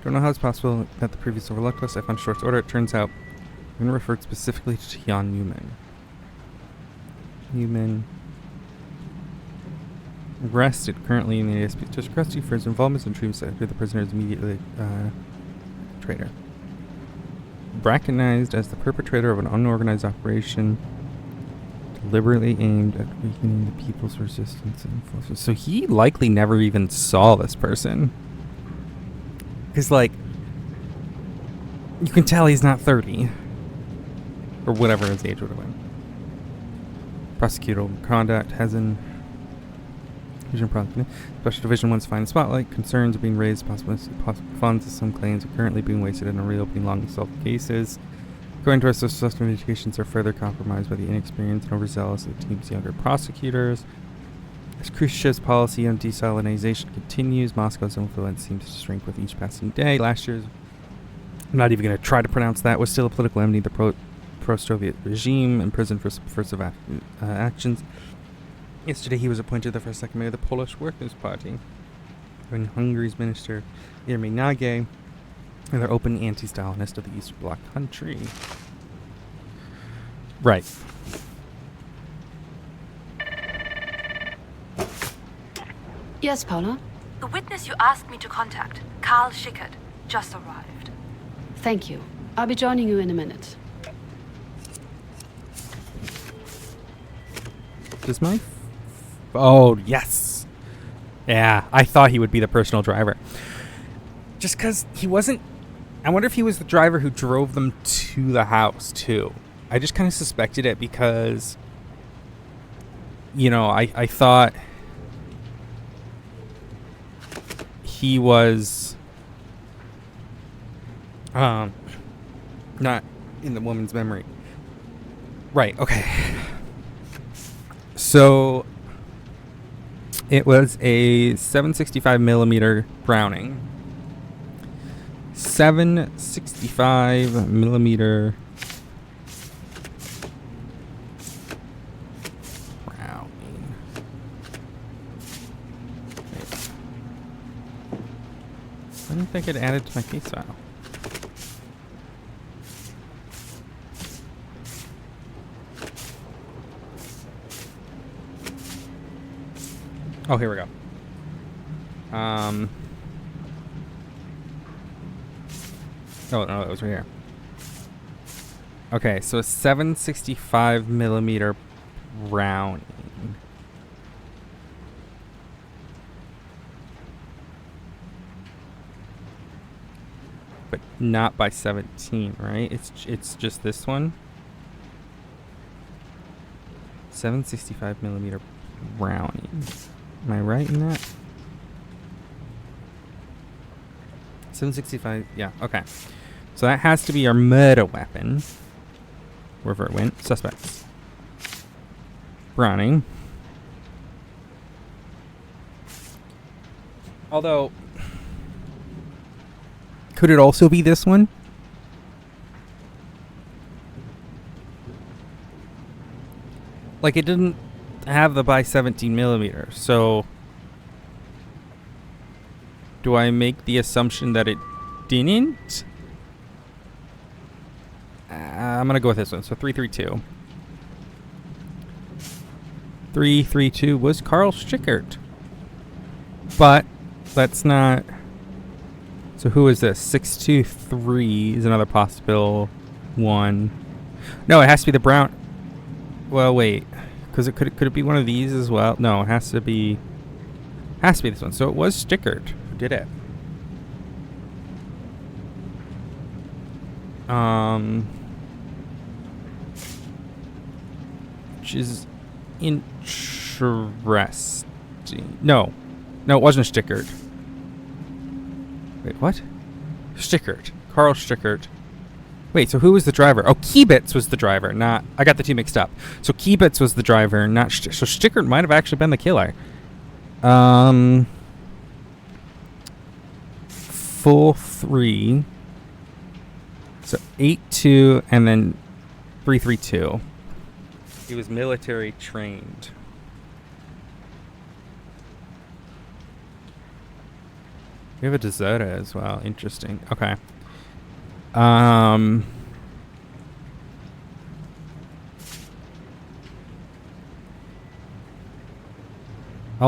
Don't know how it's possible that the previous overlooked us. I found short order. It turns out I'm going to refer specifically to Jan Newman. Newman arrested currently in the ASP district custody for his involvement in treatment after the prisoner is immediately traitor. Recognized as the perpetrator of an unorganized operation deliberately aimed at weakening the people's resistance and forces. So he likely never even saw this person. Because, like, you can tell he's not 30. Or whatever his age would have been. Prosecutorial conduct has an Special Division 1's finding spotlight. Concerns are being raised. Possible funds of some claims are currently being wasted in reopening long-solved cases. According to our social indications, are further compromised by the inexperience and overzealous of the team's younger prosecutors. As Khrushchev's policy on desalinization continues, Moscow's influence seems to shrink with each passing day. Last year's, I'm not even going to try to pronounce that, was still a political enemy. The pro-Soviet regime imprisoned for subversive actions. Yesterday, he was appointed the first secretary of the Polish Workers' Party. When Hungary's minister, Irmi Nagy, and their open anti-Stalinist of the Eastern Bloc country. Right. Yes, Paula? The witness you asked me to contact, Karl Schickert, just arrived. Thank you. I'll be joining you in a minute. Does my... Oh, yes. Yeah, I thought he would be the personal driver. Just because he wasn't... I wonder if he was the driver who drove them to the house, too. I just kind of suspected it because... You know, I thought... He was... Not in the woman's memory. Right, okay. So... It was a 765 millimeter Browning. 765 millimeter Browning. I didn't think it added to my case file. Oh, here we go. Oh, no, that was right here. Okay, so a 765 millimeter Browning. But not by 17, right? It's just this one. 765 millimeter Browning. Am I right in that? 765, yeah, okay. So that has to be our murder weapon. Wherever it went. Suspects. Browning. Although, could it also be this one? Like, it didn't have the by 17 millimeter, so Do I make the assumption that it didn't? I'm gonna go with this one. So 332. 332 was Carl Strickert. But that's not. So who is this? 623 is another possible one. No, it has to be the brown. Well, wait, because could it be one of these as well? No, it has to be this one. So it was Strickert who did it. Which is interesting. No, it wasn't Strickert. Wait, what? Strickert. Carl Strickert. Wait, so who was the driver? Oh, Kiebitz was the driver, not... I got the two mixed up. So Kiebitz was the driver, not... So Strickert might have actually been the killer. Full 3. So 8-2 and then 332. He was military trained. We have a deserter as well. Interesting. Okay. I'll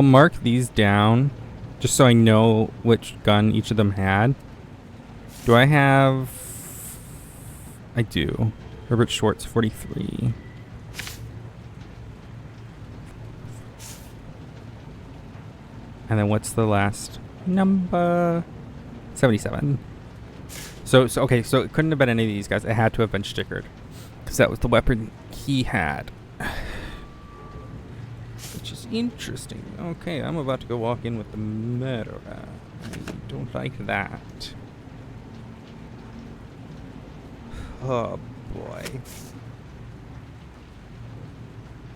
mark these down just so I know which gun each of them had. Do I have... I do. Herbert Schwartz, 43. And then what's the last number? 77. So okay, so it couldn't have been any of these guys. It had to have been Strickert, because that was the weapon he had. Which is interesting. Okay, I'm about to go walk in with the murderer. I don't like that. Oh boy.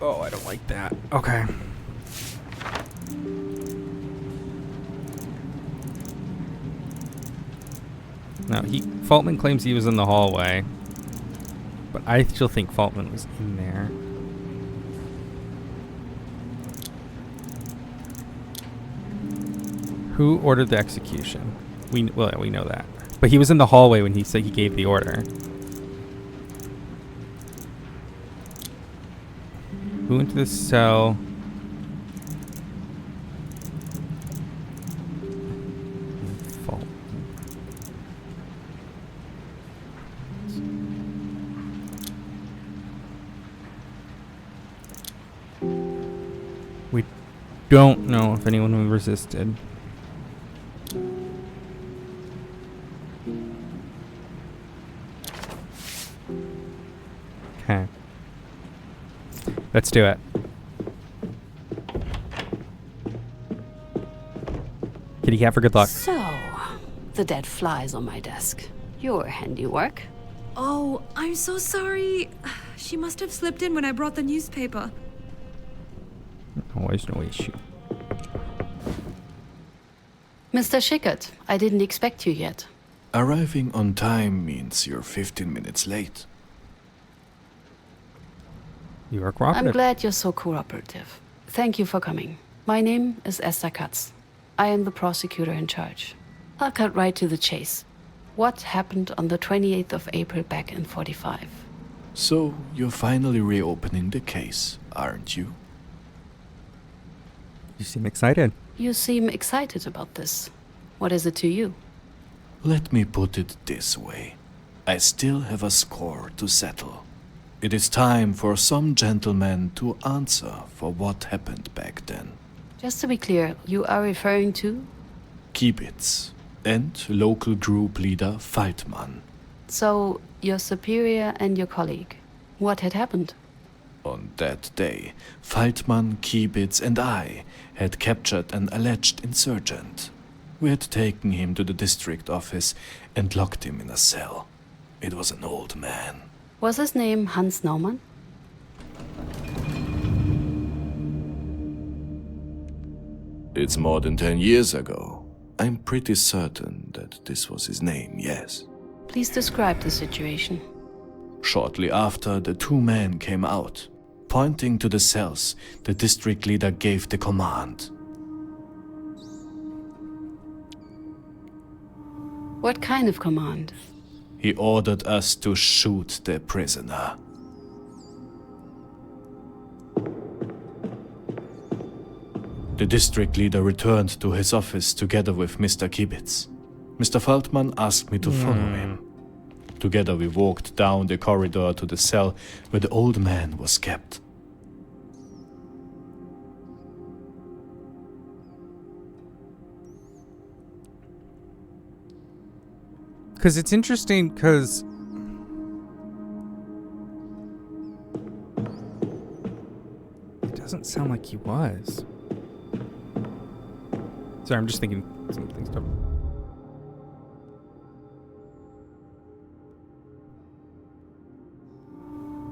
Oh, I don't like that. Okay. Now, Faltman claims he was in the hallway, but I still think Faltman was in there. Who ordered the execution? We know that. But he was in the hallway when he said he gave the order. Who went to the cell? We don't know if anyone resisted. Okay. Let's do it. Kitty cat for good luck. So, the dead flies on my desk. Your handiwork. Oh, I'm so sorry. She must have slipped in when I brought the newspaper. Always no issue. Mr. Schickert, I didn't expect you yet. Arriving on time means you're 15 minutes late. You are cooperative. I'm glad you're so cooperative. Thank you for coming. My name is Esther Katz. I am the prosecutor in charge. I'll cut right to the chase. What happened on the 28th of April back in 45? So, you're finally reopening the case, aren't you? You seem excited. You seem excited about this. What is it to you? Let me put it this way. I still have a score to settle. It is time for some gentleman to answer for what happened back then. Just to be clear, you are referring to? Kiebitz and local group leader Feldmann. So, your superior and your colleague. What had happened? On that day, Feldmann, Kiebitz and I had captured an alleged insurgent. We had taken him to the district office and locked him in a cell. It was an old man. Was his name Hans Naumann? It's more than 10 years ago. I'm pretty certain that this was his name, yes. Please describe the situation. Shortly after, the two men came out. Pointing to the cells, the district leader gave the command. What kind of command? He ordered us to shoot the prisoner. The district leader returned to his office together with Mr. Kibitz. Mr. Feldman asked me to follow him. Together we walked down the corridor to the cell where the old man was kept. Because it's interesting, because it doesn't sound like he was. Sorry, I'm just thinking something stuff.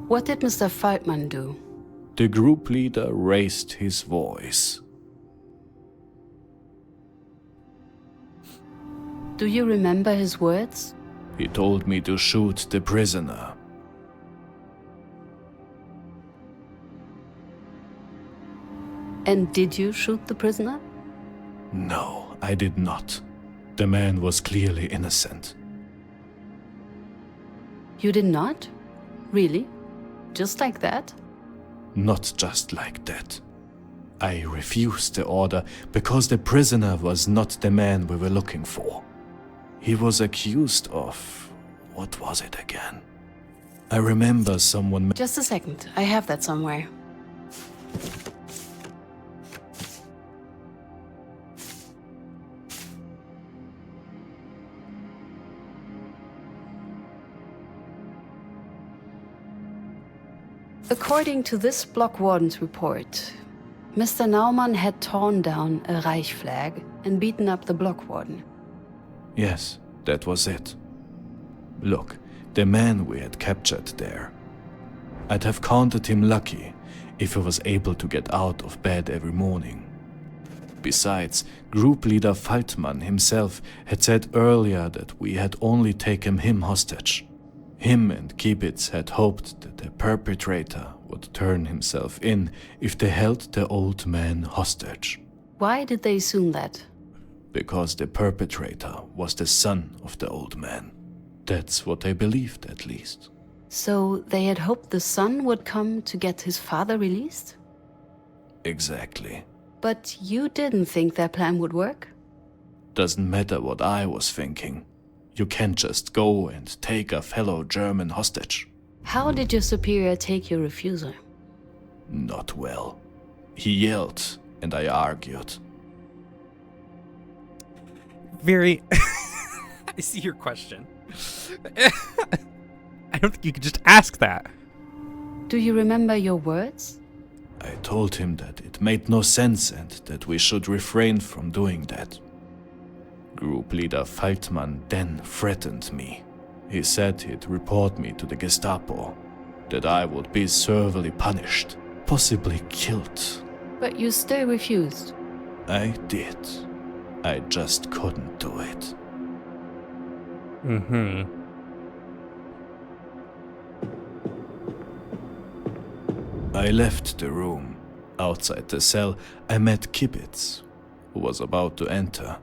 What did Mr. Feldman do? The group leader raised his voice. Do you remember his words? He told me to shoot the prisoner. And did you shoot the prisoner? No, I did not. The man was clearly innocent. You did not? Really? Just like that? Not just like that. I refused the order because the prisoner was not the man we were looking for. He was accused of... what was it again? I remember someone... Just a second, I have that somewhere. According to this block warden's report, Mr. Naumann had torn down a Reich flag and beaten up the block warden. Yes, that was it. Look, the man we had captured there. I'd have counted him lucky if he was able to get out of bed every morning. Besides, group leader Feldman himself had said earlier that we had only taken him hostage. Him and Kibitz had hoped that the perpetrator would turn himself in if they held the old man hostage. Why did they assume that? Because the perpetrator was the son of the old man. That's what they believed, at least. So they had hoped the son would come to get his father released? Exactly. But you didn't think their plan would work? Doesn't matter what I was thinking. You can't just go and take a fellow German hostage. How did your superior take your refusal? Not well. He yelled, and I argued. Very... I see your question. I don't think you could just ask that. Do you remember your words? I told him that it made no sense and that we should refrain from doing that. Group leader Feldman then threatened me. He said he'd report me to the Gestapo, that I would be severely punished, possibly killed. But you still refused. I did. I just couldn't do it. I left the room. Outside the cell, I met Kibitz, who was about to enter.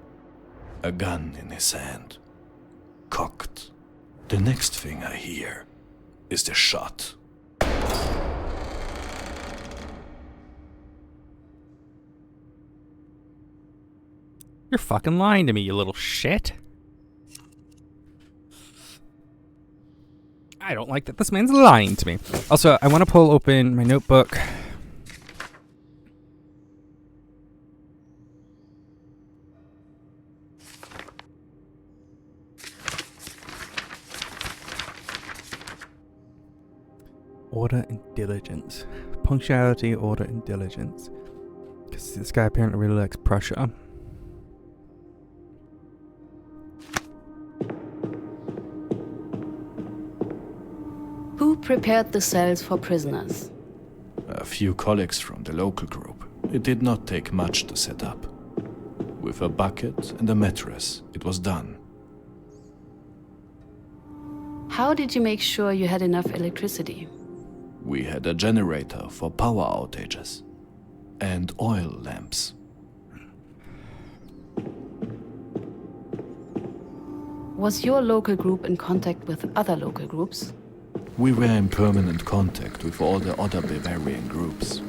A gun in his hand, cocked. The next thing I hear is the shot. You're fucking lying to me, you little shit. I don't like that this man's lying to me. Also, I want to pull open my notebook. Order and diligence. Punctuality, order, and diligence. Because this guy apparently really likes Prussia. Who prepared the cells for prisoners? A few colleagues from the local group. It did not take much to set up. With a bucket and a mattress, it was done. How did you make sure you had enough electricity? We had a generator for power outages and oil lamps. Was your local group in contact with other local groups? We were in permanent contact with all the other Bavarian groups.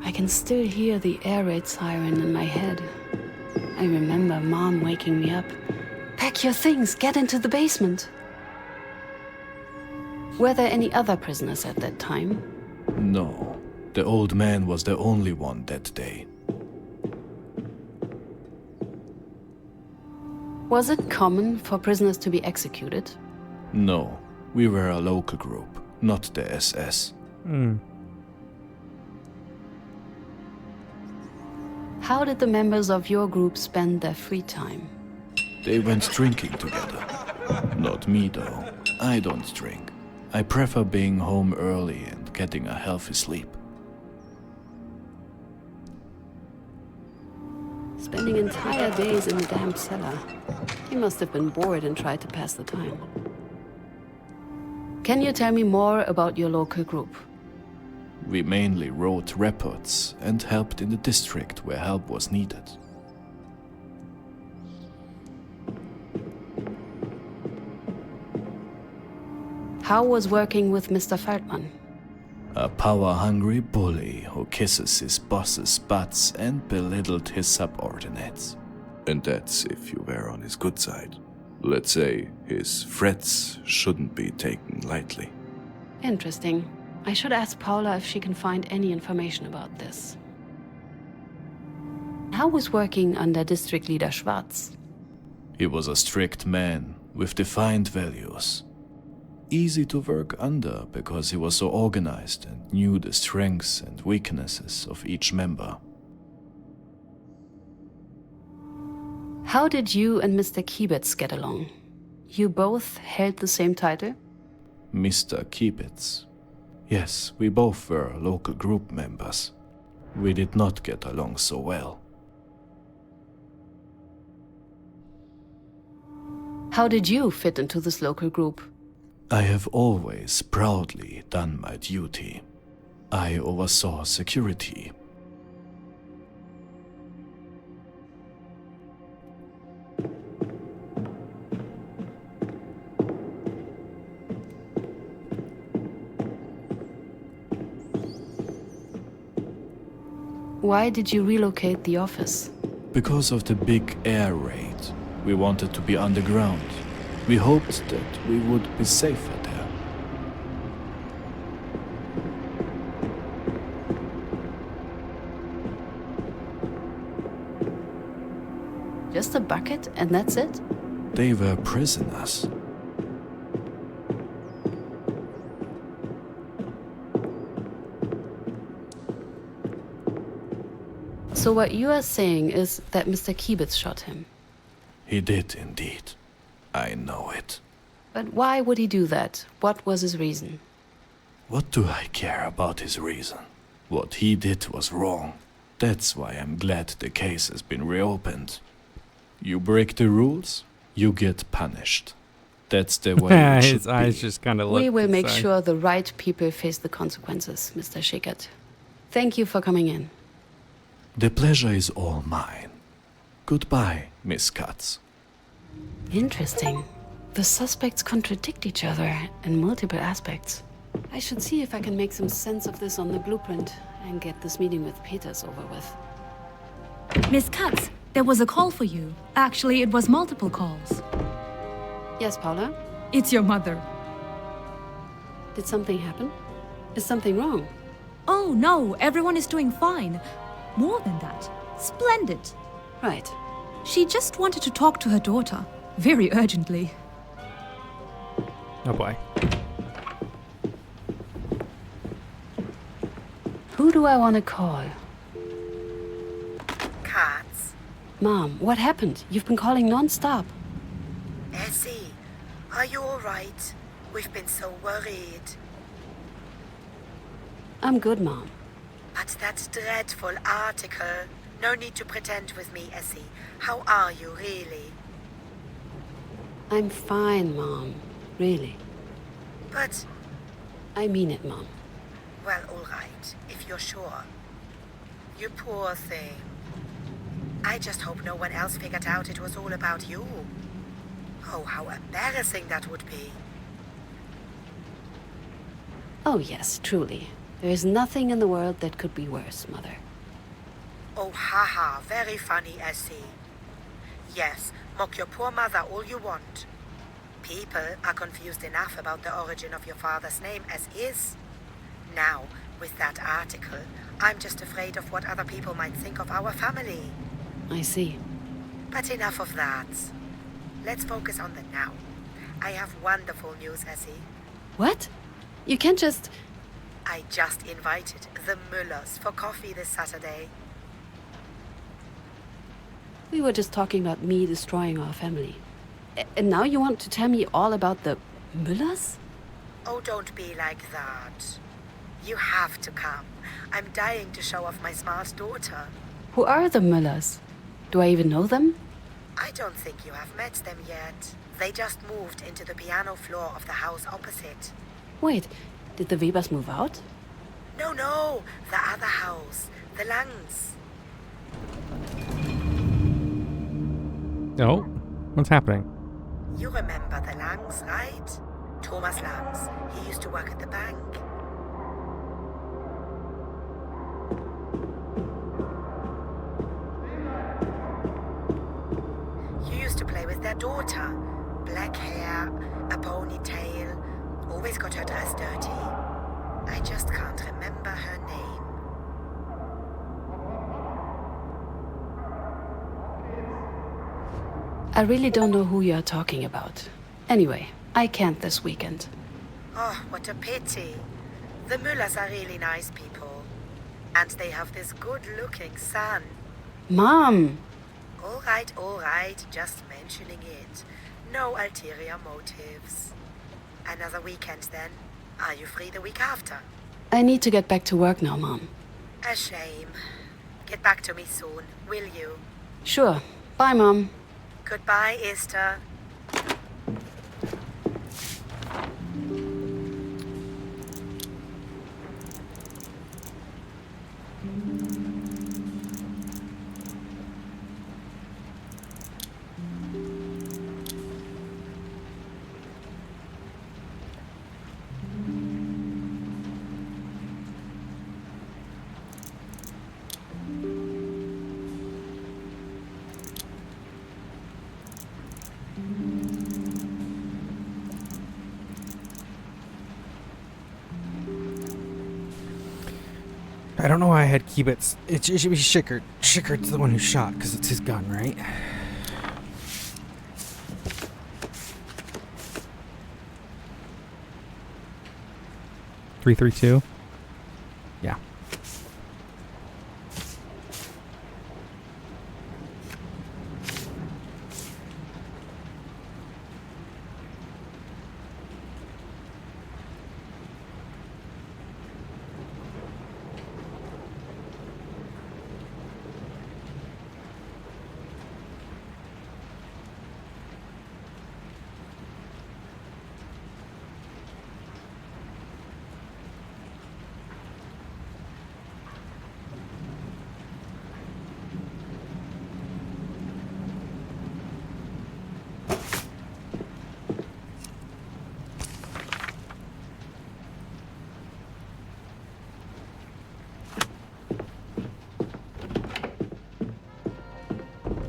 I can still hear the air raid siren in my head. I remember Mom waking me up. Pack your things, get into the basement. Were there any other prisoners at that time? No, the old man was the only one that day. Was it common for prisoners to be executed? No, we were a local group, not the SS. How did the members of your group spend their free time? They went drinking together. Not me though. I don't drink. I prefer being home early and getting a healthy sleep. Spending entire days in the damp cellar. He must have been bored and tried to pass the time. Can you tell me more about your local group? We mainly wrote reports and helped in the district where help was needed. How was working with Mr. Feldman? A power-hungry bully who kisses his boss's butts and belittled his subordinates. And that's if you were on his good side. Let's say his threats shouldn't be taken lightly. Interesting. I should ask Paula if she can find any information about this. How was working under District Leader Schwarz? He was a strict man with defined values. Easy to work under because he was so organized and knew the strengths and weaknesses of each member. How did you and Mr. Kiebitz get along? You both held the same title? Mr. Kiebitz. Yes, we both were local group members. We did not get along so well. How did you fit into this local group? I have always proudly done my duty. I oversaw security. Why did you relocate the office? Because of the big air raid, we wanted to be underground. We hoped that we would be safer there. Just a bucket and that's it? They were prisoners. So what you are saying is that Mr. Kiebitz shot him? He did indeed. I know it. But why would he do that? What was his reason? What do I care about his reason? What he did was wrong. That's why I'm glad the case has been reopened. You break the rules, you get punished. That's the way it should His eyes just kind of look. We will make aside. sure the right people face the consequences, Mr. Schickert. Thank you for coming in. The pleasure is all mine. Goodbye, Miss Katz. Interesting. The suspects contradict each other in multiple aspects. I should see if I can make some sense of this on the blueprint and get this meeting with Peters over with. Miss Katz, there was a call for you. Actually, it was multiple calls. Yes, Paula? It's your mother. Did something happen? Is something wrong? Oh, no, everyone is doing fine. More than that, splendid. Right. She just wanted to talk to her daughter, very urgently. Oh boy. Who do I want to call? Katz? Mom, what happened? You've been calling non-stop. Essie, are you all right? We've been so worried. I'm good, Mom. But that dreadful article. No need to pretend with me, Essie. How are you, really? I'm fine, Mom. Really. But, I mean it, Mom. well, all right, if you're sure. You poor thing. I just hope no one else figured out it was all about you. Oh, how embarrassing that would be. Oh yes, truly. There is nothing in the world that could be worse, Mother. Oh, haha, very funny, Essie. Yes, mock your poor mother all you want. People are confused enough about the origin of your father's name as is. Now, with that article, I'm just afraid of what other people might think of our family. I see. But enough of that. Let's focus on the now. I have wonderful news, Essie. What? You can't just... I just invited the Müllers for coffee this Saturday. We were just talking about me destroying our family. And now you want to tell me all about the Müllers? Oh, don't be like that. You have to come. I'm dying to show off my smart daughter. Who are the Müllers? Do I even know them? I don't think you have met them yet. They just moved into the piano floor of the house opposite. Wait, did the Webers move out? No, no, the other house. The Langs. Oh, what's happening? You remember the Langs, right? Thomas Langs. He used to work at the bank. You used to play with their daughter. Black hair, a ponytail, always got her dress dirty. I just can't remember her name. I really don't know who you're talking about. Anyway, I can't this weekend. Oh, what a pity. The Müllers are really nice people. And they have this good-looking son. Mom! All right, just mentioning it. No ulterior motives. Another weekend then. Are you free the week after? I need to get back to work now, Mom. A shame. Get back to me soon, will you? Sure. Bye, Mom. Goodbye, Esther. I don't know why I had Kibitz. It should be Schickard. Schickard's the one who shot, because it's his gun, right? .332? Yeah.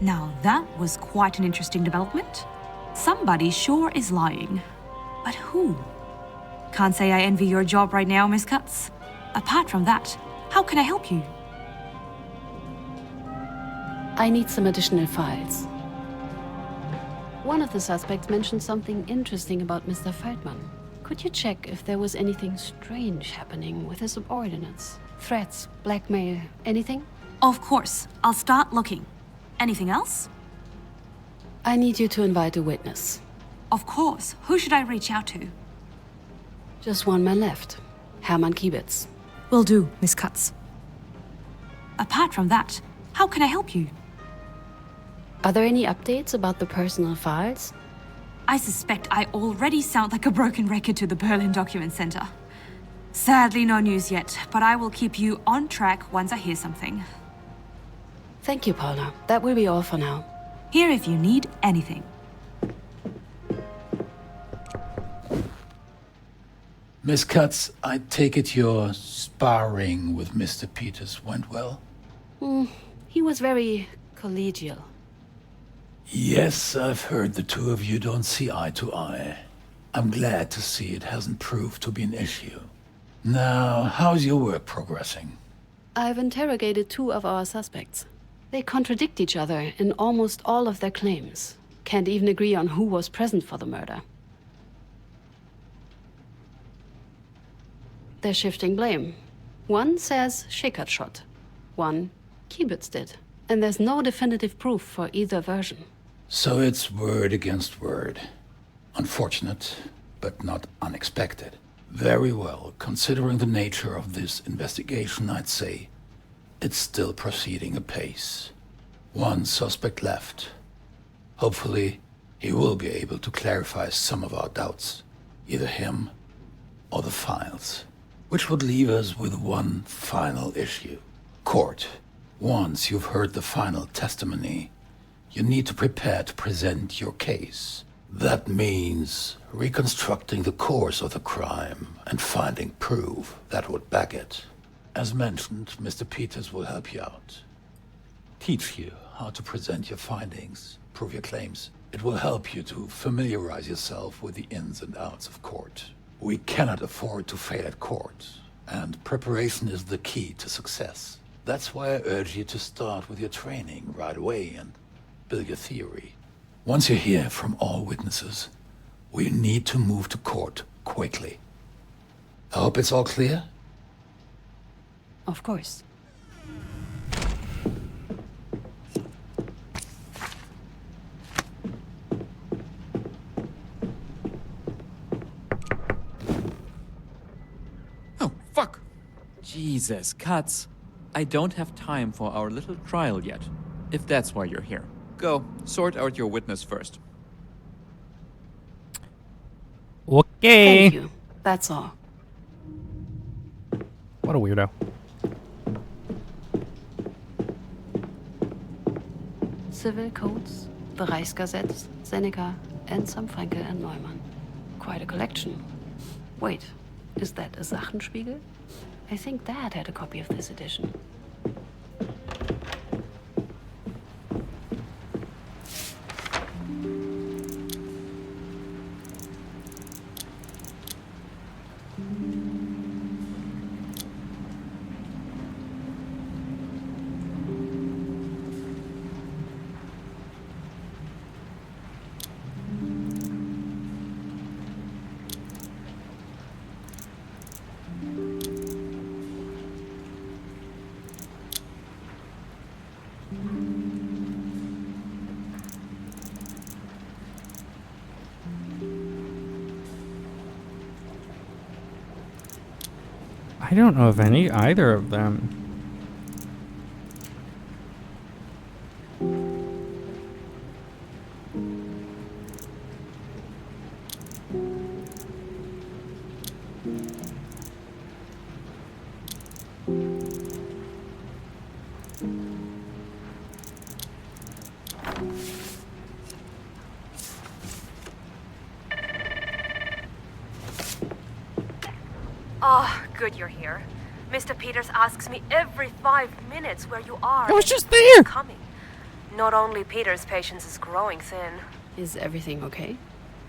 Now that was quite an interesting development. Somebody sure is lying. But who? Can't say I envy your job right now, Miss Cutts. Apart from that, how can I help you? I need some additional files. One of the suspects mentioned something interesting about Mr. Feldman. Could you check if there was anything strange happening with his subordinates? Threats, blackmail, anything? Of course. I'll start looking. Anything else? I need you to invite a witness. Of course. Who should I reach out to? Just one man left. Hermann Kibitz. Will do, Miss Cutts. Apart from that, how can I help you? Are there any updates about the personal files? I suspect I already sound like a broken record to the Berlin Document Center. Sadly, no news yet, but I will keep you on track once I hear something. Thank you, Paula. That will be all for now. Here if you need anything. Miss Katz, I take it your sparring with Mr. Peters went well? He was very collegial. Yes, I've heard the two of you don't see eye to eye. I'm glad to see it hasn't proved to be an issue. Now, how's your work progressing? I've interrogated 2 of our suspects. They contradict each other in almost all of their claims. Can't even agree on who was present for the murder. They're shifting blame. One says Schickert shot. One, Kiebitz did. And there's no definitive proof for either version. So it's word against word. Unfortunate, but not unexpected. Very well, considering the nature of this investigation, I'd say it's still proceeding apace. 1 suspect left. Hopefully, he will be able to clarify some of our doubts. Either him or the files. Which would leave us with 1 final issue. Court. Once you've heard the final testimony, you need to prepare to present your case. That means reconstructing the course of the crime and finding proof that would back it. As mentioned, Mr. Peters will help you out. Teach you how to present your findings, prove your claims. It will help you to familiarize yourself with the ins and outs of court. We cannot afford to fail at court, and preparation is the key to success. That's why I urge you to start with your training right away and build your theory. Once you hear from all witnesses, we need to move to court quickly. I hope it's all clear? Of course. Oh, fuck! Jesus, Katz. I don't have time for our little trial yet, if that's why you're here. Go, sort out your witness first. Okay. Thank you. That's all. What a weirdo. Civil codes, Bereichsgesetz, Seneca, and some Frankel and Neumann. Quite a collection. Wait, is that a Sachenspiegel? I think Dad had a copy of this edition. I don't know of either of them. Oh, good you're here. Mr. Peters asks me every 5 minutes where you are. I was just there! Coming. Not only Peters' patience is growing thin. Is everything okay?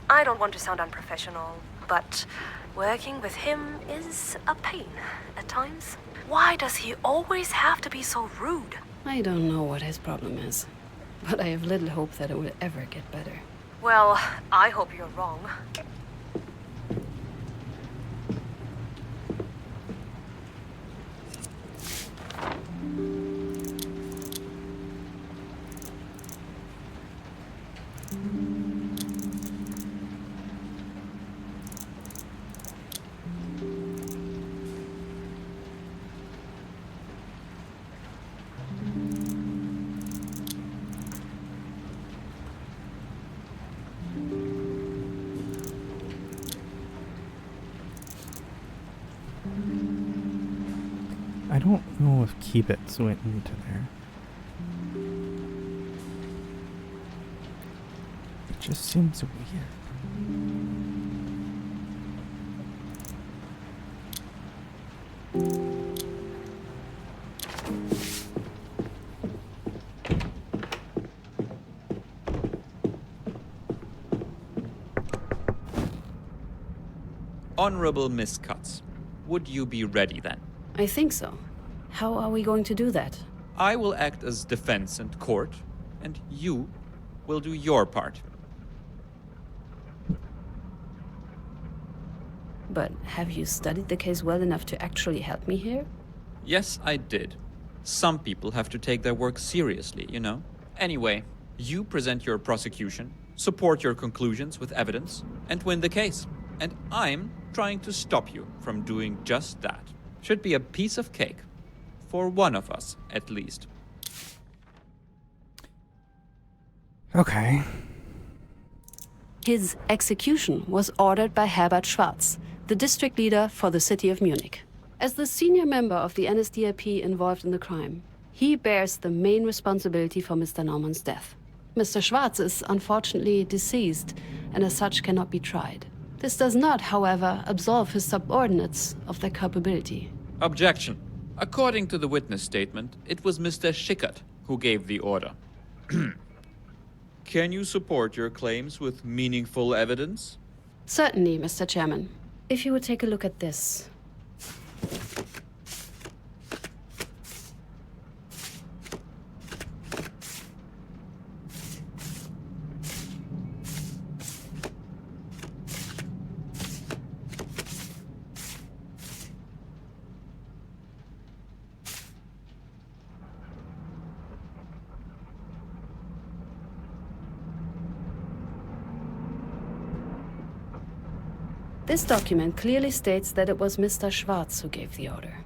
I don't want to sound unprofessional, but working with him is a pain at times. Why does he always have to be so rude? I don't know what his problem is, but I have little hope that it will ever get better. Well, I hope you're wrong. I don't know if Kiebitz went into there. Just seems weird. Honorable Miss Cutts, would you be ready then? I think so. How are we going to do that? I will act as defense and court, and you will do your part. But have you studied the case well enough to actually help me here? Yes, I did. Some people have to take their work seriously, you know? Anyway, you present your prosecution, support your conclusions with evidence, and win the case. And I'm trying to stop you from doing just that. Should be a piece of cake. For one of us, at least. Okay. His execution was ordered by Herbert Schwarz, the district leader for the city of Munich. As the senior member of the NSDAP involved in the crime, he bears the main responsibility for Mr. Naumann's death. Mr. Schwarz is unfortunately deceased and as such cannot be tried. This does not, however, absolve his subordinates of their culpability. Objection. According to the witness statement, it was Mr. Schickert who gave the order. Can you support your claims with meaningful evidence? Certainly, Mr. Chairman. If you would take a look at this. This document clearly states that it was Mr. Schwarz who gave the order.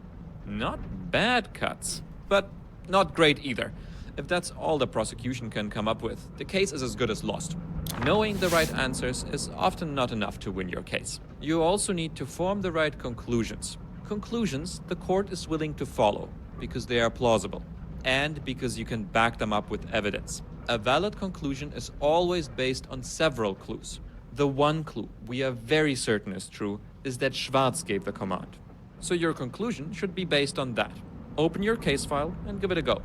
Not bad, Cuts. But not great either. If that's all the prosecution can come up with, the case is as good as lost. Knowing the right answers is often not enough to win your case. You also need to form the right conclusions. Conclusions the court is willing to follow, because they are plausible, and because you can back them up with evidence. A valid conclusion is always based on several clues. The one clue we are very certain is true is that Schwarz gave the command. So your conclusion should be based on that. Open your case file and give it a go.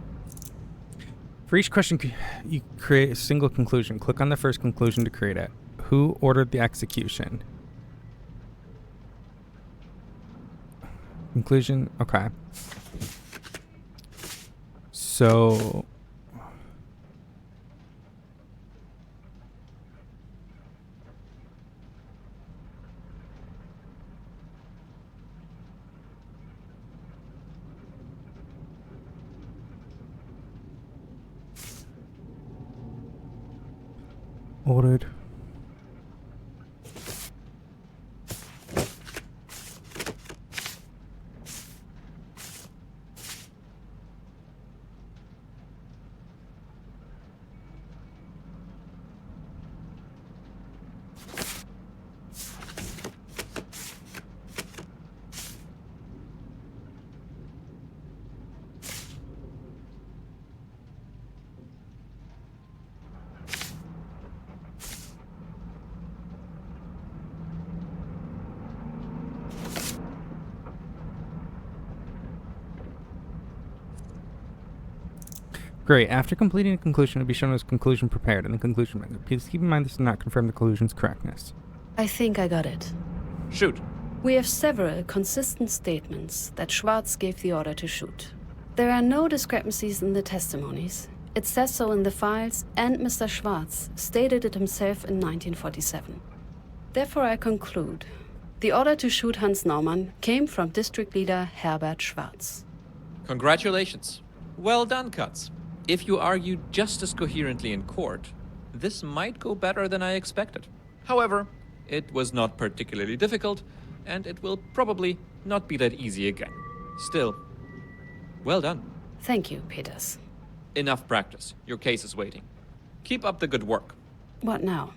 For each question, you create a single conclusion. Click on the first conclusion to create it. Who ordered the execution? Conclusion, okay. So... ordered. Great. After completing a conclusion, it will be shown as conclusion prepared and the conclusion method. Please keep in mind this does not confirm the conclusion's correctness. I think I got it. Shoot. We have several consistent statements that Schwarz gave the order to shoot. There are no discrepancies in the testimonies. It says so in the files, and Mr. Schwarz stated it himself in 1947. Therefore, I conclude the order to shoot Hans Naumann came from District Leader Herbert Schwarz. Congratulations. Well done, Cuts. If you argue just as coherently in court, this might go better than I expected. However, it was not particularly difficult, and it will probably not be that easy again. Still, well done. Thank you, Peters. Enough practice. Your case is waiting. Keep up the good work. What now?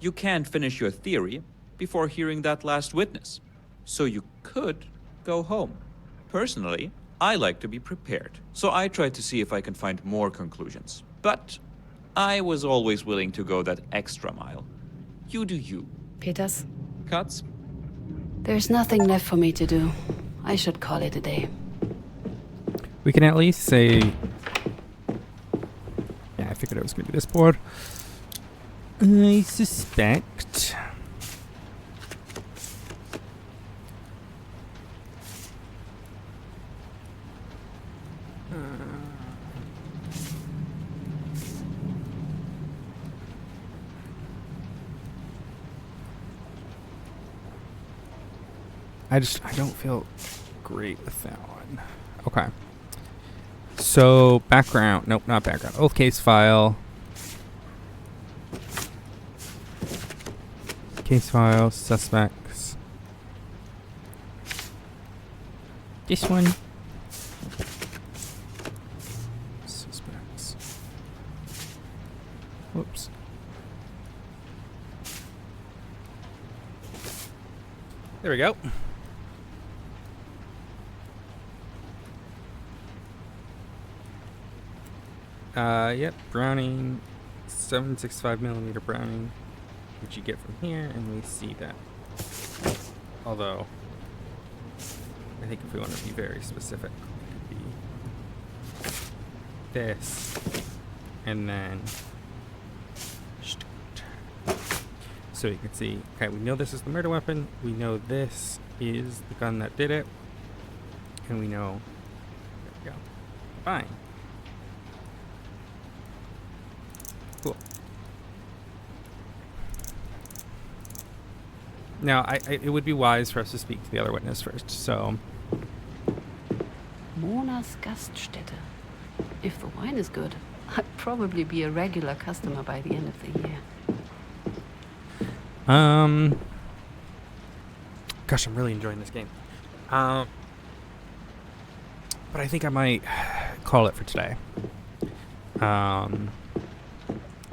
You can't finish your theory before hearing that last witness, so you could go home. Personally, I like to be prepared, so I try to see if I can find more conclusions. But I was always willing to go that extra mile. You do you. Peters, Cuts? there's nothing left for me to do. I should call it a day. We can at least say... Yeah, I figured it was going to be this board. I suspect... I don't feel great with that one. Okay. So, background. Nope, not background. Oath case file. Case file, suspects. This one. Suspects. Whoops. There we go. Yep, Browning, 7.65mm Browning, which you get from here, and we see that. Although, I think if we want to be very specific, it could be this, and then, so you can see, okay, we know this is the murder weapon, we know this is the gun that did it, and we know, there we go, fine. Cool. Now, it would be wise for us to speak to the other witness first, so... Mona's Gaststätte. If the wine is good, I'd probably be a regular customer by the end of the year. Gosh, I'm really enjoying this game. But I think I might call it for today. I'm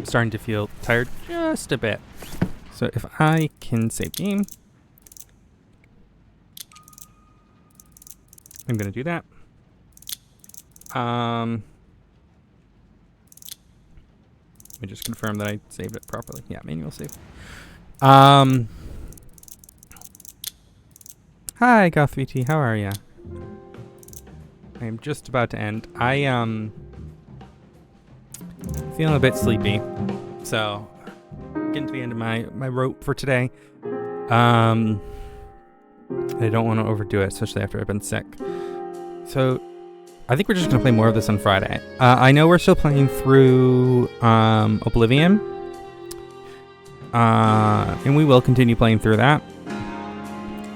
starting to feel tired just a bit. So if I can save game, I'm going to do that. Let me just confirm that I saved it properly. Yeah, manual save. Hi, GothVT, how are ya? I am just about to end. I feeling a bit sleepy, so getting to the end of my rope for today. I don't want to overdo it, especially after I've been sick. So I think we're just gonna play more of this on Friday. I know we're still playing through Oblivion, and we will continue playing through that.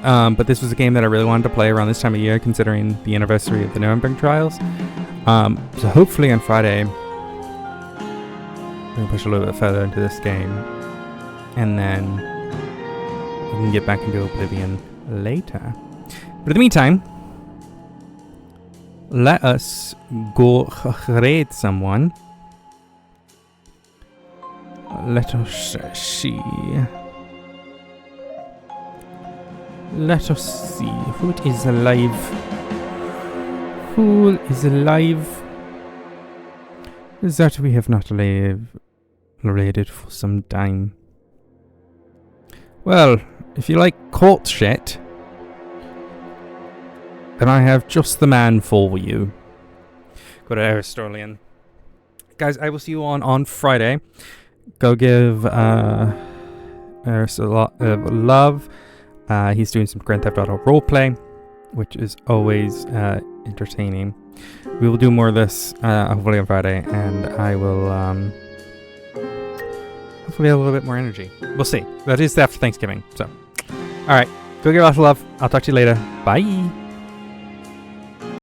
But this was a game that I really wanted to play around this time of year, considering the anniversary of the Nuremberg trials. So hopefully on Friday, we're going to push a little bit further into this game. And then we can get back into Oblivion later. But in the meantime, let us go raid someone. Let us see. Let us see who is alive. Who is alive that we have not raided for some time. Well, if you like cult shit, then I have just the man for you. Go to Aristolian. Guys, I will see you on Friday. Go give Eris a lot of love. He's doing some Grand Theft Auto roleplay, which is always entertaining. We will do more of this hopefully on Friday, and I will hopefully have a little bit more energy. We'll see. That is after Thanksgiving. So, all right. Go give lots of love. I'll talk to you later. Bye.